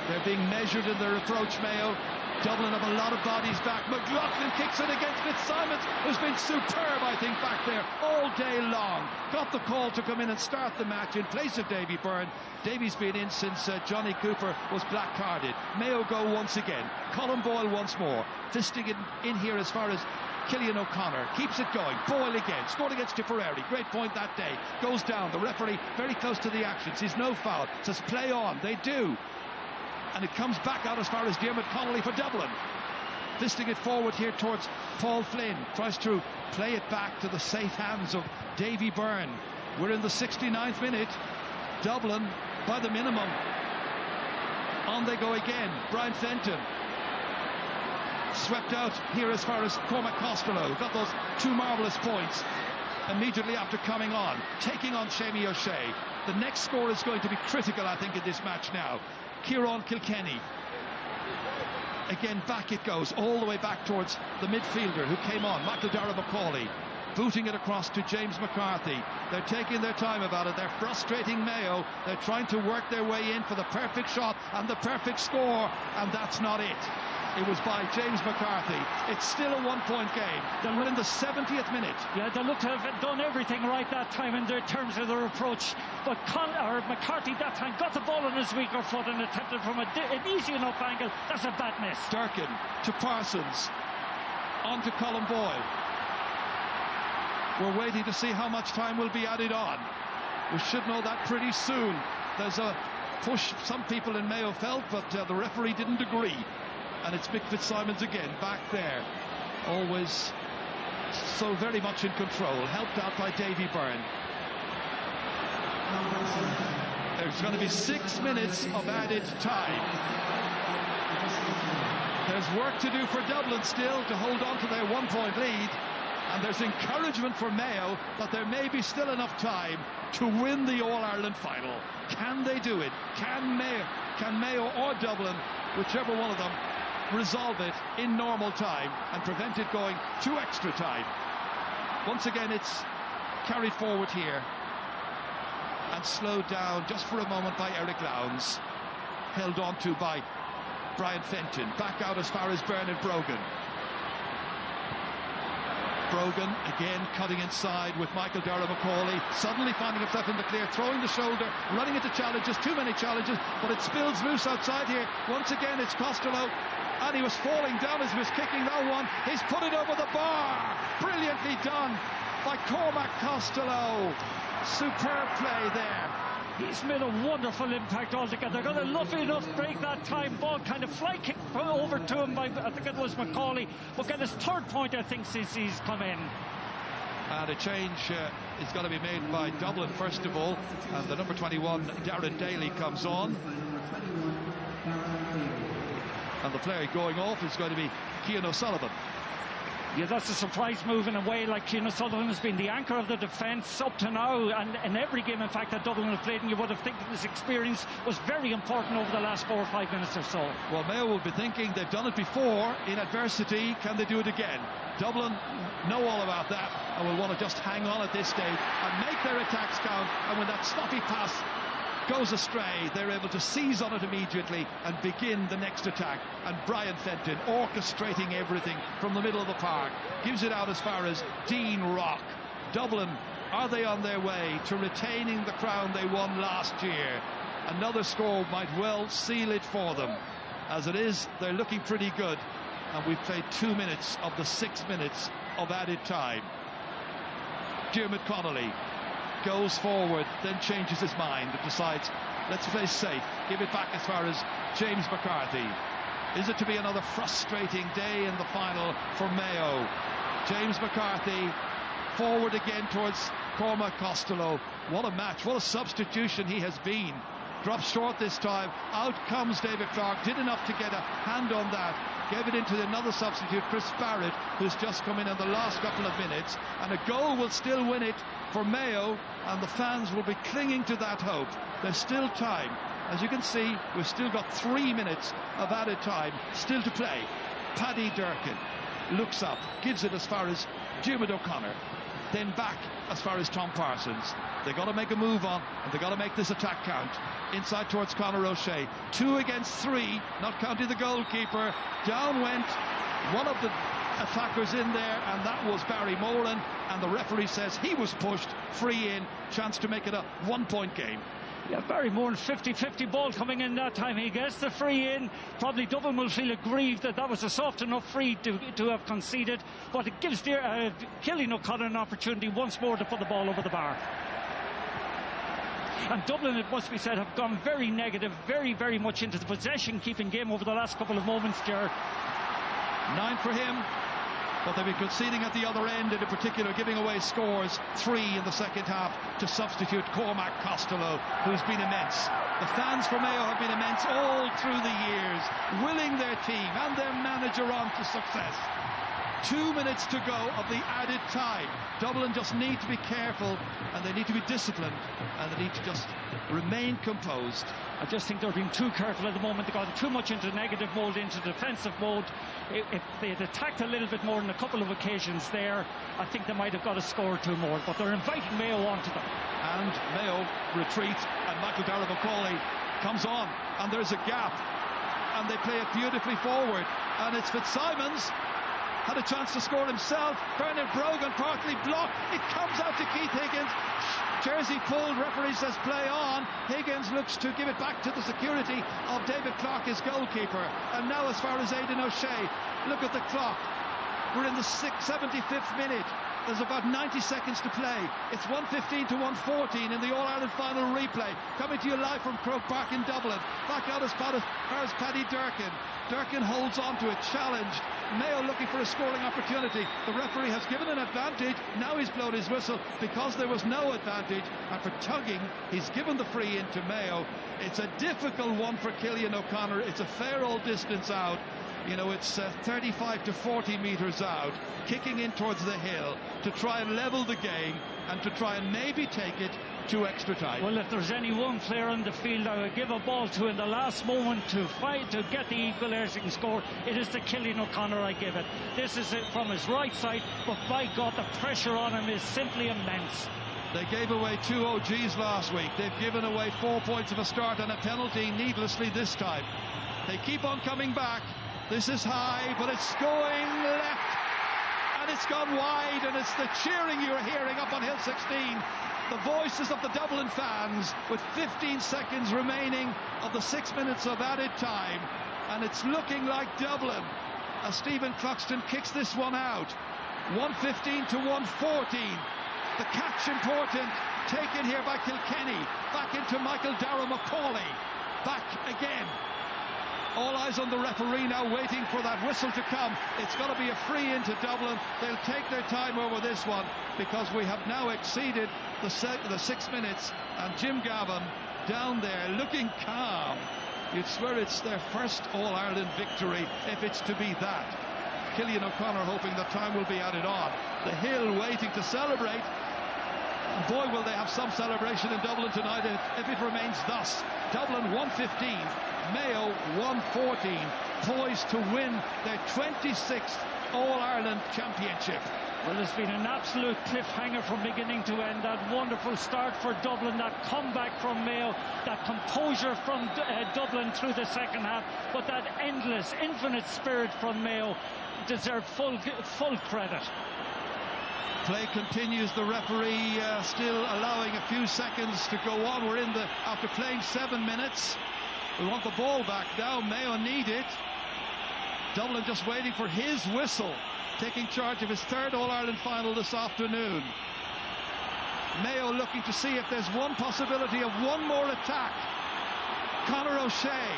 They're being measured in their approach, Mayo. Dublin have a lot of bodies back. McLaughlin kicks it against Fitzsimons, who's been superb, I think, back there all day long. Got the call to come in and start the match in place of Davy Byrne. Davy's been in since Johnny Cooper was black-carded. Mayo go once again. Colin Boyle once more. Fisting it in here as far as Cillian O'Connor. Keeps it going. Boyle again. Scored against Tipperary. Great point that day. Goes down. The referee very close to the action. Sees no foul. Says play on. They do. And it comes back out as far as Diarmuid Connolly for Dublin. Fisting it forward here towards Paul Flynn. Tries to play it back to the safe hands of Davy Byrne. We're in the 69th minute. Dublin by the minimum. On they go again. Brian Fenton. Swept out here as far as Cormac Costello. Got those 2 marvellous points immediately after coming on. Taking on Seamie O'Shea. The next score is going to be critical, I think, in this match now. Kieran Kilkenny. Again, back it goes, all the way back towards the midfielder who came on, Michael Dara-McCauley. Booting it across to James McCarthy. They're taking their time about it. They're frustrating Mayo. They're trying to work their way in for the perfect shot and the perfect score, and that's not it. It was by James McCarthy. It's still a 1-point game. We're in the 70th minute. Yeah, they look to have done everything right that time in their terms of their approach. But McCarthy that time got the ball on his weaker foot and attempted from an easy enough angle. That's a bad miss. Durkin to Parsons. On to Colin Boyle. We're waiting to see how much time will be added on. We should know that pretty soon. There's a push some people in Mayo felt, but the referee didn't agree. And it's Mick Fitzsimons again, back there. Always so very much in control. Helped out by Davy Byrne. There's going to be 6 minutes of added time. There's work to do for Dublin still to hold on to their 1-point lead. And there's encouragement for Mayo that there may be still enough time to win the All-Ireland final. Can they do it? Can Mayo or Dublin, whichever one of them, resolve it in normal time and prevent it going to extra time? Once again, it's carried forward here and slowed down just for a moment by Eric Lowndes. Held on to by Brian Fenton. Back out as far as Bernard Brogan. Brogan again cutting inside with Michael Dara-McCauley, suddenly finding himself in the clear, throwing the shoulder, running into challenges, too many challenges, but it spills loose outside here. Once again it's Costello, and he was falling down as he was kicking that one. He's put it over the bar. Brilliantly done by Cormac Costello. Superb play there. He's made a wonderful impact altogether. Got a lovely enough break that time. Ball kind of fly kick over to him by, I think it was McCauley. But got his 3rd point, I think, since he's come in. And a change is going to be made by Dublin, first of all. And the number 21, Darren Daly, comes on. And the player going off is going to be Cian O'Sullivan. Yeah, that's a surprise move in a way. Like Cian O'Sullivan has been the anchor of the defence up to now, and in every game, in fact, that Dublin have played, and you would have think that this experience was very important over the last 4 or 5 minutes or so. Well, Mayo will be thinking they've done it before in adversity. Can they do it again? Dublin know all about that and will want to just hang on at this stage and make their attacks count. And when that sloppy pass goes astray, they're able to seize on it immediately and begin the next attack. And Brian Fenton orchestrating everything from the middle of the park, gives it out as far as Dean Rock. Dublin, are they on their way to retaining the crown they won last year? Another score might well seal it for them. As it is, they're looking pretty good, and we've played 2 minutes of the 6 minutes of added time. Diarmuid Connolly goes forward, then changes his mind and decides, let's play safe, give it back as far as James McCarthy. Is it to be another frustrating day in the final for Mayo? James McCarthy forward again towards Cormac Costello. What a match, what a substitution he has been. Drops short this time, out comes David Clark, did enough to get a hand on that, gave it into another substitute, Chris Barrett, who's just come in the last couple of minutes, and a goal will still win it for Mayo, and the fans will be clinging to that hope. There's still time. As you can see, we've still got 3 minutes of added time still to play. Paddy Durkin looks up, gives it as far as Diarmuid O'Connor, then back as far as Tom Parsons. They've got to make a move on, and they've got to make this attack count. Inside towards Conor O'Shea. 2 against 3, not counting the goalkeeper. Down went one of the attackers in there, and that was Barry Moran, and the referee says he was pushed. Free in, chance to make it a 1-point game. Yeah, Barry Moran, 50-50 ball coming in that time. He gets the free in. Probably Dublin will feel aggrieved that was a soft enough free to have conceded, but it gives Cillian O'Connor an opportunity once more to put the ball over the bar. And Dublin, it must be said, have gone very negative, very, very much into the possession-keeping game over the last couple of moments, Ger. 9 for him. But they've been conceding at the other end, and in particular giving away scores, 3 in the second half, to substitute Cormac Costello, who's been immense. The fans for Mayo have been immense all through the years, willing their team and their manager on to success. 2 minutes to go of the added time. Dublin just need to be careful, and they need to be disciplined, and they need to just remain composed. I just think they're being too careful at the moment. They got too much into negative mode, into defensive mode. If they had attacked a little bit more on a couple of occasions there, I think they might have got a score or two more. But they're inviting Mayo onto them. And Mayo retreat, and Michael Darragh-McCauley comes on, and there's a gap, and they play it beautifully forward, and it's Fitzsimons. Had a chance to score himself. Bernard Brogan partly blocked. It comes out to Keith Higgins. Jersey pulled. Referee says play on. Higgins looks to give it back to the security of David Clark, his goalkeeper. And now as far as Aidan O'Shea, look at the clock. We're in the 75th minute. There's about 90 seconds to play. It's 1:15 to 1:14 in the All-Ireland final replay. Coming to you live from Croke Park in Dublin. Back out as far as Paddy Durkin. Durkin holds on to a challenge. Mayo looking for a scoring opportunity. The referee has given an advantage. Now he's blown his whistle because there was no advantage. And for tugging, he's given the free in to Mayo. It's a difficult one for Cillian O'Connor. It's a fair old distance out. You know, it's 35 to 40 metres out, kicking in towards the hill to try and level the game and to try and maybe take it to extra time. Well, if there's any one player on the field I would give a ball to in the last moment to fight to get the equalising score, it is to Cillian O'Connor. I give it. This is it from his right side, but by God, the pressure on him is simply immense. They gave away 2 OGs last week. They've given away 4 points of a start and a penalty needlessly this time. They keep on coming back. This is high, but it's going left, and it's gone wide, and it's the cheering you're hearing up on Hill 16. The voices of the Dublin fans with 15 seconds remaining of the 6 minutes of added time, and it's looking like Dublin as Stephen Cluxton kicks this one out. 1:15 to 1:14. The catch important, taken here by Kilkenny. Back into Michael Darragh-McCauley. Back again. All eyes on the referee now, waiting for that whistle to come. It's got to be a free into Dublin. They'll take their time over this one because we have now exceeded the 6 minutes, and Jim Gavin down there looking calm. You'd swear it's their first All-Ireland victory, if it's to be that. Cillian O'Connor hoping the time will be added on. The Hill waiting to celebrate. Boy, will they have some celebration in Dublin tonight if it remains thus. Dublin 1:15, Mayo 1:14, poised to win their 26th All-Ireland Championship. Well, it's been an absolute cliffhanger from beginning to end. That wonderful start for Dublin, that comeback from Mayo, that composure from Dublin through the second half, but that endless, infinite spirit from Mayo deserve full credit. Play continues. The referee still allowing a few seconds to go on. We're after playing 7 minutes. We want the ball back now. Mayo need it. Dublin just waiting for his whistle, taking charge of his 3rd All-Ireland final this afternoon. Mayo looking to see if there's one possibility of one more attack. Conor O'Shea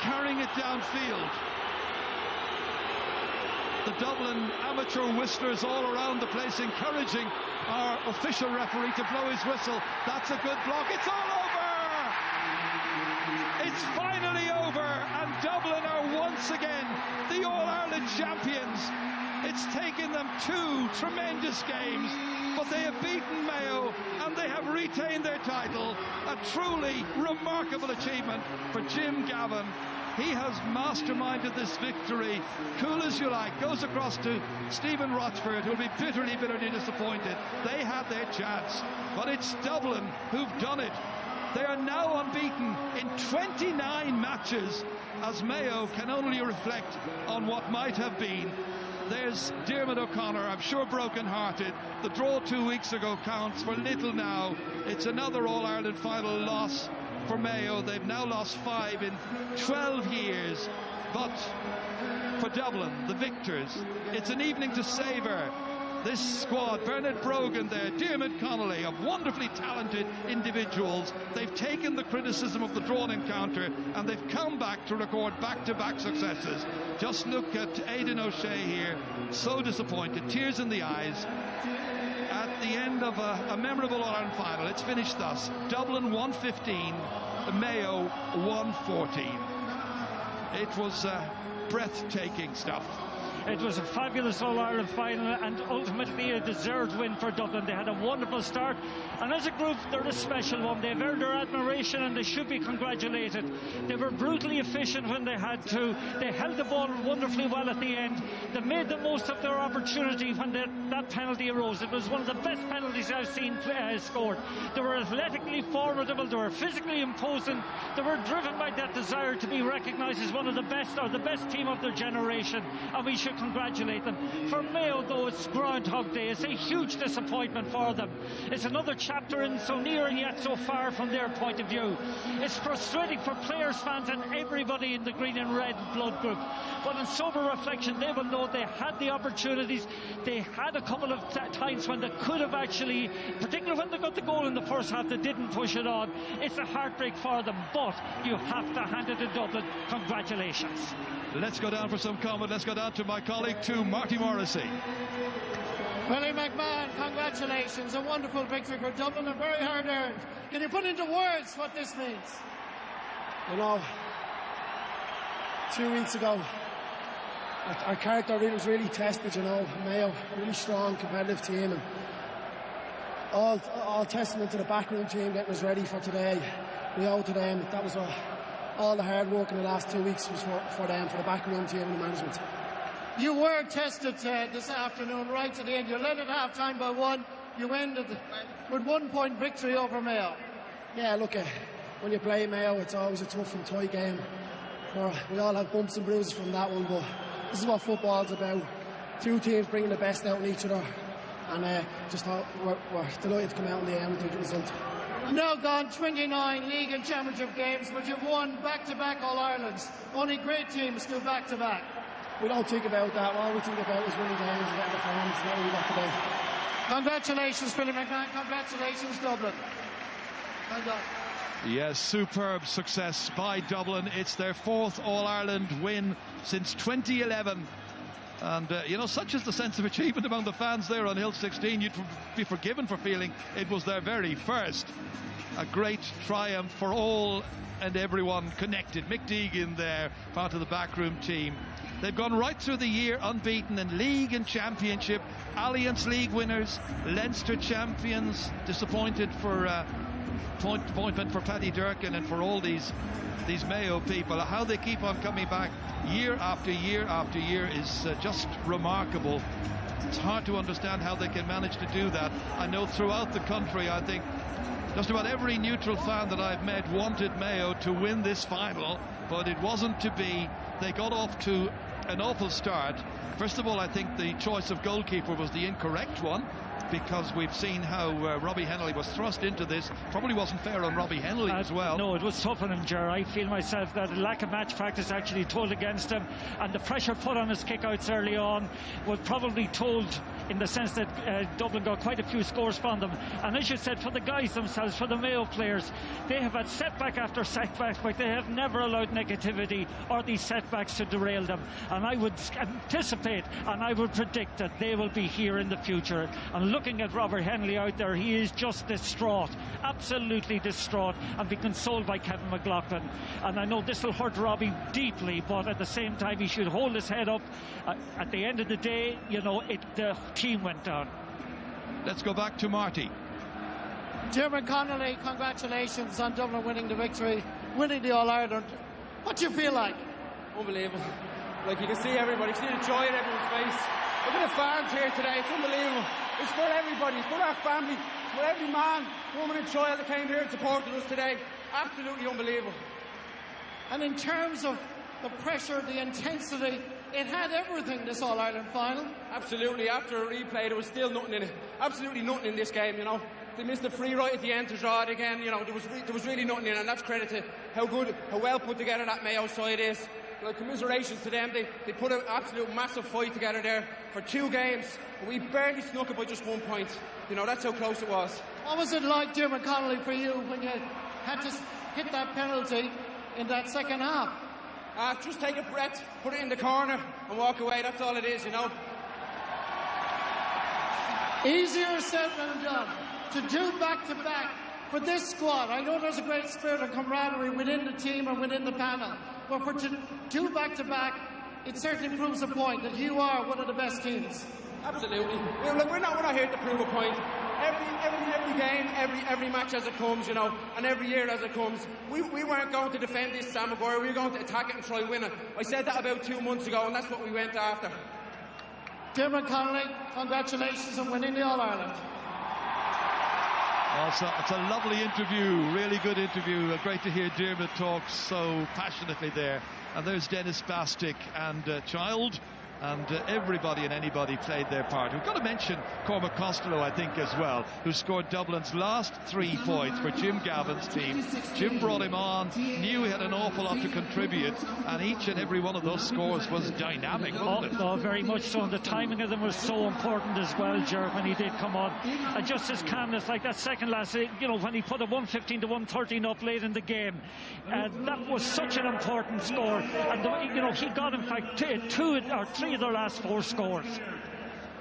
carrying it downfield. The Dublin amateur whistlers all around the place encouraging our official referee to blow his whistle. That's a good block. It's all over! It's finally over, and Dublin are once again the All-Ireland champions. It's taken them 2 tremendous games, but they have beaten Mayo and they have retained their title. A truly remarkable achievement for Jim Gavin. He has masterminded this victory. Cool as you like. Goes across to Stephen Rochford, who'll be bitterly disappointed. They had their chance, but it's Dublin who've done it. They are now unbeaten in 29 matches, as Mayo can only reflect on what might have been. There's Diarmuid O'Connor, I'm sure broken-hearted. The draw 2 weeks ago counts for little now. It's another All-Ireland final loss for Mayo. They've now lost 5 in 12 years. But for Dublin, the victors, it's an evening to savour. This squad, Bernard Brogan there, Diarmuid Connolly, of wonderfully talented individuals. They've taken the criticism of the drawn encounter and they've come back to record back-to-back successes. Just look at Aidan O'Shea here, so disappointed, tears in the eyes. At the end of a memorable All-Ireland final, it's finished thus: Dublin 115, Mayo 114. It was breathtaking stuff. It was a fabulous All-Ireland final and ultimately a deserved win for Dublin. They had a wonderful start, and as a group they're a special one. They've earned our admiration and they should be congratulated. They were brutally efficient when they had to. They held the ball wonderfully well at the end. They made the most of their opportunity when that penalty arose. It was one of the best penalties I've seen scored. They were athletically formidable, they were physically imposing, they were driven by that desire to be recognised as one of the best, or the best team of their generation, and we should congratulate them. For Mayo, though, it's Groundhog Day. It's a huge disappointment for them. It's another chapter in so near and yet so far from their point of view. It's frustrating for players, fans and everybody in the green and red blood group. But in sober reflection, they will know they had the opportunities. They had a couple of times when they could have actually, particularly when they got the goal in the first half, they didn't push it on. It's a heartbreak for them, but you have to hand it to Dublin. Congratulations. Let's go down for some comment. Let's go down to my colleague, to Marty Morrissey. Willie McMahon, congratulations. A wonderful victory for Dublin and very hard earned. Can you put into words what this means? You know, 2 weeks ago, our character was really tested, you know. Mayo, really strong, competitive team, and all testament to the backroom team getting us ready for today. We owe to them. That was all the hard work in the last 2 weeks was for them, for the backroom team and the management. You were tested this afternoon, right to the end. You led at half-time by one. You ended with 1 point victory over Mayo. Yeah, look, when you play Mayo, it's always a tough and tight game. We all have bumps and bruises from that one, but this is what football's about. Two teams bringing the best out in each other, and we're delighted to come out in the end with the result. Now gone 29 league and championship games, but you've won back-to-back All-Irelands. Only great teams do back-to-back. We don't think about that. All we think about is winning games and getting the fans. That's what we got today. Congratulations, Billy McMahon. Congratulations, Dublin. Well done. Yes, superb success by Dublin. It's their 4th All-Ireland win since 2011. And, you know, such is the sense of achievement among the fans there on Hill 16. You'd be forgiven for feeling it was their very first. A great triumph for all and everyone connected. Mick Deegan there, part of the backroom team. They've gone right through the year unbeaten in league and championship. Alliance League winners, Leinster champions. Disappointed for appointment for Paddy Durkin and for all these Mayo people. How they keep on coming back year after year after year is just remarkable. It's hard to understand how they can manage to do that. I know throughout the country, I think just about every neutral fan that I've met wanted Mayo to win this final, but it wasn't to be. They got off to an awful start. First of all, I think the choice of goalkeeper was the incorrect one, because we've seen how Robbie Hennelly was thrust into this. Probably wasn't fair on Robbie Hennelly as well. No, it was tough on him, Ger. I feel myself that a lack of match practice actually told against him, and the pressure put on his kickouts early on was probably told, in the sense that Dublin got quite a few scores from them. And as you said, for the guys themselves, for the Mayo players, they have had setback after setback, but they have never allowed negativity or these setbacks to derail them. And I would anticipate and I would predict that they will be here in the future. And looking at Robert Hennelly out there, he is just distraught, absolutely distraught, and be consoled by Kevin McLaughlin. And I know this will hurt Robbie deeply, but at the same time he should hold his head up. At the end of the day, you know, the team went down. Let's go back to Marty. Diarmuid Connolly, congratulations on Dublin winning the victory, winning the All-Ireland. What do you feel like? Unbelievable. Like, you can see everybody, you can see the joy in everyone's face. Look at the fans here today, it's unbelievable. It's for everybody, it's for our family, it's for every man, woman and child that came here and supported us today. Absolutely unbelievable. And in terms of the pressure, the intensity, it had everything, this All-Ireland final. Absolutely. After a replay, there was still nothing in it. Absolutely nothing in this game, you know. They missed the free right at the end to draw it again, you know. There was really nothing in it, and that's credit to how well put together that Mayo side is. like, commiserations to them. They put an absolute massive fight together there for 2 games, and we barely snuck it by just 1 point. You know, that's how close it was. What was it like, Dermot Connolly, for you when you had to hit that penalty in that second half? Just take a breath, put it in the corner, and walk away. That's all it is, you know. Easier said than done to do back-to-back for this squad. I know there's a great spirit of camaraderie within the team and within the panel, but for to do back-to-back, it certainly proves a point that you are one of the best teams. Absolutely. We're not here to prove a point. Every game, every match as it comes, you know, and every year as it comes, we weren't going to defend this Sam Maguire. We were going to attack it and try and win it. I said that about 2 months ago, and that's what we went after. Dermot Connolly, congratulations on winning the All-Ireland. It's a lovely interview, really good interview. Great to hear Dermot talk so passionately there. And there's Dennis Bastick and Child. And everybody and anybody played their part. We've got to mention Cormac Costello, I think, as well, who scored Dublin's last 3 points for Jim Gavin's team. Jim brought him on, knew he had an awful lot to contribute, and each and every one of those scores was dynamic, wasn't it? Oh, very much so, and the timing of them was so important as well, Ger, when he did come on. And just his calmness, like that second last, you know, when he put a 115 to 113 up late in the game, that was such an important score. And, you know, he got, in fact, 2 or 3 of their last 4 scores.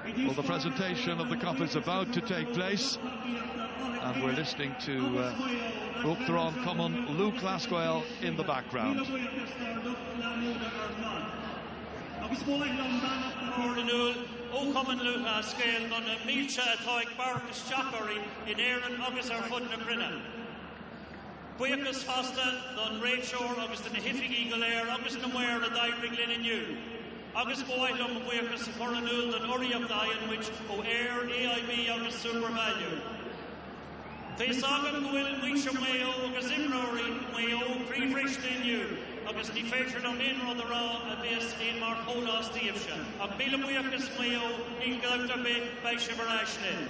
Well, the presentation of the cup is about to take place, and we're listening to Uachtaráin Cumann, Luke Laswell in the background. Buíochas fasta don Rachor agus den Hifigi Galer agus na Muir a Daibrig Linen agus Boilum Buíochas Coranul don Uriam Dayan which o Air AIB agus Super Value. They sagan Gwil Wisha Mayo agus Imrori Mayo Prefrish Linen agus ni feature on Inro the Raw Abyss in Marcola Stevesha. Ag Bila Buíochas Mayo in Gauta by Shibarashlin.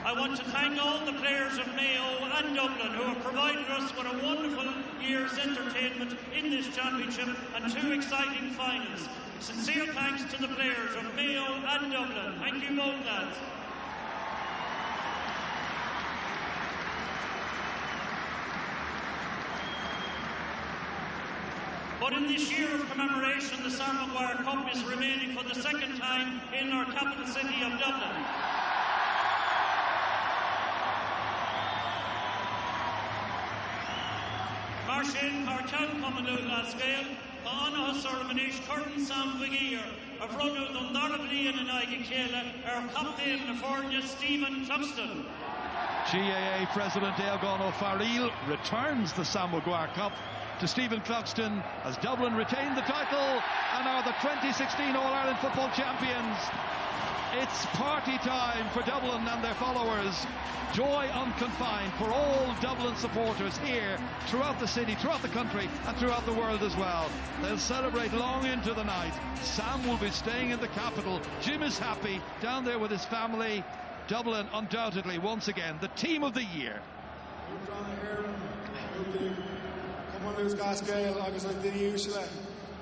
I want to thank all the players of Mayo and Dublin who have provided us with a wonderful year's entertainment in this championship and 2 exciting finals. Sincere thanks to the players of Mayo and Dublin. Thank you both, lads. But in this year of commemoration, the Sam Maguire Cup is remaining for the 2nd time in our capital city of Dublin. Marshin Cartel Commodore Lascale, Anna Sormanish, Curtin Sam Wigier, of Ronald Dundarabli and Aniga Kela, our captain California, Stephen Cluxton. GAA President Eogán Ó Farrell returns the Sam Maguire Cup to Stephen Cluxton as Dublin retain the title and are the 2016 All-Ireland football champions. It's party time for Dublin and their followers. Joy unconfined for all Dublin supporters here, throughout the city, throughout the country, and throughout the world as well. They'll celebrate long into the night. Sam will be staying in the capital. Jim is happy down there with his family. Dublin, undoubtedly, once again, the team of the year.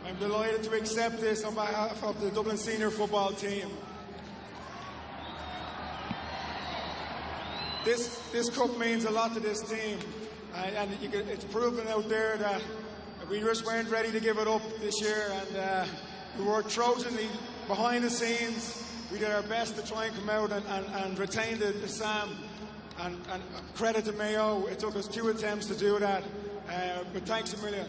I'm delighted to accept this on behalf of the Dublin senior football team. This cup means a lot to this team, and it's proven out there that we just weren't ready to give it up this year, and we worked Trojanly behind the scenes. We did our best to try and come out and retain the Sam, and credit to Mayo. It took us 2 attempts to do that, but thanks a million.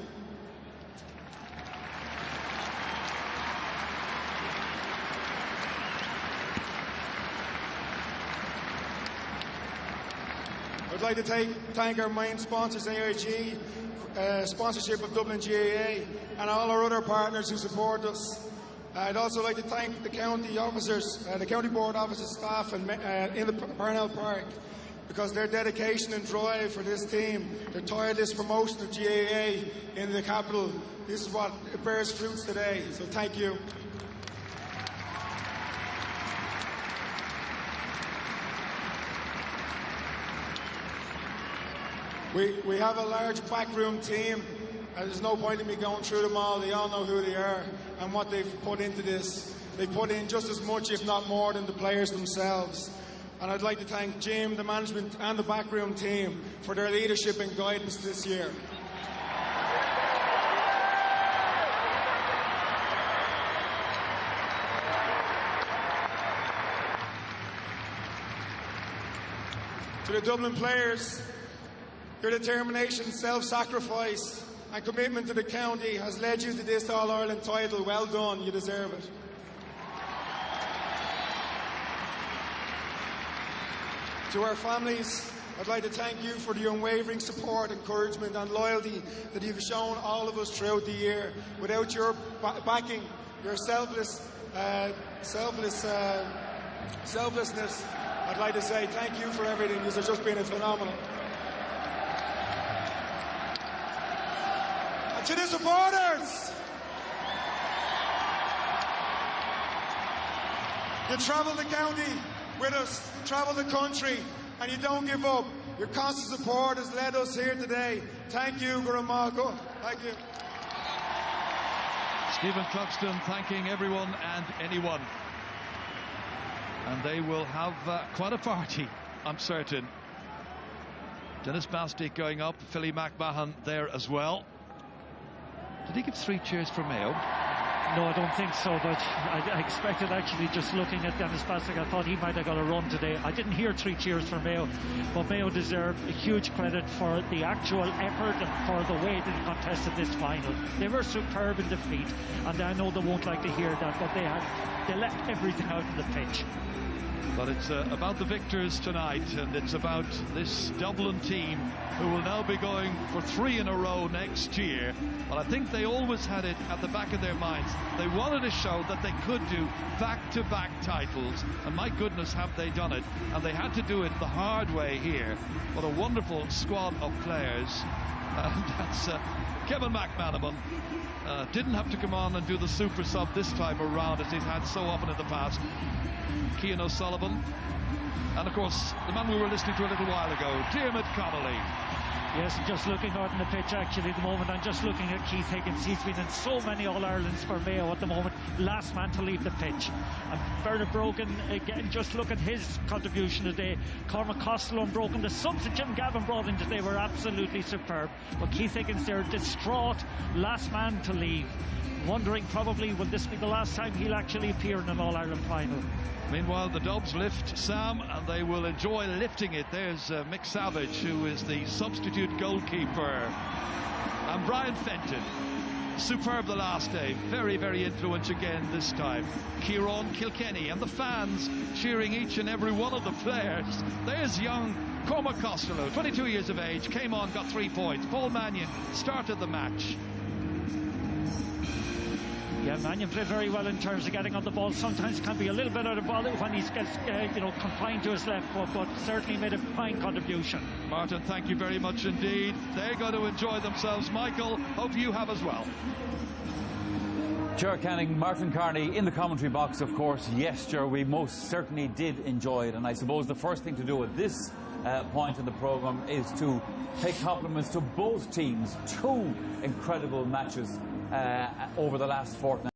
I'd like to thank our main sponsors, AIG, sponsorship of Dublin GAA, and all our other partners who support us. I'd also like to thank the county officers, the county board officers, staff in the Parnell Park, because their dedication and drive for this team, their tireless promotion of GAA in the capital, this is what it bears fruits today. So thank you. We have a large backroom team There's no point in me going through them all. They all know who they are and what they've put into this. They've put in just as much, if not more, than the players themselves. And I'd like to thank Jim, the management and the backroom team for their leadership and guidance this year. To the Dublin players, your determination, self-sacrifice and commitment to the county has led you to this All-Ireland title. Well done, you deserve it. To our families, I'd like to thank you for the unwavering support, encouragement and loyalty that you've shown all of us throughout the year. Without your backing, your selflessness, I'd like to say thank you for everything. This has just been phenomenal. And to the supporters, you travel the county with us, travel the country, and you don't give up. Your constant support has led us here today. Thank you, Guramalko. Thank you. Stephen Cluxton thanking everyone and anyone. And they will have quite a party, I'm certain. Dennis Bastick going up, Philly McMahon there as well. Did he give 3 cheers for Mayo? No, I don't think so, but I expected, actually, just looking at Dennis Bastick, I thought he might have got a run today. I didn't hear 3 cheers for Mayo, but Mayo deserve a huge credit for the actual effort and for the way they contested this final. They were superb in defeat, and I know they won't like to hear that, but they left everything out on the pitch. But it's about the victors tonight, and it's about this Dublin team who will now be going for 3 in a row next year. But I think they always had it at the back of their minds. They wanted to show that they could do back-to-back titles, and my goodness, have they done it. And they had to do it the hard way here. What a wonderful squad of players. And that's Kevin McManaman. Didn't have to come on and do the super sub this time around, as he's had so often in the past. Cian O'Sullivan, and of course the man we were listening to a little while ago, Diarmuid Connolly. Yes, and just looking out in the pitch actually at the moment, I'm just looking at Keith Higgins. He's been in so many All-Irelands for Mayo at the moment, last man to leave the pitch. And Bernard Brogan, again, just look at his contribution today. Cormac Costello and Brogan, the subs that Jim Gavin brought in today were absolutely superb. But Keith Higgins there, distraught, last man to leave, wondering probably will this be the last time he'll actually appear in an All-Ireland final. Meanwhile, the Dubs lift, Sam, and they will enjoy lifting it. There's Mick Savage, who is the substitute goalkeeper. And Brian Fenton, superb the last day. Very, very influential again this time. Kieran Kilkenny and the fans cheering each and every one of the players. There's young Cormac Costello, 22 years of age, came on, got 3 points. Paul Mannion started the match. Yeah, Mannion played very well in terms of getting on the ball. Sometimes can be a little bit out of ball when he gets, confined to his left foot, but certainly made a fine contribution. Martin, thank you very much indeed. They're going to enjoy themselves. Michael, hope you have as well. Ger Canning, Martin Carney in the commentary box, of course. Yes, Ger, we most certainly did enjoy it, and I suppose the first thing to do at this point in the programme is to pay compliments to both teams. 2 incredible matches over the last fortnight.